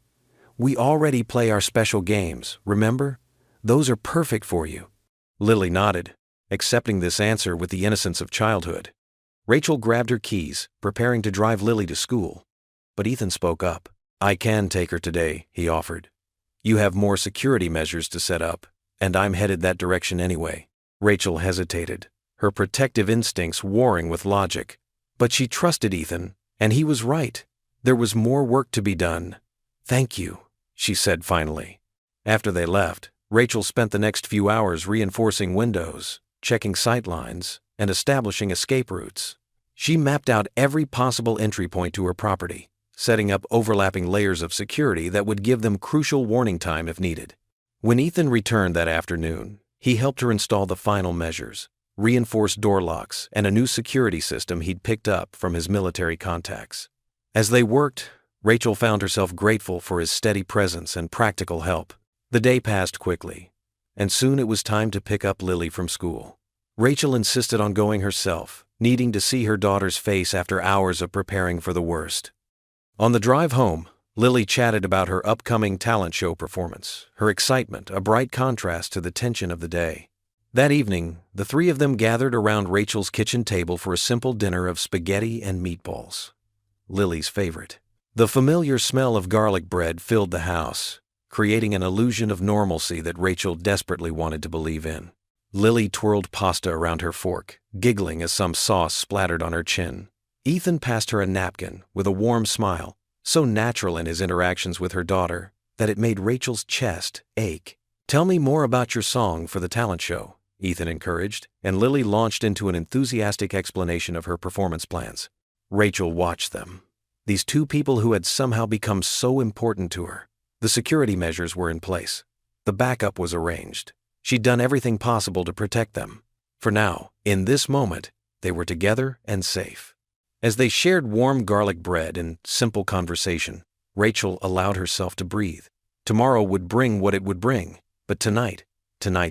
[SPEAKER 1] We already play our special games, remember? Those are perfect for you. Lily nodded, accepting this answer with the innocence of childhood. Rachel grabbed her keys, preparing to drive Lily to school. But Ethan spoke up. I can take her today, he offered. You have more security measures to set up, and I'm headed that direction anyway. Rachel hesitated, her protective instincts warring with logic. But she trusted Ethan, and he was right. There was more work to be done. Thank you, she said finally. After they left, Rachel spent the next few hours reinforcing windows, checking sight lines, and establishing escape routes. She mapped out every possible entry point to her property, setting up overlapping layers of security that would give them crucial warning time if needed. When Ethan returned that afternoon, he helped her install the final measures, reinforced door locks, and a new security system he'd picked up from his military contacts. As they worked, Rachel found herself grateful for his steady presence and practical help. The day passed quickly, and soon it was time to pick up Lily from school. Rachel insisted on going herself, needing to see her daughter's face after hours of preparing for the worst. On the drive home, Lily chatted about her upcoming talent show performance, her excitement a bright contrast to the tension of the day. That evening, the three of them gathered around Rachel's kitchen table for a simple dinner of spaghetti and meatballs, Lily's favorite. The familiar smell of garlic bread filled the house, creating an illusion of normalcy that Rachel desperately wanted to believe in. Lily twirled pasta around her fork, giggling as some sauce splattered on her chin. Ethan passed her a napkin with a warm smile, so natural in his interactions with her daughter that it made Rachel's chest ache. Tell me more about your song for the talent show, Ethan encouraged, and Lily launched into an enthusiastic explanation of her performance plans. Rachel watched them. These two people who had somehow become so important to her. The security measures were in place. The backup was arranged. She'd done everything possible to protect them. For now, in this moment, they were together and safe. As they shared warm garlic bread and simple conversation, Rachel allowed herself to breathe. Tomorrow would bring what it would bring, but tonight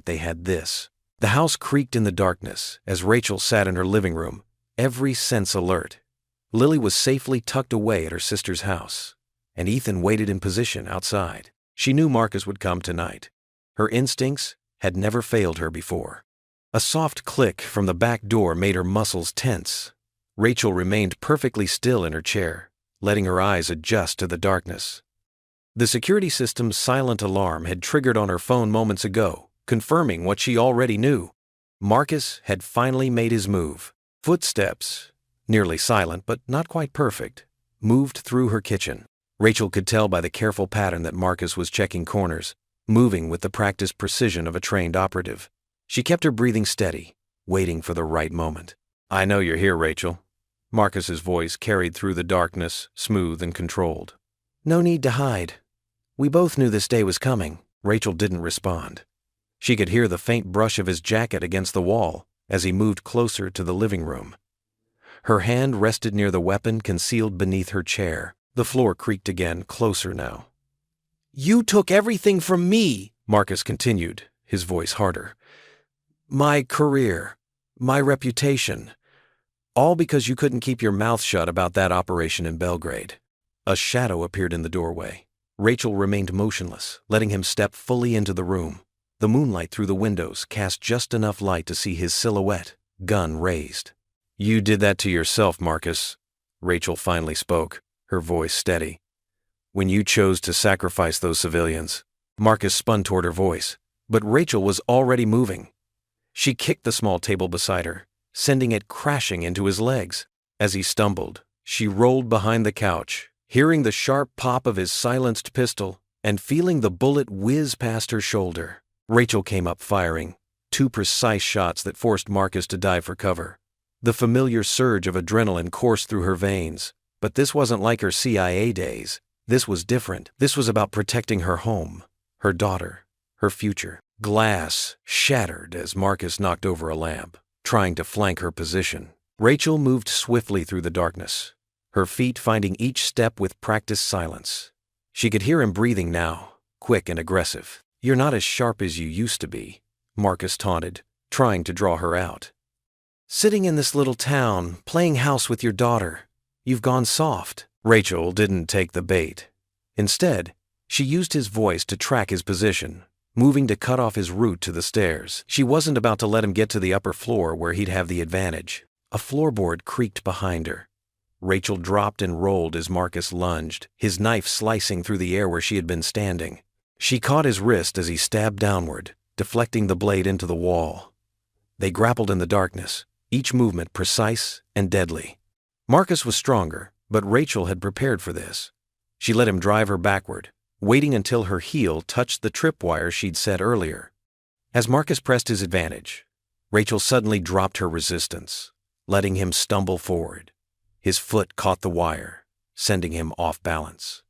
[SPEAKER 1] they had this. The house creaked in the darkness as Rachel sat in her living room, every sense alert. Lily was safely tucked away at her sister's house, and Ethan waited in position outside. She knew Marcus would come tonight. Her instincts had never failed her before. A soft click from the back door made her muscles tense. Rachel remained perfectly still in her chair, letting her eyes adjust to the darkness. The security system's silent alarm had triggered on her phone moments ago, confirming what she already knew. Marcus had finally made his move. Footsteps, nearly silent but not quite perfect, moved through her kitchen. Rachel could tell by the careful pattern that Marcus was checking corners, moving with the practiced precision of a trained operative. She kept her breathing steady, waiting for the right moment. I know you're here, Rachel. Marcus's voice carried through the darkness, smooth and controlled. No need to hide. We both knew this day was coming. Rachel didn't respond. She could hear the faint brush of his jacket against the wall as he moved closer to the living room. Her hand rested near the weapon concealed beneath her chair. The floor creaked again, closer now. You took everything from me, Marcus continued, his voice harder. My career, my reputation. All because you couldn't keep your mouth shut about that operation in Belgrade. A shadow appeared in the doorway. Rachel remained motionless, letting him step fully into the room. The moonlight through the windows cast just enough light to see his silhouette, gun raised. You did that to yourself, Marcus. Rachel finally spoke, her voice steady. When you chose to sacrifice those civilians. Marcus spun toward her voice, but Rachel was already moving. She kicked the small table beside her, sending it crashing into his legs. As he stumbled, she rolled behind the couch, hearing the sharp pop of his silenced pistol and feeling the bullet whiz past her shoulder. Rachel came up firing, 2 precise shots that forced Marcus to dive for cover. The familiar surge of adrenaline coursed through her veins, but this wasn't like her CIA days. This was different. This was about protecting her home, her daughter, her future. Glass shattered as Marcus knocked over a lamp, trying to flank her position. Rachel moved swiftly through the darkness, her feet finding each step with practiced silence. She could hear him breathing now, quick and aggressive. "You're not as sharp as you used to be," Marcus taunted, trying to draw her out. "Sitting in this little town, playing house with your daughter. You've gone soft." Rachel didn't take the bait. Instead, she used his voice to track his position, moving to cut off his route to the stairs. She wasn't about to let him get to the upper floor where he'd have the advantage. A floorboard creaked behind her. Rachel dropped and rolled as Marcus lunged, his knife slicing through the air where she had been standing. She caught his wrist as he stabbed downward, deflecting the blade into the wall. They grappled in the darkness, each movement precise and deadly. Marcus was stronger, but Rachel had prepared for this. She let him drive her backward, waiting until her heel touched the tripwire she'd set earlier. As Marcus pressed his advantage, Rachel suddenly dropped her resistance, letting him stumble forward. His foot caught the wire, sending him off balance.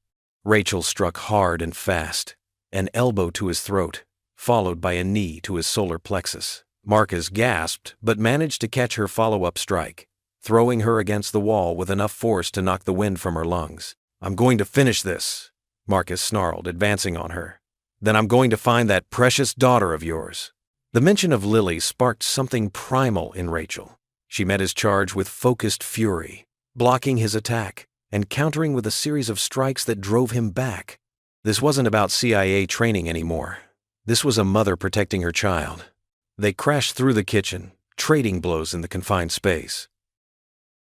[SPEAKER 1] Rachel struck hard and fast, an elbow to his throat, followed by a knee to his solar plexus. Marcus gasped but managed to catch her follow-up strike, throwing her against the wall with enough force to knock the wind from her lungs. "I'm going to finish this," Marcus snarled, advancing on her. "Then I'm going to find that precious daughter of yours." The mention of Lily sparked something primal in Rachel. She met his charge with focused fury, blocking his attack and countering with a series of strikes that drove him back. This wasn't about CIA training anymore. This was a mother protecting her child. They crashed through the kitchen, trading blows in the confined space.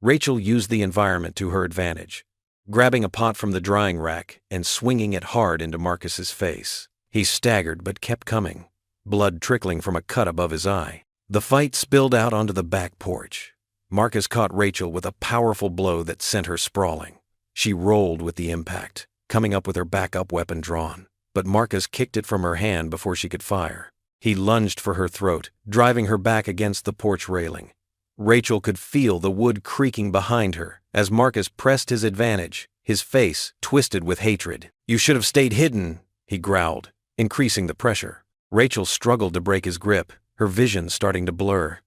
[SPEAKER 1] Rachel used the environment to her advantage, grabbing a pot from the drying rack and swinging it hard into Marcus's face. He staggered but kept coming, blood trickling from a cut above his eye. The fight spilled out onto the back porch. Marcus caught Rachel with a powerful blow that sent her sprawling. She rolled with the impact, coming up with her backup weapon drawn, but Marcus kicked it from her hand before she could fire. He lunged for her throat, driving her back against the porch railing. Rachel could feel the wood creaking behind her as Marcus pressed his advantage, his face twisted with hatred. "You should have stayed hidden," he growled, increasing the pressure. Rachel struggled to break his grip, her vision starting to blur.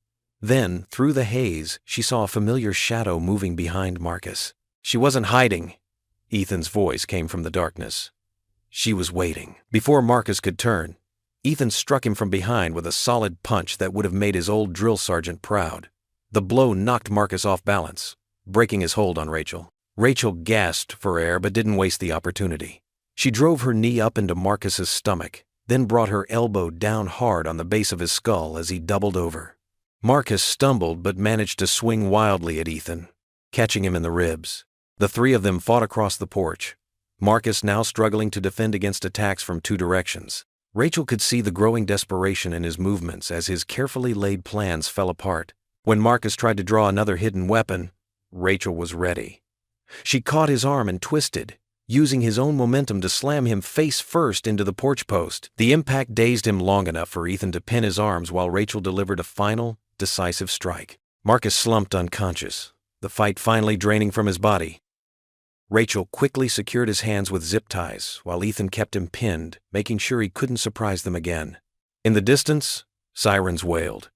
[SPEAKER 1] Then, through the haze, she saw a familiar shadow moving behind Marcus. She wasn't hiding. Ethan's voice came from the darkness. She was waiting. Before Marcus could turn, Ethan struck him from behind with a solid punch that would have made his old drill sergeant proud. The blow knocked Marcus off balance, breaking his hold on Rachel. Rachel gasped for air but didn't waste the opportunity. She drove her knee up into Marcus's stomach, then brought her elbow down hard on the base of his skull as he doubled over. Marcus stumbled but managed to swing wildly at Ethan, catching him in the ribs. The three of them fought across the porch, Marcus now struggling to defend against attacks from two directions. Rachel could see the growing desperation in his movements as his carefully laid plans fell apart. When Marcus tried to draw another hidden weapon, Rachel was ready. She caught his arm and twisted, using his own momentum to slam him face first into the porch post. The impact dazed him long enough for Ethan to pin his arms while Rachel delivered a final, decisive strike. Marcus slumped unconscious, the fight finally draining from his body. Rachel quickly secured his hands with zip ties while Ethan kept him pinned, making sure he couldn't surprise them again. In the distance, sirens wailed.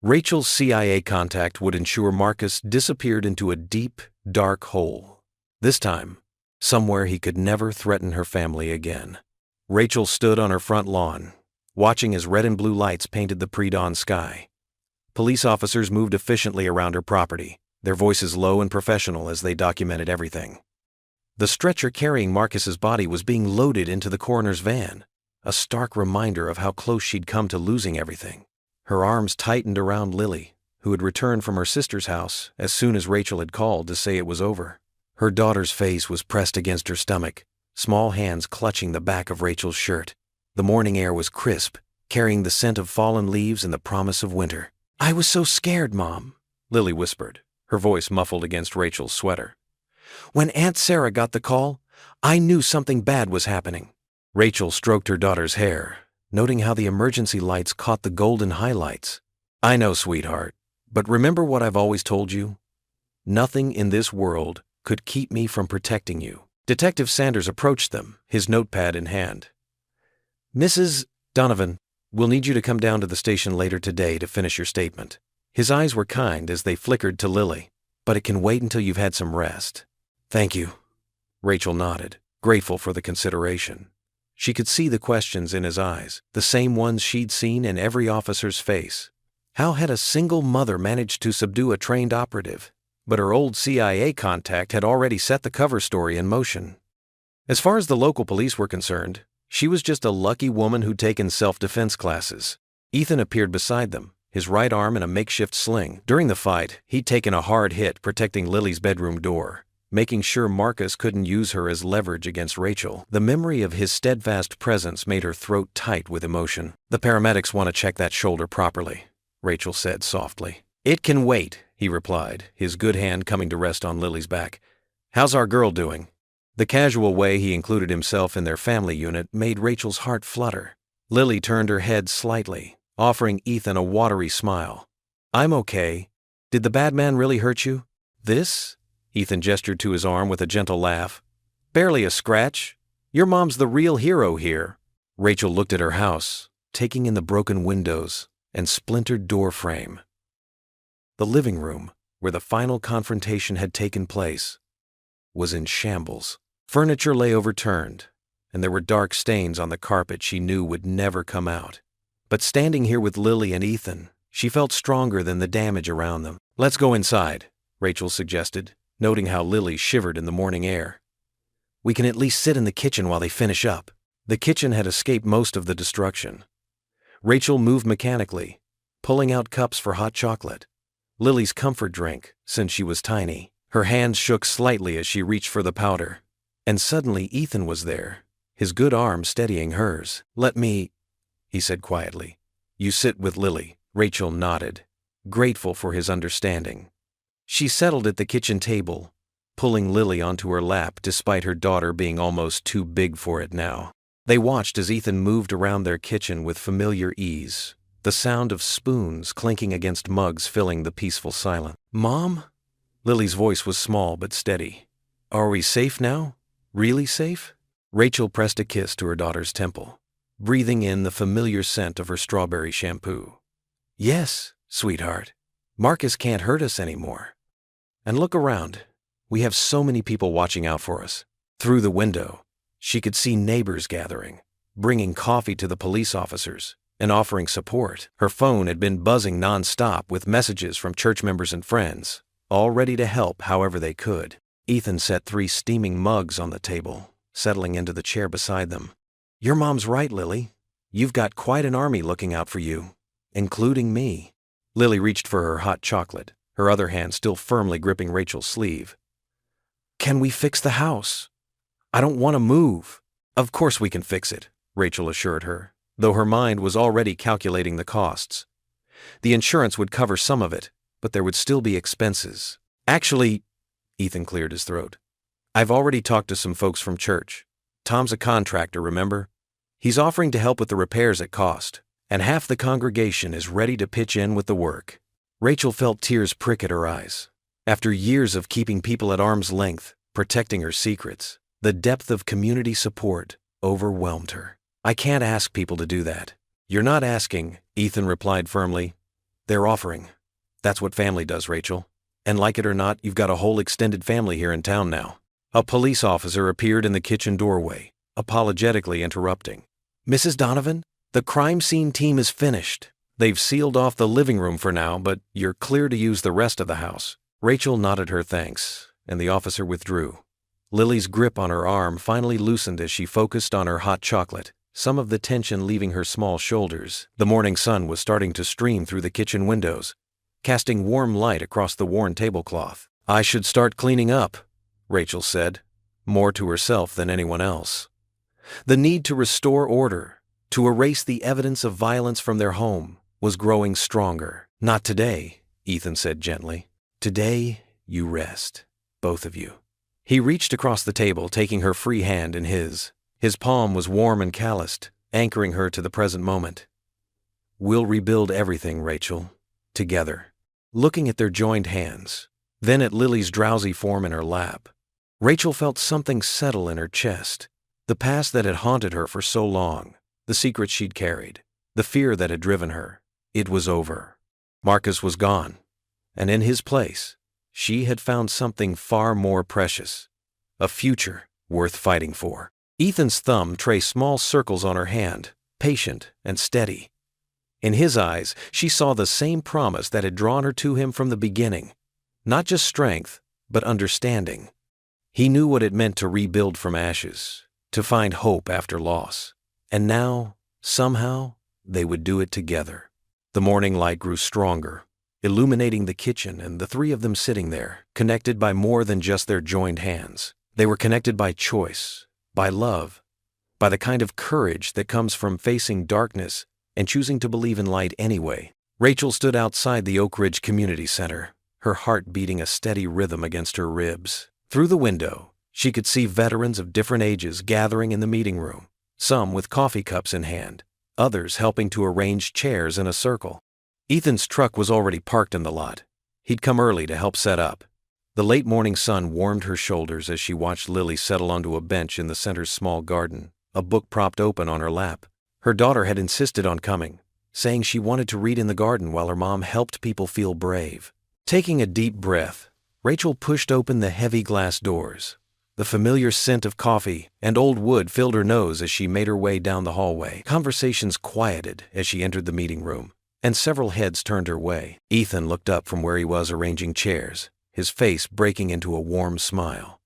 [SPEAKER 1] Rachel's CIA contact would ensure Marcus disappeared into a deep, dark hole. This time, somewhere he could never threaten her family again. Rachel stood on her front lawn, watching as red and blue lights painted the pre-dawn sky. Police officers moved efficiently around her property, their voices low and professional as they documented everything. The stretcher carrying Marcus's body was being loaded into the coroner's van, a stark reminder of how close she'd come to losing everything. Her arms tightened around Lily, who had returned from her sister's house as soon as Rachel had called to say it was over. Her daughter's face was pressed against her stomach, small hands clutching the back of Rachel's shirt. The morning air was crisp, carrying the scent of fallen leaves and the promise of winter. "I was so scared, Mom," Lily whispered, her voice muffled against Rachel's sweater. "When Aunt Sarah got the call, I knew something bad was happening." Rachel stroked her daughter's hair, noting how the emergency lights caught the golden highlights. "I know, sweetheart. But remember what I've always told you? Nothing in this world could keep me from protecting you." Detective Sanders approached them, his notepad in hand. "Mrs. Donovan, we'll need you to come down to the station later today to finish your statement." His eyes were kind as they flickered to Lily. "But it can wait until you've had some rest." "Thank you." Rachel nodded, grateful for the consideration. She could see the questions in his eyes, the same ones she'd seen in every officer's face. How had a single mother managed to subdue a trained operative? But her old CIA contact had already set the cover story in motion. As far as the local police were concerned, she was just a lucky woman who'd taken self-defense classes. Ethan appeared beside them, his right arm in a makeshift sling. During the fight, he'd taken a hard hit protecting Lily's bedroom door, making sure Marcus couldn't use her as leverage against Rachel. The memory of his steadfast presence made her throat tight with emotion. "The paramedics want to check that shoulder properly," Rachel said softly. "It can wait," he replied, his good hand coming to rest on Lily's back. "How's our girl doing?" The casual way he included himself in their family unit made Rachel's heart flutter. Lily turned her head slightly, offering Ethan a watery smile. "I'm okay. Did the bad man really hurt you?" "This?" Ethan gestured to his arm with a gentle laugh. "Barely a scratch. Your mom's the real hero here." Rachel looked at her house, taking in the broken windows and splintered door frame. The living room, where the final confrontation had taken place, was in shambles. Furniture lay overturned, and there were dark stains on the carpet she knew would never come out. But standing here with Lily and Ethan, she felt stronger than the damage around them. "Let's go inside," Rachel suggested, noting how Lily shivered in the morning air. "We can at least sit in the kitchen while they finish up." The kitchen had escaped most of the destruction. Rachel moved mechanically, pulling out cups for hot chocolate, Lily's comfort drink, since she was tiny. Her hands shook slightly as she reached for the powder. And suddenly Ethan was there, his good arm steadying hers. "Let me," he said quietly. "You sit with Lily." Rachel nodded, grateful for his understanding. She settled at the kitchen table, pulling Lily onto her lap despite her daughter being almost too big for it now. They watched as Ethan moved around their kitchen with familiar ease, the sound of spoons clinking against mugs filling the peaceful silence. "Mom?" Lily's voice was small but steady. "Are we safe now? Really safe?" Rachel pressed a kiss to her daughter's temple, breathing in the familiar scent of her strawberry shampoo. "Yes, sweetheart. Marcus can't hurt us anymore. And look around. We have so many people watching out for us." Through the window, she could see neighbors gathering, bringing coffee to the police officers and offering support. Her phone had been buzzing nonstop with messages from church members and friends, all ready to help however they could. Ethan set 3 steaming mugs on the table, settling into the chair beside them. "Your mom's right, Lily. You've got quite an army looking out for you, including me." Lily reached for her hot chocolate, her other hand still firmly gripping Rachel's sleeve. "Can we fix the house? I don't want to move." "Of course we can fix it," Rachel assured her, though her mind was already calculating the costs. The insurance would cover some of it, but there would still be expenses. "Actually," Ethan cleared his throat, "I've already talked to some folks from church. Tom's a contractor, remember? He's offering to help with the repairs at cost, and half the congregation is ready to pitch in with the work." Rachel felt tears prick at her eyes. After years of keeping people at arm's length, protecting her secrets, the depth of community support overwhelmed her. "I can't ask people to do that." "You're not asking," Ethan replied firmly. "They're offering. That's what family does, Rachel. And like it or not, you've got a whole extended family here in town now." A police officer appeared in the kitchen doorway, apologetically interrupting. "Mrs. Donovan, the crime scene team is finished. They've sealed off the living room for now, but you're clear to use the rest of the house." Rachel nodded her thanks, and the officer withdrew. Lily's grip on her arm finally loosened as she focused on her hot chocolate, some of the tension leaving her small shoulders. The morning sun was starting to stream through the kitchen windows, casting warm light across the worn tablecloth. "I should start cleaning up," Rachel said, more to herself than anyone else. The need to restore order, to erase the evidence of violence from their home, was growing stronger. "Not today," Ethan said gently. "Today, you rest, both of you." He reached across the table, taking her free hand in his. His palm was warm and calloused, anchoring her to the present moment. "We'll rebuild everything, Rachel, together." looking at their joined hands, then at Lily's drowsy form in her lap. Rachel felt something settle in her chest. The past that had haunted her for so long, the secrets she'd carried, the fear that had driven her. It was over. Marcus was gone, and in his place, she had found something far more precious, a future worth fighting for. Ethan's thumb traced small circles on her hand, patient and steady. In his eyes, she saw the same promise that had drawn her to him from the beginning. Not just strength, but understanding. He knew what it meant to rebuild from ashes, to find hope after loss. And now, somehow, they would do it together. The morning light grew stronger, illuminating the kitchen and the three of them sitting there, connected by more than just their joined hands. They were connected by choice, by love, by the kind of courage that comes from facing darkness and choosing to believe in light anyway. Rachel stood outside the Oak Ridge Community Center, her heart beating a steady rhythm against her ribs. Through the window, she could see veterans of different ages gathering in the meeting room, some with coffee cups in hand, others helping to arrange chairs in a circle. Ethan's truck was already parked in the lot. He'd come early to help set up. The late morning sun warmed her shoulders as she watched Lily settle onto a bench in the center's small garden, a book propped open on her lap. Her daughter had insisted on coming, saying she wanted to read in the garden while her mom helped people feel brave. Taking a deep breath, Rachel pushed open the heavy glass doors. The familiar scent of coffee and old wood filled her nose as she made her way down the hallway. Conversations quieted as she entered the meeting room, and several heads turned her way. Ethan looked up from where he was arranging chairs, his face breaking into a warm smile.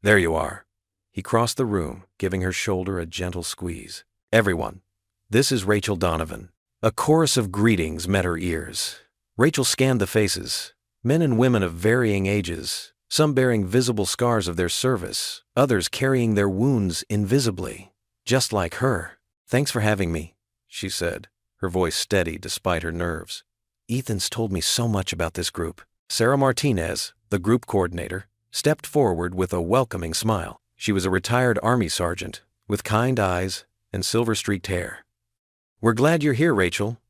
[SPEAKER 1] "There you are." He crossed the room, giving her shoulder a gentle squeeze. "Everyone, this is Rachel Donovan." A chorus of greetings met her ears. Rachel scanned the faces, men and women of varying ages, some bearing visible scars of their service, others carrying their wounds invisibly, just like her. "Thanks for having me," she said, her voice steady despite her nerves. "Ethan's told me so much about this group." Sarah Martinez, the group coordinator, stepped forward with a welcoming smile. She was a retired Army sergeant, with kind eyes and silver-streaked hair. "We're glad you're here, Rachel.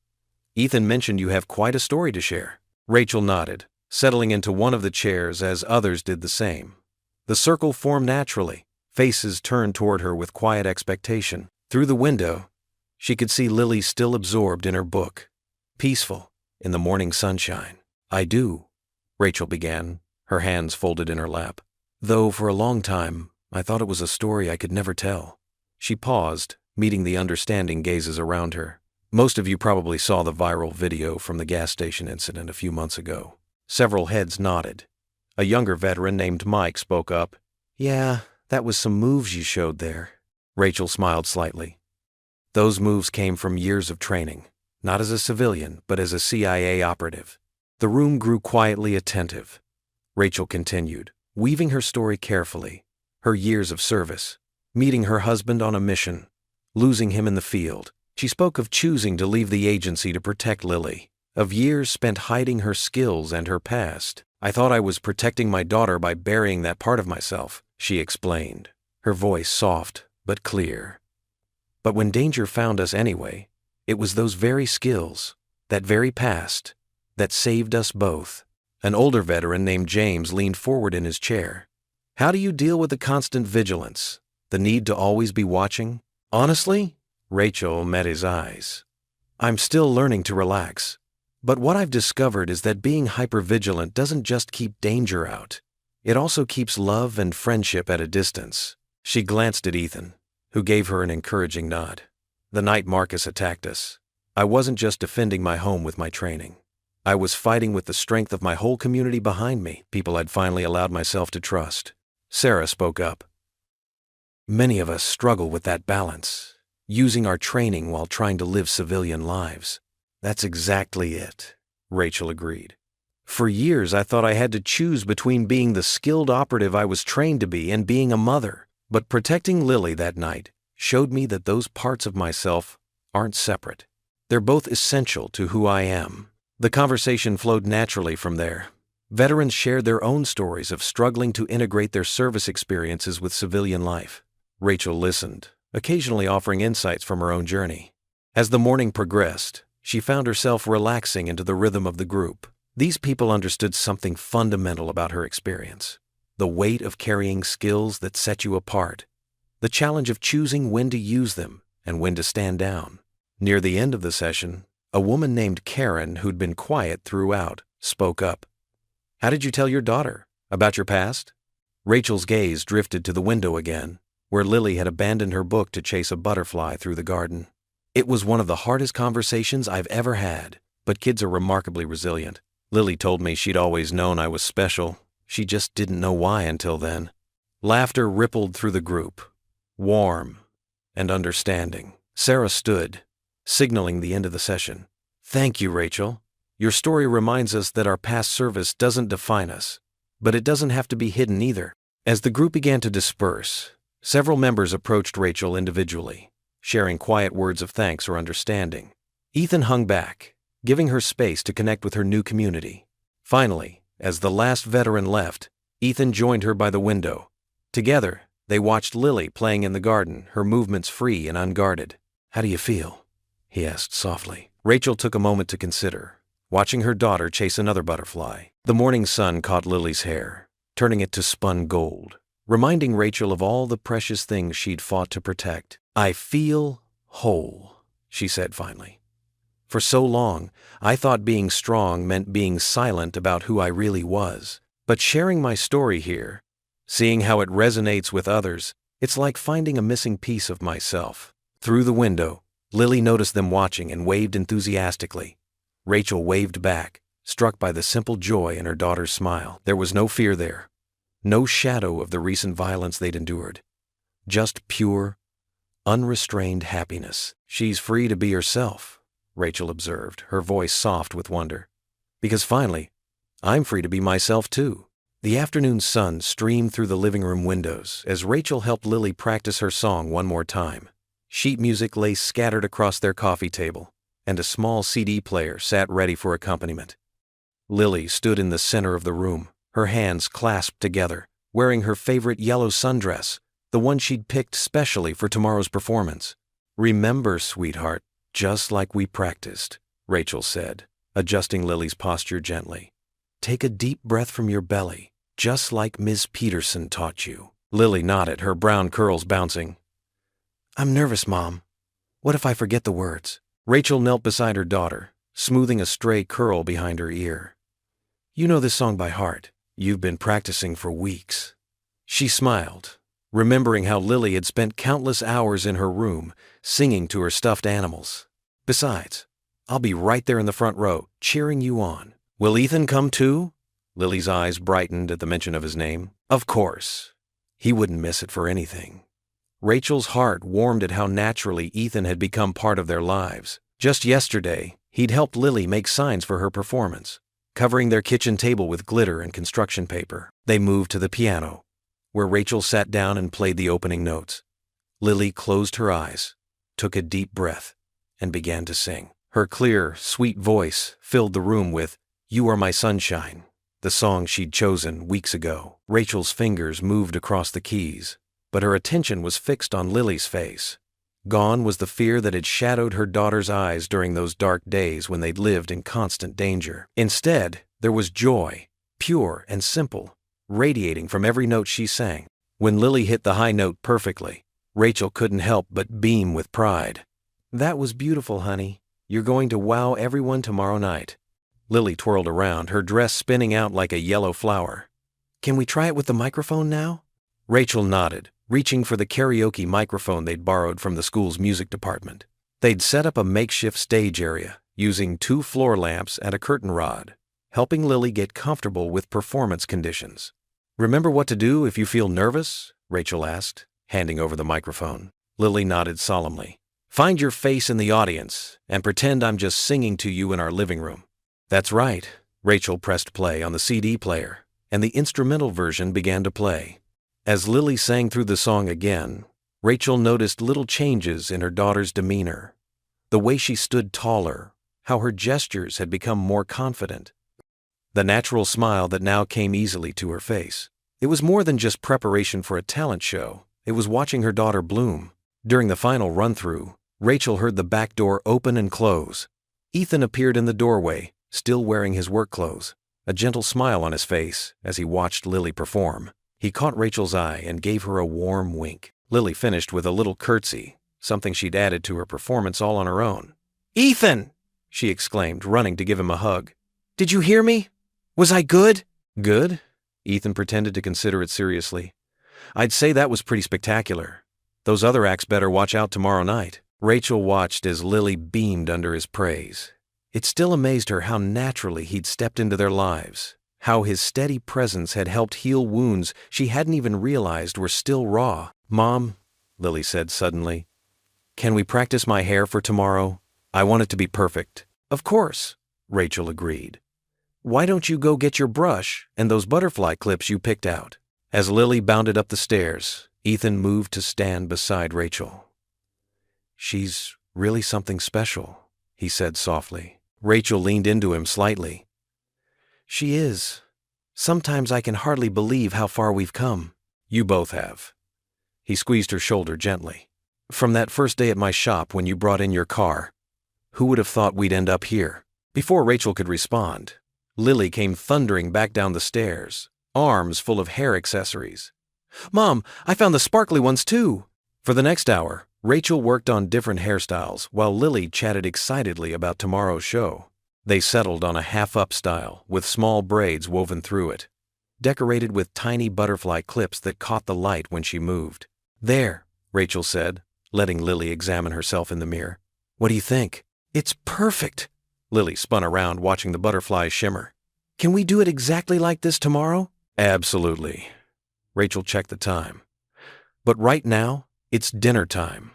[SPEAKER 1] Ethan mentioned you have quite a story to share." Rachel nodded, settling into one of the chairs as others did the same. The circle formed naturally, faces turned toward her with quiet expectation. Through the window, she could see Lily still absorbed in her book, peaceful in the morning sunshine. "I do," Rachel began, her hands folded in her lap. "Though for a long time, I thought it was a story I could never tell." She paused, meeting the understanding gazes around her. Most of you probably saw the viral video from the gas station incident a few months ago. Several heads nodded. A younger veteran named Mike spoke up. "Yeah, that was some moves you showed there." Rachel smiled slightly. "Those moves came from years of training, not as a civilian, but as a CIA operative." The room grew quietly attentive. Rachel continued, weaving her story carefully. Her years of service, meeting her husband on a mission, losing him in the field. She spoke of choosing to leave the agency to protect Lily, of years spent hiding her skills and her past. "I thought I was protecting my daughter by burying that part of myself," she explained, her voice soft but clear. "But when danger found us anyway, it was those very skills, that very past, that saved us both." An older veteran named James leaned forward in his chair. "How do you deal with the constant vigilance, the need to always be watching?" "Honestly," Rachel met his eyes, "I'm still learning to relax. But what I've discovered is that being hypervigilant doesn't just keep danger out. It also keeps love and friendship at a distance." She glanced at Ethan, who gave her an encouraging nod. "The night Marcus attacked us, I wasn't just defending my home with my training. I was fighting with the strength of my whole community behind me, people I'd finally allowed myself to trust." Sarah spoke up. "Many of us struggle with that balance, using our training while trying to live civilian lives." "That's exactly it," Rachel agreed. "For years I thought I had to choose between being the skilled operative I was trained to be and being a mother. But protecting Lily that night showed me that those parts of myself aren't separate. They're both essential to who I am." The conversation flowed naturally from there. Veterans shared their own stories of struggling to integrate their service experiences with civilian life. Rachel listened, occasionally offering insights from her own journey. As the morning progressed, she found herself relaxing into the rhythm of the group. These people understood something fundamental about her experience: the weight of carrying skills that set you apart, the challenge of choosing when to use them and when to stand down. Near the end of the session, a woman named Karen, who'd been quiet throughout, spoke up. "How did you tell your daughter? About your past?" Rachel's gaze drifted to the window again, where Lily had abandoned her book to chase a butterfly through the garden. "It was one of the hardest conversations I've ever had, but kids are remarkably resilient. Lily told me she'd always known I was special. She just didn't know why until then." Laughter rippled through the group, warm and understanding. Sarah stood, signaling the end of the session. "Thank you, Rachel. Your story reminds us that our past service doesn't define us, but it doesn't have to be hidden either." As the group began to disperse, several members approached Rachel individually, sharing quiet words of thanks or understanding. Ethan hung back, giving her space to connect with her new community. Finally, as the last veteran left, Ethan joined her by the window. Together, they watched Lily playing in the garden, her movements free and unguarded. "How do you feel?" he asked softly. Rachel took a moment to consider, watching her daughter chase another butterfly. The morning sun caught Lily's hair, turning it to spun gold, reminding Rachel of all the precious things she'd fought to protect. "I feel whole," she said finally. "For so long, I thought being strong meant being silent about who I really was. But sharing my story here, seeing how it resonates with others, it's like finding a missing piece of myself." Through the window, Lily noticed them watching and waved enthusiastically. Rachel waved back, struck by the simple joy in her daughter's smile. There was no fear there, no shadow of the recent violence they'd endured. Just pure, unrestrained happiness. "She's free to be herself," Rachel observed, her voice soft with wonder. "Because finally, I'm free to be myself too." The afternoon sun streamed through the living room windows as Rachel helped Lily practice her song one more time. Sheet music lay scattered across their coffee table, and a small CD player sat ready for accompaniment. Lily stood in the center of the room, her hands clasped together, wearing her favorite yellow sundress, the one she'd picked specially for tomorrow's performance. "Remember, sweetheart, just like we practiced," Rachel said, adjusting Lily's posture gently. "Take a deep breath from your belly, just like Ms. Peterson taught you." Lily nodded, her brown curls bouncing. "I'm nervous, Mom. What if I forget the words?" Rachel knelt beside her daughter, smoothing a stray curl behind her ear. "You know this song by heart. You've been practicing for weeks." She smiled, remembering how Lily had spent countless hours in her room, singing to her stuffed animals. "Besides, I'll be right there in the front row, cheering you on." "Will Ethan come too?" Lily's eyes brightened at the mention of his name. "Of course. He wouldn't miss it for anything." Rachel's heart warmed at how naturally Ethan had become part of their lives. Just yesterday, he'd helped Lily make signs for her performance, covering their kitchen table with glitter and construction paper. They moved to the piano, where Rachel sat down and played the opening notes. Lily closed her eyes, took a deep breath, and began to sing. Her clear, sweet voice filled the room with "You Are My Sunshine," the song she'd chosen weeks ago. Rachel's fingers moved across the keys, but her attention was fixed on Lily's face. Gone was the fear that had shadowed her daughter's eyes during those dark days when they'd lived in constant danger. Instead, there was joy, pure and simple, radiating from every note she sang. When Lily hit the high note perfectly, Rachel couldn't help but beam with pride. "That was beautiful, honey. You're going to wow everyone tomorrow night." Lily twirled around, her dress spinning out like a yellow flower. "Can we try it with the microphone now?" Rachel nodded, reaching for the karaoke microphone they'd borrowed from the school's music department. They'd set up a makeshift stage area, using 2 floor lamps and a curtain rod, helping Lily get comfortable with performance conditions. "Remember what to do if you feel nervous?" Rachel asked, handing over the microphone. Lily nodded solemnly. "Find your face in the audience and pretend I'm just singing to you in our living room." "That's right." Rachel pressed play on the CD player, and the instrumental version began to play. As Lily sang through the song again, Rachel noticed little changes in her daughter's demeanor. The way she stood taller, how her gestures had become more confident, the natural smile that now came easily to her face. It was more than just preparation for a talent show. It was watching her daughter bloom. During the final run-through, Rachel heard the back door open and close. Ethan appeared in the doorway, still wearing his work clothes, a gentle smile on his face as he watched Lily perform. He caught Rachel's eye and gave her a warm wink. Lily finished with a little curtsy, something she'd added to her performance all on her own.
[SPEAKER 2] "Ethan!" she exclaimed, running to give him a hug. "Did you hear me? Was I good?"
[SPEAKER 1] Good? Ethan pretended to consider it seriously. I'd say that was pretty spectacular. Those other acts better watch out tomorrow night. Rachel watched as Lily beamed under his praise. It still amazed her how naturally he'd stepped into their lives, how his steady presence had helped heal wounds she hadn't even realized were still raw. "Mom," Lily said suddenly, "can we practice my hair for tomorrow? I want it to be perfect." "Of course," Rachel agreed. "Why don't you go get your brush and those butterfly clips you picked out?" As Lily bounded up the stairs, Ethan moved to stand beside Rachel. "She's really something special," he said softly. Rachel leaned into him slightly. "She is. Sometimes I can hardly believe how far we've come." "You both have." He squeezed her shoulder gently. "From that first day at my shop when you brought in your car, who would have thought we'd end up here?" Before Rachel could respond, Lily came thundering back down the stairs, arms full of hair accessories. "Mom, I found the sparkly ones too!" For the next hour, Rachel worked on different hairstyles while Lily chatted excitedly about tomorrow's show. They settled on a half-up style with small braids woven through it, decorated with tiny butterfly clips that caught the light when she moved. "There," Rachel said, letting Lily examine herself in the mirror. "What do you think?" "It's perfect!" Lily spun around, watching the butterflies shimmer. "Can we do it exactly like this tomorrow?" "Absolutely." Rachel checked the time. "But right now, it's dinner time.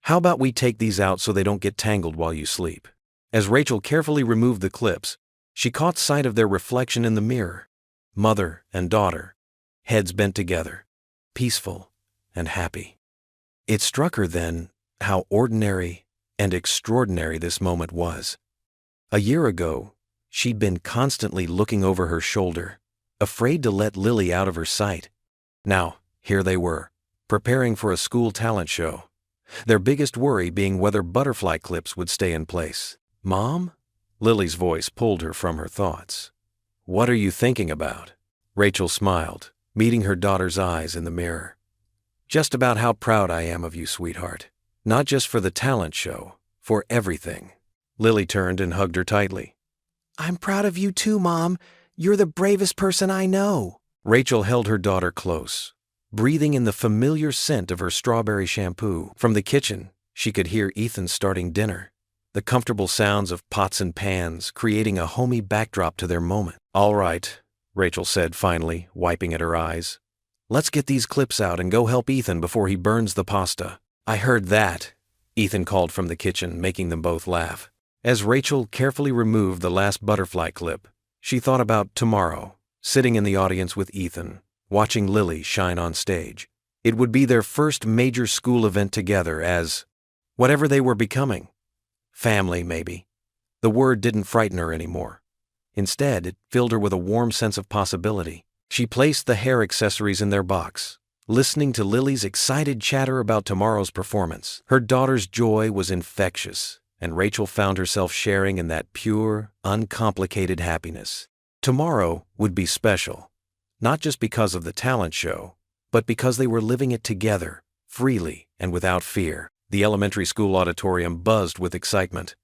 [SPEAKER 1] How about we take these out so they don't get tangled while you sleep?" As Rachel carefully removed the clips, she caught sight of their reflection in the mirror. Mother and daughter, heads bent together, peaceful and happy. It struck her then how ordinary and extraordinary this moment was. A year ago, she'd been constantly looking over her shoulder, afraid to let Lily out of her sight. Now, here they were, preparing for a school talent show, their biggest worry being whether butterfly clips would stay in place. "Mom?" Lily's voice pulled her from her thoughts. "What are you thinking about?" Rachel smiled, meeting her daughter's eyes in the mirror. "Just about how proud I am of you, sweetheart. Not just for the talent show, for everything." Lily turned and hugged her tightly.
[SPEAKER 2] "I'm proud of you too, Mom. You're the bravest person I know."
[SPEAKER 1] Rachel held her daughter close, breathing in the familiar scent of her strawberry shampoo. From the kitchen, she could hear Ethan starting dinner, the comfortable sounds of pots and pans creating a homey backdrop to their moment. "All right," Rachel said finally, wiping at her eyes. "Let's get these clips out and go help Ethan before he burns the pasta." "I heard that," Ethan called from the kitchen, making them both laugh. As Rachel carefully removed the last butterfly clip, she thought about tomorrow, sitting in the audience with Ethan, watching Lily shine on stage. It would be their first major school event together as whatever they were becoming. Family, maybe. The word didn't frighten her anymore. Instead, it filled her with a warm sense of possibility. She placed the hair accessories in their box, listening to Lily's excited chatter about tomorrow's performance. Her daughter's joy was infectious, and Rachel found herself sharing in that pure, uncomplicated happiness. Tomorrow would be special, not just because of the talent show, but because they were living it together, freely and without fear. The elementary school auditorium buzzed with excitement.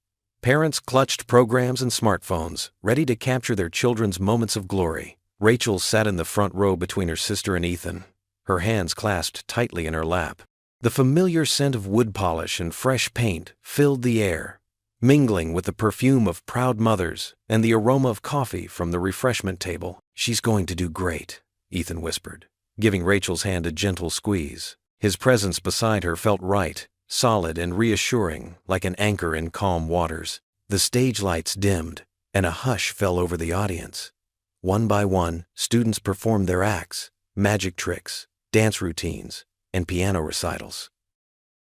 [SPEAKER 1] Parents clutched programs and smartphones, ready to capture their children's moments of glory. Rachel sat in the front row between her sister and Ethan, her hands clasped tightly in her lap. The familiar scent of wood polish and fresh paint filled the air, mingling with the perfume of proud mothers and the aroma of coffee from the refreshment table. "She's going to do great," Ethan whispered, giving Rachel's hand a gentle squeeze. His presence beside her felt right, solid and reassuring, like an anchor in calm waters. The stage lights dimmed, and a hush fell over the audience. One by one, students performed their acts, magic tricks, dance routines, and piano recitals.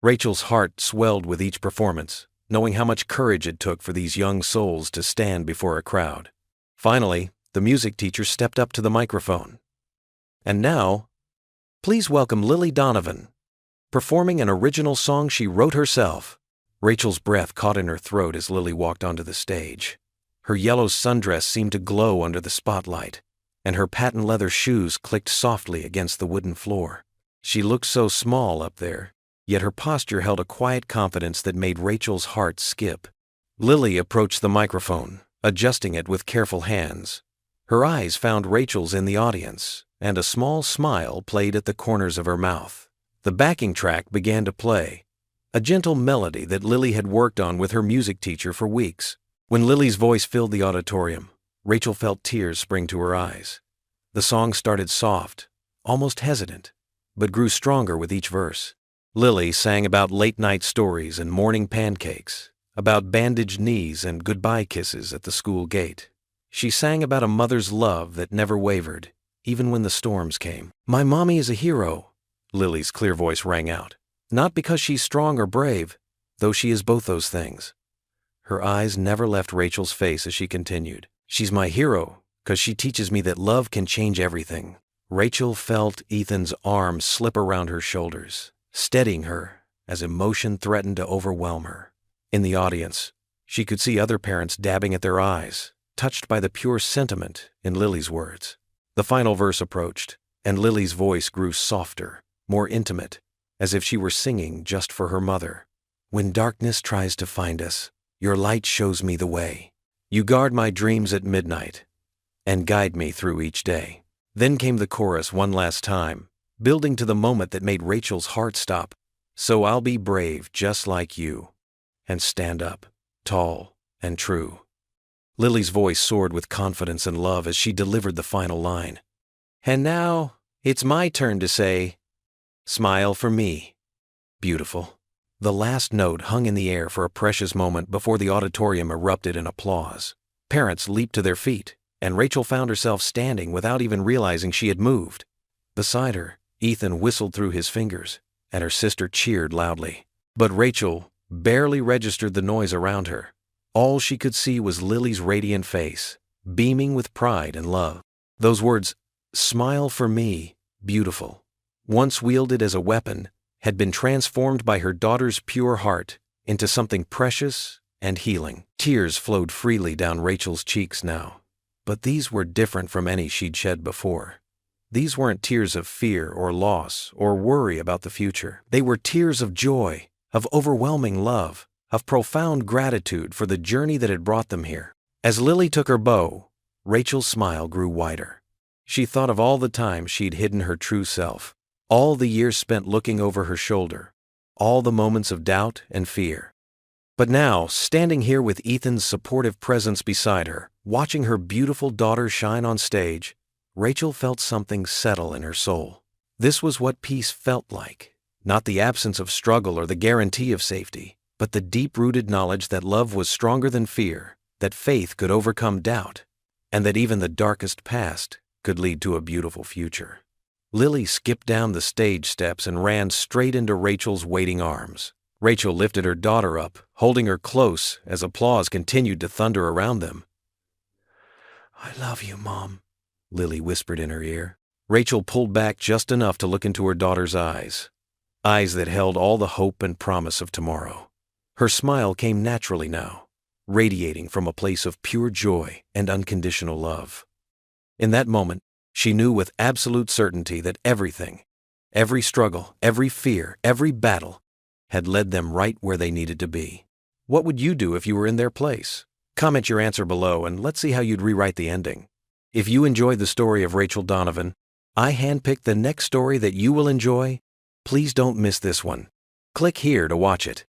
[SPEAKER 1] Rachel's heart swelled with each performance, knowing how much courage it took for these young souls to stand before a crowd. Finally, the music teacher stepped up to the microphone. "And now, please welcome Lily Donovan, performing an original song she wrote herself." Rachel's breath caught in her throat as Lily walked onto the stage. Her yellow sundress seemed to glow under the spotlight, and her patent leather shoes clicked softly against the wooden floor. She looked so small up there, yet her posture held a quiet confidence that made Rachel's heart skip. Lily approached the microphone, adjusting it with careful hands. Her eyes found Rachel's in the audience, and a small smile played at the corners of her mouth. The backing track began to play, a gentle melody that Lily had worked on with her music teacher for weeks. When Lily's voice filled the auditorium, Rachel felt tears spring to her eyes. The song started soft, almost hesitant, but grew stronger with each verse. Lily sang about late-night stories and morning pancakes, about bandaged knees and goodbye kisses at the school gate. She sang about a mother's love that never wavered, even when the storms came. "My mommy is a hero," Lily's clear voice rang out. "Not because she's strong or brave, though she is both those things." Her eyes never left Rachel's face as she continued. "She's my hero, 'cause she teaches me that love can change everything." Rachel felt Ethan's arm slip around her shoulders, steadying her as emotion threatened to overwhelm her. In the audience, she could see other parents dabbing at their eyes, touched by the pure sentiment in Lily's words. The final verse approached, and Lily's voice grew softer, more intimate, as if she were singing just for her mother. "When darkness tries to find us, your light shows me the way. You guard my dreams at midnight and guide me through each day." Then came the chorus one last time, building to the moment that made Rachel's heart stop. "So I'll be brave just like you, and stand up, tall and true." Lily's voice soared with confidence and love as she delivered the final line. "And now, it's my turn to say, smile for me, beautiful." The last note hung in the air for a precious moment before the auditorium erupted in applause. Parents leaped to their feet, and Rachel found herself standing without even realizing she had moved. Beside her, Ethan whistled through his fingers, and her sister cheered loudly. But Rachel barely registered the noise around her. All she could see was Lily's radiant face, beaming with pride and love. Those words, "Smile for me, beautiful," once wielded as a weapon, had been transformed by her daughter's pure heart into something precious and healing. Tears flowed freely down Rachel's cheeks now, but these were different from any she'd shed before. These weren't tears of fear or loss or worry about the future. They were tears of joy, of overwhelming love, of profound gratitude for the journey that had brought them here. As Lily took her bow, Rachel's smile grew wider. She thought of all the time she'd hidden her true self, all the years spent looking over her shoulder, all the moments of doubt and fear. But now, standing here with Ethan's supportive presence beside her, watching her beautiful daughter shine on stage, Rachel felt something settle in her soul. This was what peace felt like, not the absence of struggle or the guarantee of safety, but the deep-rooted knowledge that love was stronger than fear, that faith could overcome doubt, and that even the darkest past could lead to a beautiful future. Lily skipped down the stage steps and ran straight into Rachel's waiting arms. Rachel lifted her daughter up, holding her close as applause continued to thunder around them. "I love you, Mom," Lily whispered in her ear. Rachel pulled back just enough to look into her daughter's eyes that held all the hope and promise of tomorrow. Her smile came naturally now, radiating from a place of pure joy and unconditional love. In that moment, she knew with absolute certainty that everything, every struggle, every fear, every battle, had led them right where they needed to be. What would you do if you were in their place? Comment your answer below and let's see how you'd rewrite the ending. If you enjoyed the story of Rachel Donovan, I handpicked the next story that you will enjoy. Please don't miss this one. Click here to watch it.